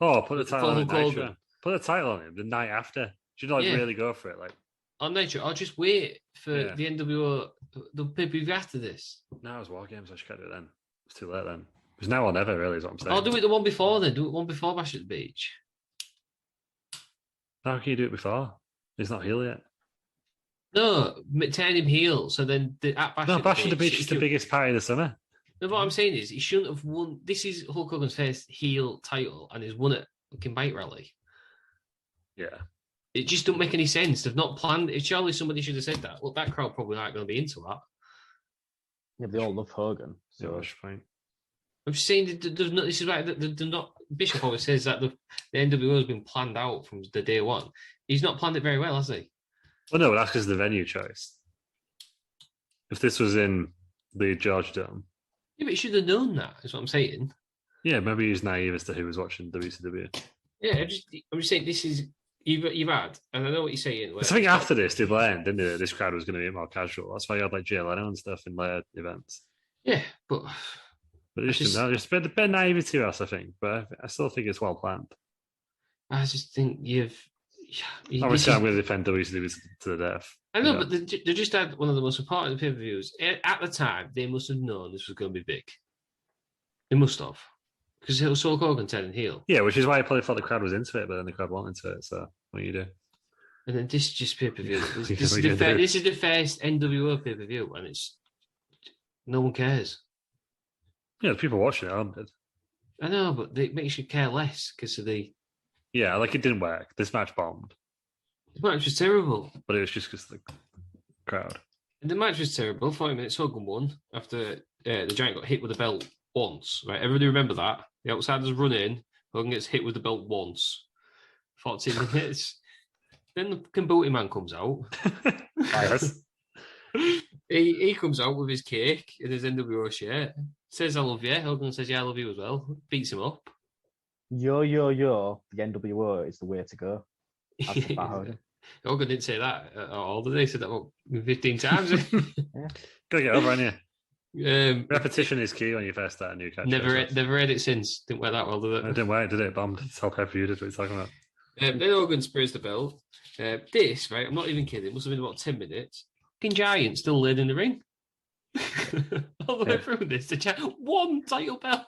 Oh, put the title on Nitro. Put the title on him the night after. Should really go for it, like on Nitro. I'll just wait for the NWO, the pay-per-view after this. No, it was War Games. I should do it then. It's too late then. It was now or never, really, is what I'm saying. I'll do it the one before then. Do it one before Bash at the Beach. How can you do it before? He's not heel yet. No, turn him heel. So then Bash at the Beach is the biggest party of the summer. No, what I'm saying is he shouldn't have won. This is Hulk Hogan's first heel title, and he's won it fucking bike rally. Yeah. It just don't make any sense. They've not planned it. Surely somebody should have said that. Look, that crowd probably aren't going to be into that. Yeah, they all love Hogan. So that's fine. I'm just saying that this is right. They're not. Bishop always says that the NWO has been planned out from the day one. He's not planned it very well, has he? Well, no, that's because of the venue choice. If this was in the George Dome. Yeah, but he should have known that, is what I'm saying. Yeah, maybe he was naive as to who was watching WCW. Yeah, I'm just saying this is you've had, and I know what you're saying. I think after this, they learned, didn't they? This crowd was going to be more casual. That's why you had like Jay Leno and stuff in later events. Yeah, but just a bit of naivety, I think. But I still think it's well planned. I just think Obviously, I'm going to defend WCW to the death. I know, but they just had one of the most important pay-per-views. At the time, they must have known this was going to be big. They must have. Because it was Hulk Hogan turning heel. Yeah, which is why I probably thought the crowd was into it, but then the crowd wasn't into it. So what do you do? And then this is just pay-per-view. This is the first NWO pay-per-view, and it's no one cares. Yeah, people watching it, aren't they? I know, but it makes you care less because of the... Yeah, like it didn't work. This match bombed. The match was terrible. But it was just because of the crowd. And the match was terrible. 40 minutes, Hogan won after the Giant got hit with the belt once. Right, everybody remember that? The outsiders run in, Hogan gets hit with the belt once. 14 minutes. Then the fucking booty man comes out. Yes. He comes out with his cake in his NWO shirt. Says, I love you. Hogan says, yeah, I love you as well. Beats him up. Yo, the NWO is the way to go. Hogan didn't say that at all, did he? He said that about 15 times. Yeah. Gotta get over, aren't you? Repetition is key when you first start a new catch. Never read it since. Didn't work that well, did it? It didn't work, did it? Bombed. It's all pay-per-view, did what you're talking about. Then Hogan sprays the belt. This, right, I'm not even kidding, must have been about 10 minutes. Fucking Giant still laid in the ring. All the way through this. The Giant, one title belt.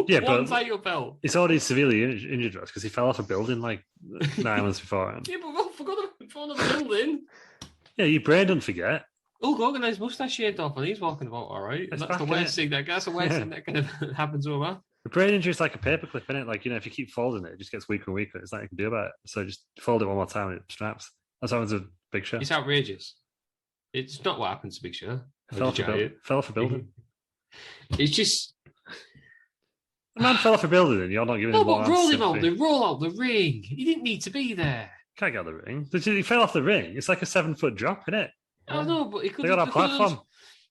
Yeah, one title belt. He's already severely injured us because he fell off a building like 9 months beforehand. Yeah, but we forgot to fall off the building. Yeah, your brain don't forget. Hulk Hogan has his mustache shaved off and he's walking about all right. And that's the worst thing that can happen to a man. The brain injury is like a paperclip, isn't it? Like, if you keep folding it, it just gets weaker and weaker. It's nothing you can do about it. So just fold it one more time and it snaps. That's what happens to Big Show. It's outrageous. It's not what happens to Big Show. Fell off a building. It's just... The man fell off a building and you're not giving him more. But roll him out. They roll out the ring. He didn't need to be there. Can't get out the ring. He fell off the ring. It's like a 7-foot drop, isn't it? I know, but he could have got a platform.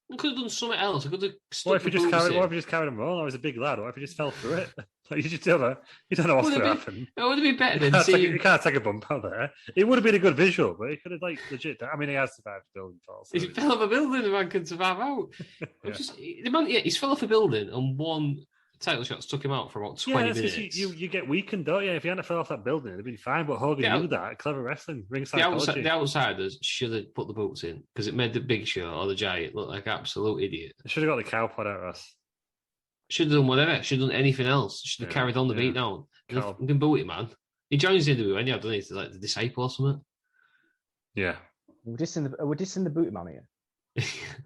He could have done something else. What if he just carried him wrong? Or he's a big lad. What if he just fell through it? Like, you don't know what's going to happen. It would have been better than seeing... You can't take a bump out there. It would have been a good visual, but he could have, legit... I mean, he has survived the building fall. So he fell off a building, the man can survive out. He's fell off a building and one title shot took him out for about 20 minutes. You get weakened, don't you? If you hadn't fell off that building, it'd been fine. But Hogan knew that. Clever wrestling, ring psychology. The outsiders should have put the boots in because it made the Big Show or the Giant look like absolute idiot. They should have got the cow pod out of us. Should have done whatever. Should have done anything else. Should have carried on the beat down. Fucking booty man. He joins the NWO anyhow, doesn't he? To like the disciple or something. Yeah. We're dissing the booty man here.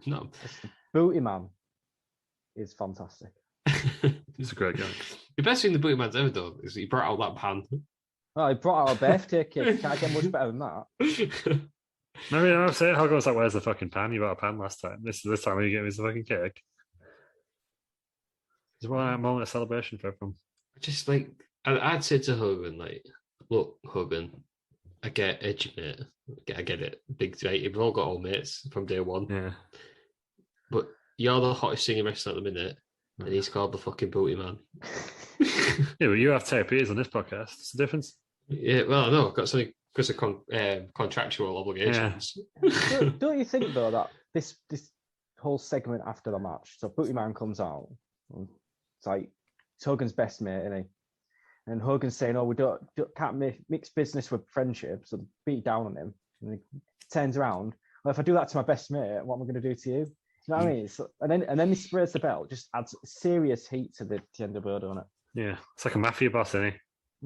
No. The booty man is fantastic. It's a great guy. The best thing the booty man's ever done is he brought out that pan. Well, he brought out a birthday cake. Can't get much better than that. Maybe I'm saying Hogan was like, "Where's the fucking pan? You brought a pan last time. This time when you get me the fucking cake." It's one moment of celebration for everyone. Just like I'd said to Hogan, like, "Look, Hogan, I get edgy, mate. I get it. Big mate. We've all got old mates from day one. Yeah. But you're the hottest singing wrestler at the minute, and he's called the fucking booty man." Yeah, but you have therapies on this podcast. It's the difference. Yeah, well, no, I've got something because of contractual obligations. Yeah. Don't you think though that this whole segment after the match, so Booty Man comes out, it's like it's Hogan's best mate, isn't he? And Hogan's saying, "Oh, we can't mix business with friendship," so they beat down on him. And he turns around. Well, if I do that to my best mate, what am I going to do to you? You know what I mean? So, and then he sprays the belt, just adds serious heat to the NWO, don't it? Yeah, it's like a mafia boss, isn't he?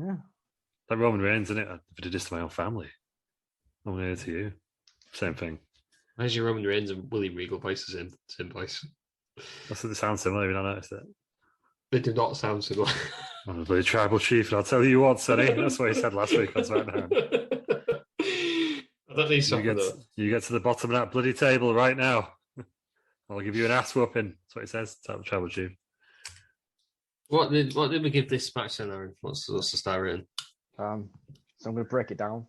Yeah. Like Roman Reigns, isn't it? If I did this to my own family, I'm going to do it to you. Same thing. Where's your Roman Reigns and Willie Regal voice the same voice? That's what they sound similar. Have you not noticed it? They do not sound similar. I'm the tribal chief, and I'll tell you what, Sonny. That's what he said last week on SmackDown. I don't need something you get to the bottom of that bloody table right now. I'll give you an ass whooping. That's what he says. Tell the tribal chief. What did we give this match then, Aaron? What's the star rating? So I'm going to break it down.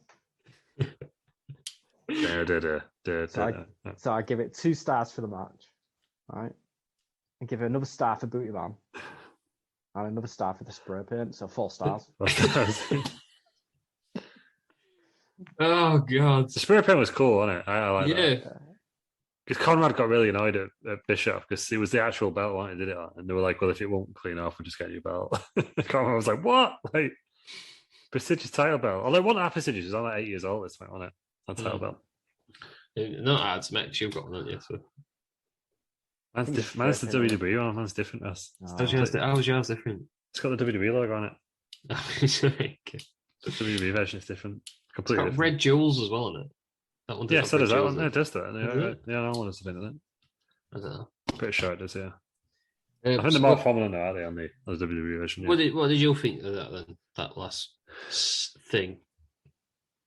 So I give it 2 stars for the match. Right? And give it another star for Booty Man. And another star for the spray paint, so 4 stars. Oh God. The spray paint was cool, wasn't it? I like that. Yeah. Because Conrad got really annoyed at Bischoff because it was the actual belt one he did it on. And they were like, well, if it won't clean off, we'll just get you a belt. Conrad was like, what? Like, prestigious title belt. Although it wasn't that prestigious. It was only 8 years old this time, wasn't it? That title belt. Not hard to make. You've got one, haven't you? So. Mine's the WWE one. Mine's different. How's yours different? It's got the WWE logo on it. Okay. The WWE version is different. It's Completely got different. red jewels as well in it. That one Yeah, have so red does that jewels one. in It does that. Yeah, that one has been in it. I don't know. Pretty sure it does, yeah. I think they're more prominent now, aren't they, on the WWE version? Yeah. What did you think of that then? That last thing?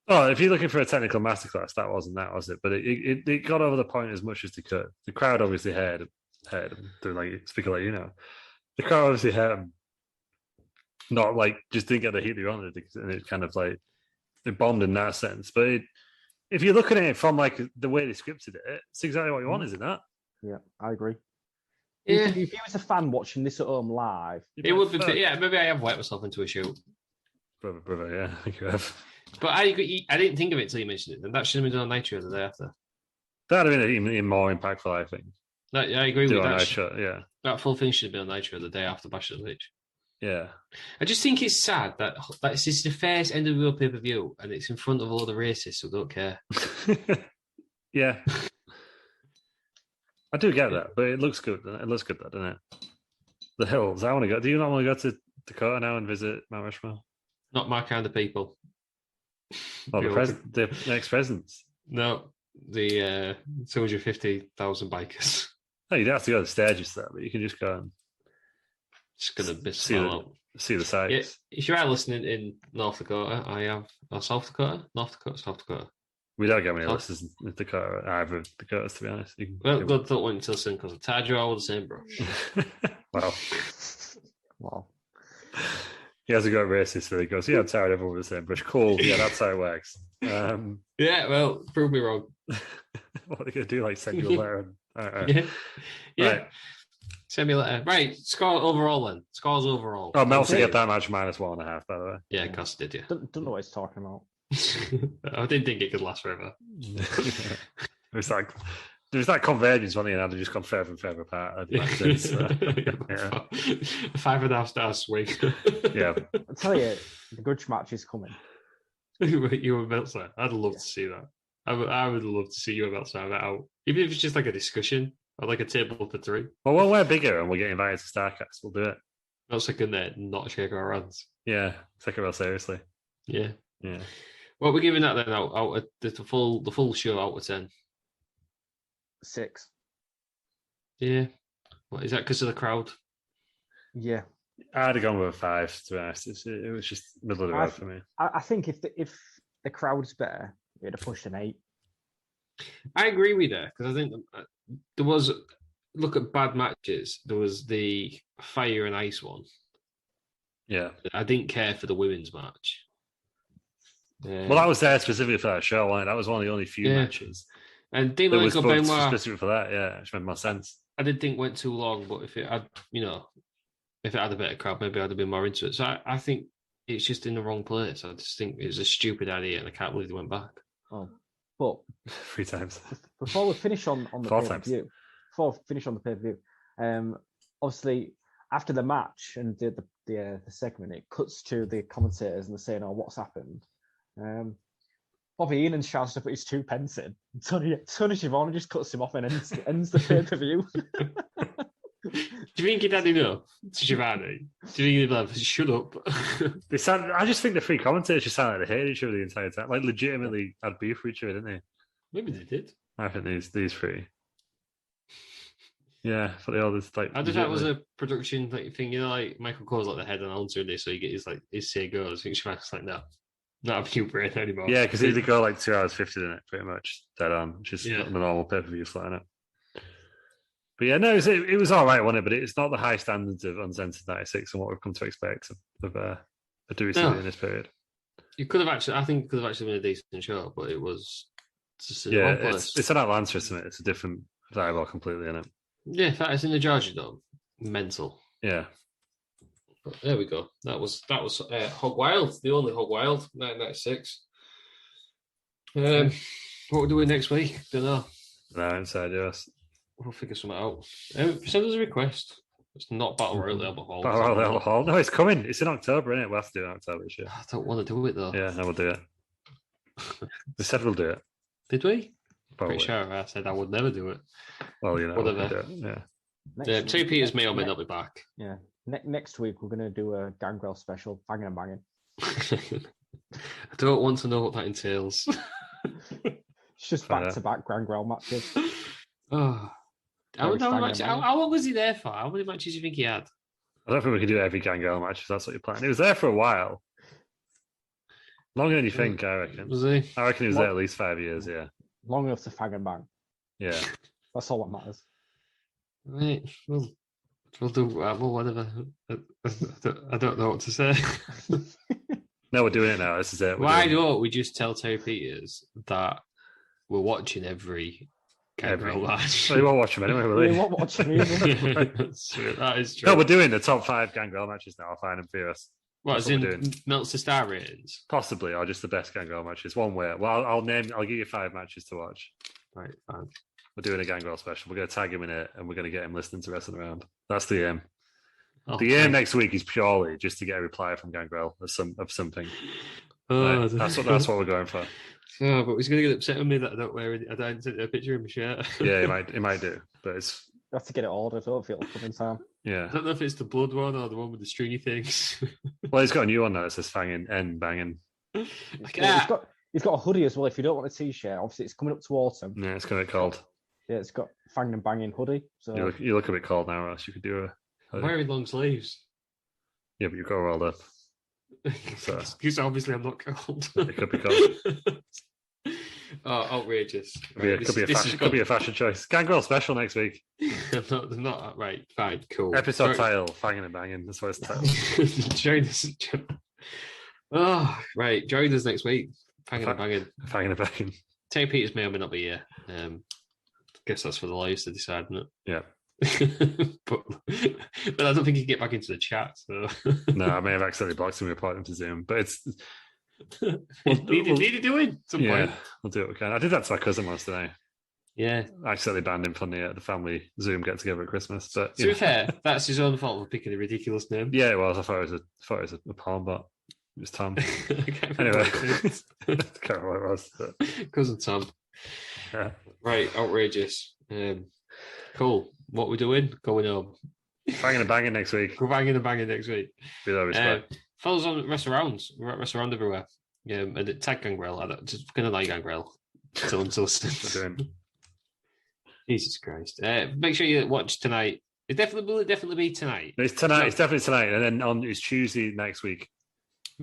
Oh, if you're looking for a technical masterclass, that wasn't that, was it? But it got over the point as much as they could. The crowd obviously heard them doing like speaking like the crowd obviously heard them. Not like just didn't get the heat they wanted, and it kind of like it bombed in that sense. But if you're looking at it from like the way they scripted it, it's exactly what you want, isn't that? Yeah, I agree. Yeah. If you was a fan watching this at home live, It would be. Yeah, maybe I have wet myself into a shoot. Brother, yeah, I think you have. But I didn't think of it until you mentioned it. And that should have been done on Nitro the day after. That'd have been even more impactful, I think. I agree with that. Nitro, yeah. That full thing should have been on Nitro the day after Bash at the Beach. Yeah. I just think it's sad that this is the first NWO pay-per-view and it's in front of all the racists who don't care. Yeah. I do get that, but it looks good. It looks good, doesn't it? The hills. I want to go. Do you not want to go to Dakota now and visit Mount Rushmore? Not my kind of people. Oh, the next presents. No, the 250,000 bikers. No, you don't have to go to the stages for that, but you can just go and Just going to see the sights. Yeah, if you are listening in North Dakota, South Dakota? South Dakota. We don't get many listeners in Dakota, either of Dakotas, to be honest. Well, good thought went until soon because the tied you all with the same brush. Wow. He has a go racist, so he goes, yeah, I'm tired of everyone with the same brush. Cool, yeah, that's how it works. Yeah, well, prove me wrong. What are they going to do, like send you a letter? Yeah. Right. Send me a letter. Right, score overall then. Scores overall. Oh, Meltzer get that match -1.5, by the way. Yeah, of course did, yeah. Don't know what he's talking about. I didn't think it could last forever. There's that convergence, wasn't it? And they've just gone further and further apart. Yeah. 5.5 stars swing. Yeah. I'll tell you, the grudge match is coming. You and Meltzer. I'd love to see that. I would love to see you and Meltzer have it out. Even if it's just like a discussion or like a table for 3. Well, when we're bigger and we get invited to StarCast, we'll do it. Meltzer can not shake our hands. Yeah, take it real seriously. Yeah. Yeah. Well, we're giving that then out the full show out of 10. 6. Yeah. What is that? Because of the crowd? Yeah. I'd have gone with a 5, to be honest. It was just middle of the road for me. I think if the crowd's better, it'd have pushed an 8. I agree with that because I think there was, look at bad matches. There was the Fire and Ice one. Yeah. I didn't care for the women's match. Well, that was there specifically for that show, wasn't it? That was one of the only few matches. And Dean that was Benoit specific for that, yeah, it made more sense. I did think it went too long, but if it had, if it had a better crowd, maybe I'd have been more into it. So I think it's just in the wrong place. I just think it was a stupid idea, and I can't believe they went back. Oh, but 3 times. Before we finish on the 4 pay-per-view, obviously after the match and the segment, it cuts to the commentators and they're saying, "Oh, what's happened?" Bobby Heenan shouts to put his 2 pence in. Tony Schiavone just cuts him off and ends the pay-per-view. Do you think he'd had enough to Giovanni? Do you think he'd be like, shut up? I just think the 3 commentators just sounded like they hated each other the entire time. Like, legitimately had beef with each other, didn't they? Maybe they did. I think these 3. Yeah, but they all just like. I just thought it was a production thing, like Michael Cole's like the head announcer in this, so you get his say goes. I think Giovanni's like, no, not a few brain anymore. Yeah, because they go like 2 hours 50 in it, pretty much dead on, which is not the normal pay-per-view slot in it. But yeah, no, it was all right, wasn't it? But it's not the high standards of Uncensored 96 and what we've come to expect of a WCW in this period. I think it could have actually been a decent show, but it was just it's an Atlanta, isn't it? It's a different vibe completely in it. Yeah, in fact, it's in the Georgia Dome. Mental. Yeah. But there we go. That was Hog Wild, the only Hog Wild, 1996. What we're doing next week? Don't know. No, inside us. We'll figure something out. Send us a request. It's not Battle Royale the Albert Hall. Battle Royale the Albert Hall. No, it's coming. It's in October, isn't it? We'll have to do it in October this year. I don't want to do it though. Yeah, no, we'll do it. We said we'll do it. Did we? Probably. Pretty sure I said I would never do it. Well, you know, whatever. Yeah. Two Peters may or may not be back. Yeah. Next week we're gonna do a Gangrel special, banging and banging. I don't want to know what that entails. It's just back-to-back Gangrel matches. Oh. How long was he there for? How many matches do you think he had? I don't think we can do every Gangrel match if that's what you're planning. He was there for a while. Longer than you think, I reckon. Was he? I reckon he was there at least 5 years, yeah. Long enough to fang and bang. Yeah. That's all that matters. Right. We'll do whatever. I don't know what to say. No, we're doing it now. This is it. Why don't we just tell Terry Peters that we're watching every Gangrel match? Well, you won't watch them anyway, will We you? won't watch them either. That's true. That is true. No, we're doing the top 5 Gangrel matches now. I'll find them for us. What, That's as what we're in doing. Meltzer star ratings? Possibly, or just the best Gangrel matches. One way. Well, I'll give you 5 matches to watch. Right, fine. We're doing a Gangrel special. We're going to tag him in it, and we're going to get him listening to Wrestling Around. That's the aim. The aim next week is purely just to get a reply from Gangrel of something. Right? That's what we're going for. Oh, but he's going to get upset with me that I don't wear it. I don't take a picture of my shirt. Yeah, he might do, but it's. You have to get it ordered. I don't feel it'll come in time. Yeah. I don't know if it's the blood one or the one with the stringy things. Well, he's got a new one now that says fanging and banging. He's got a hoodie as well. If you don't want a t-shirt, obviously it's coming up to autumn. Yeah, it's going to be cold. Yeah, it's got fang and banging hoodie. So You look a bit cold now, Ross. You could do I'm wearing long sleeves. Yeah, but you've got rolled up. So Because obviously I'm not cold. it could be cold. Oh, outrageous. Could be a fashion choice. Gangrel special next week. I'm not right. Fine, cool. Episode title: Fanging and Banging. That's what it's titled. Join us. Oh, right. Join us next week. Fanging and banging. Fanging and banging. Terry Peters may or may not be here. Guess that's for the lawyers to decide, isn't it? Yeah. but I don't think he can get back into the chat. So No, I may have accidentally blocked him and reported him to Zoom, but it's. Need to do it. Yeah, we'll do what we can. I did that to my cousin once today. Yeah, I accidentally banned him from the family Zoom get together at Christmas. But to be fair, that's his own fault for picking a ridiculous name. Yeah, it was. I thought it was a porn bot. It was Tom. Anyway, I can't remember what it was. But... Cousin Tom. Yeah. Right, outrageous. Cool. What we're doing? Going home. Banging and banging next week. We're banging and banging next week. Below respect. Follow us on restaurants. We're at restaurant everywhere. And tag Gangrel. I'm just going to like Gangrel. Until Jesus Christ. Make sure you watch tonight. Will it definitely be tonight? It's tonight. No. It's definitely tonight. And then it's Tuesday next week.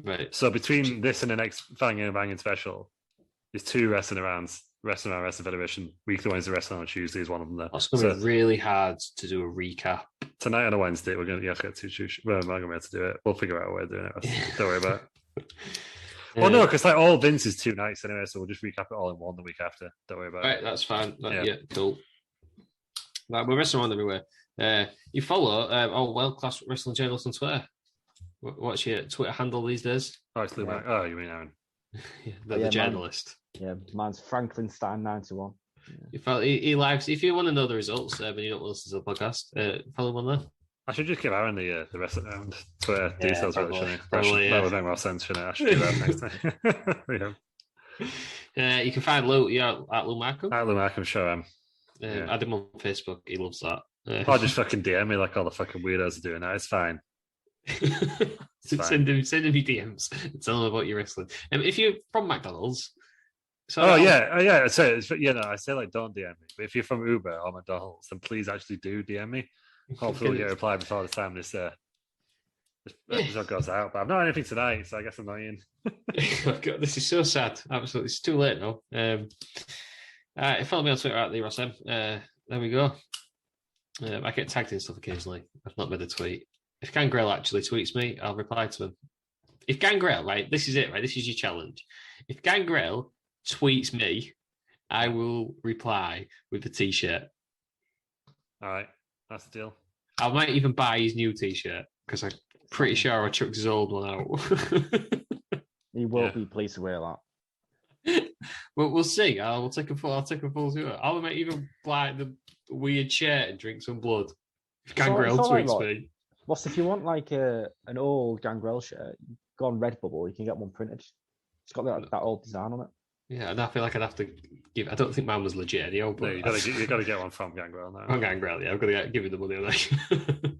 Right. So between this and the next Banging and Banging special, there's 2 Wrestling Around Wrestling Federation. Weekly Wednesday Wrestling on Tuesday is one of them there. It's going to be really hard to do a recap. Tonight on a Wednesday, we're going to have to get 2 Well, I'm not going to be able to do it. We'll figure out a way of doing it. Don't worry about it. Well, no, because all Vince is 2 nights anyway, so we'll just recap it all in one the week after. Don't worry about it. Right, that's fine. Yeah, cool. Right, we're wrestling around everywhere. You follow World Class Wrestling Journalist on Twitter. What's your Twitter handle these days? Oh, it's Lou Mac. Oh, you mean Aaron? The journalist. Mine's Franklinstein91. Yeah. He lives. If you want to know the results, and you don't listen to the podcast, follow him on there. I should just give Aaron the Wrestling Around Twitter details. Probably, that would make more sense, shouldn't it? I should do that next time. You can find Lou at Lou Markham. At Lou Markham, show him. Add him on Facebook. He loves that. Or just fucking DM me like all the fucking weirdos are doing that. It's fine. Send him DMs and tell him about your wrestling. If you're from McDonald's, I say like don't DM me. But if you're from Uber or McDonald's, then please actually do DM me. Hopefully we'll get a reply before the time this episode goes out. But I've not had anything tonight, so I guess I'm not in. God, this is so sad. Absolutely, it's too late now. Follow me on Twitter at TheRossM. There we go. I get tagged in stuff occasionally. I've not made a tweet. If Gangrel actually tweets me, I'll reply to him. If Gangrel, right, this is it, right? This is your challenge. If Gangrel tweets me, I will reply with a t-shirt. All right, that's the deal. I might even buy his new t-shirt because I'm pretty sure I chucked his old one out. He will be pleased to wear that. But we'll see. I'll take a full tour. I'll make even like the weird shirt and drink some blood. If Gangrel tweets me. What's if you want like an old Gangrel shirt? Go on Redbubble. You can get one printed. It's got that old design on it. Yeah, and I feel like I'd have to give. I don't think mine was legit anyhow. But no, you got to get one from Gangrel now. From Gangrel, yeah. I've got to give him the money on that.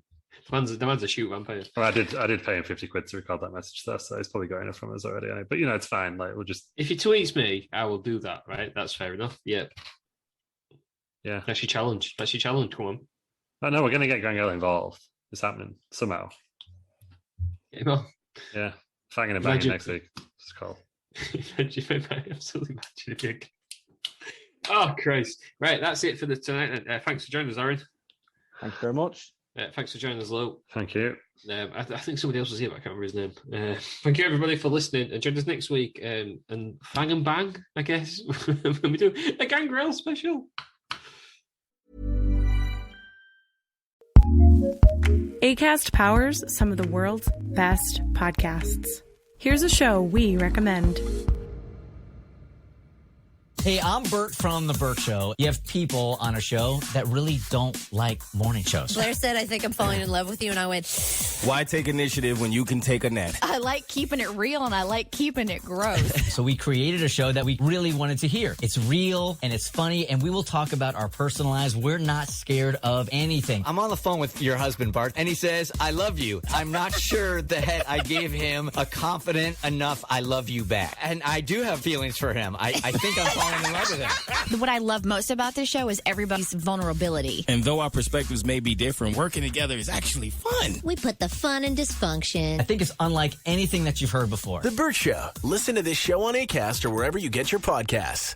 The man's a shoot vampire. Well, I did pay him 50 quid to record that message stuff, so he's probably got enough from us already. But it's fine. Like we'll just. If he tweets me, I will do that. Right? That's fair enough. Yeah. Yeah. That's your challenge. Come on. Oh no, we're going to get Gangrel involved. It's happening somehow. Yeah. Fanging and banging next week. It's called. Absolutely imagine. Oh Christ! Right, that's it for tonight. Thanks for joining us, Aaron. Thank you very much. Thanks for joining us, Lou. Thank you. I think somebody else was here, but I can't remember his name. Thank you, everybody, for listening. And join us next week. And Fang and Bang, I guess, when we do a Gangrel special. Acast powers some of the world's best podcasts. Here's a show we recommend. Hey, I'm Bert from The Bert Show. You have people on a show that really don't like morning shows. Blair said, I think I'm falling in love with you. And I went, why take initiative when you can take a net? I like keeping it real and I like keeping it gross. So we created a show that we really wanted to hear. It's real and it's funny, and we will talk about our personal lives. We're not scared of anything. I'm on the phone with your husband, Bart, and he says, I love you. I'm not sure that I gave him a confident enough I love you back. And I do have feelings for him. I think I'm falling in love with him. What I love most about this show is everybody's vulnerability. And though our perspectives may be different, working together is actually fun. We put the fun in dysfunction. I think it's unlike anything that you've heard before. The Bert Show. Listen to this show on Acast or wherever you get your podcasts.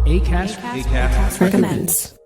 Acast recommends.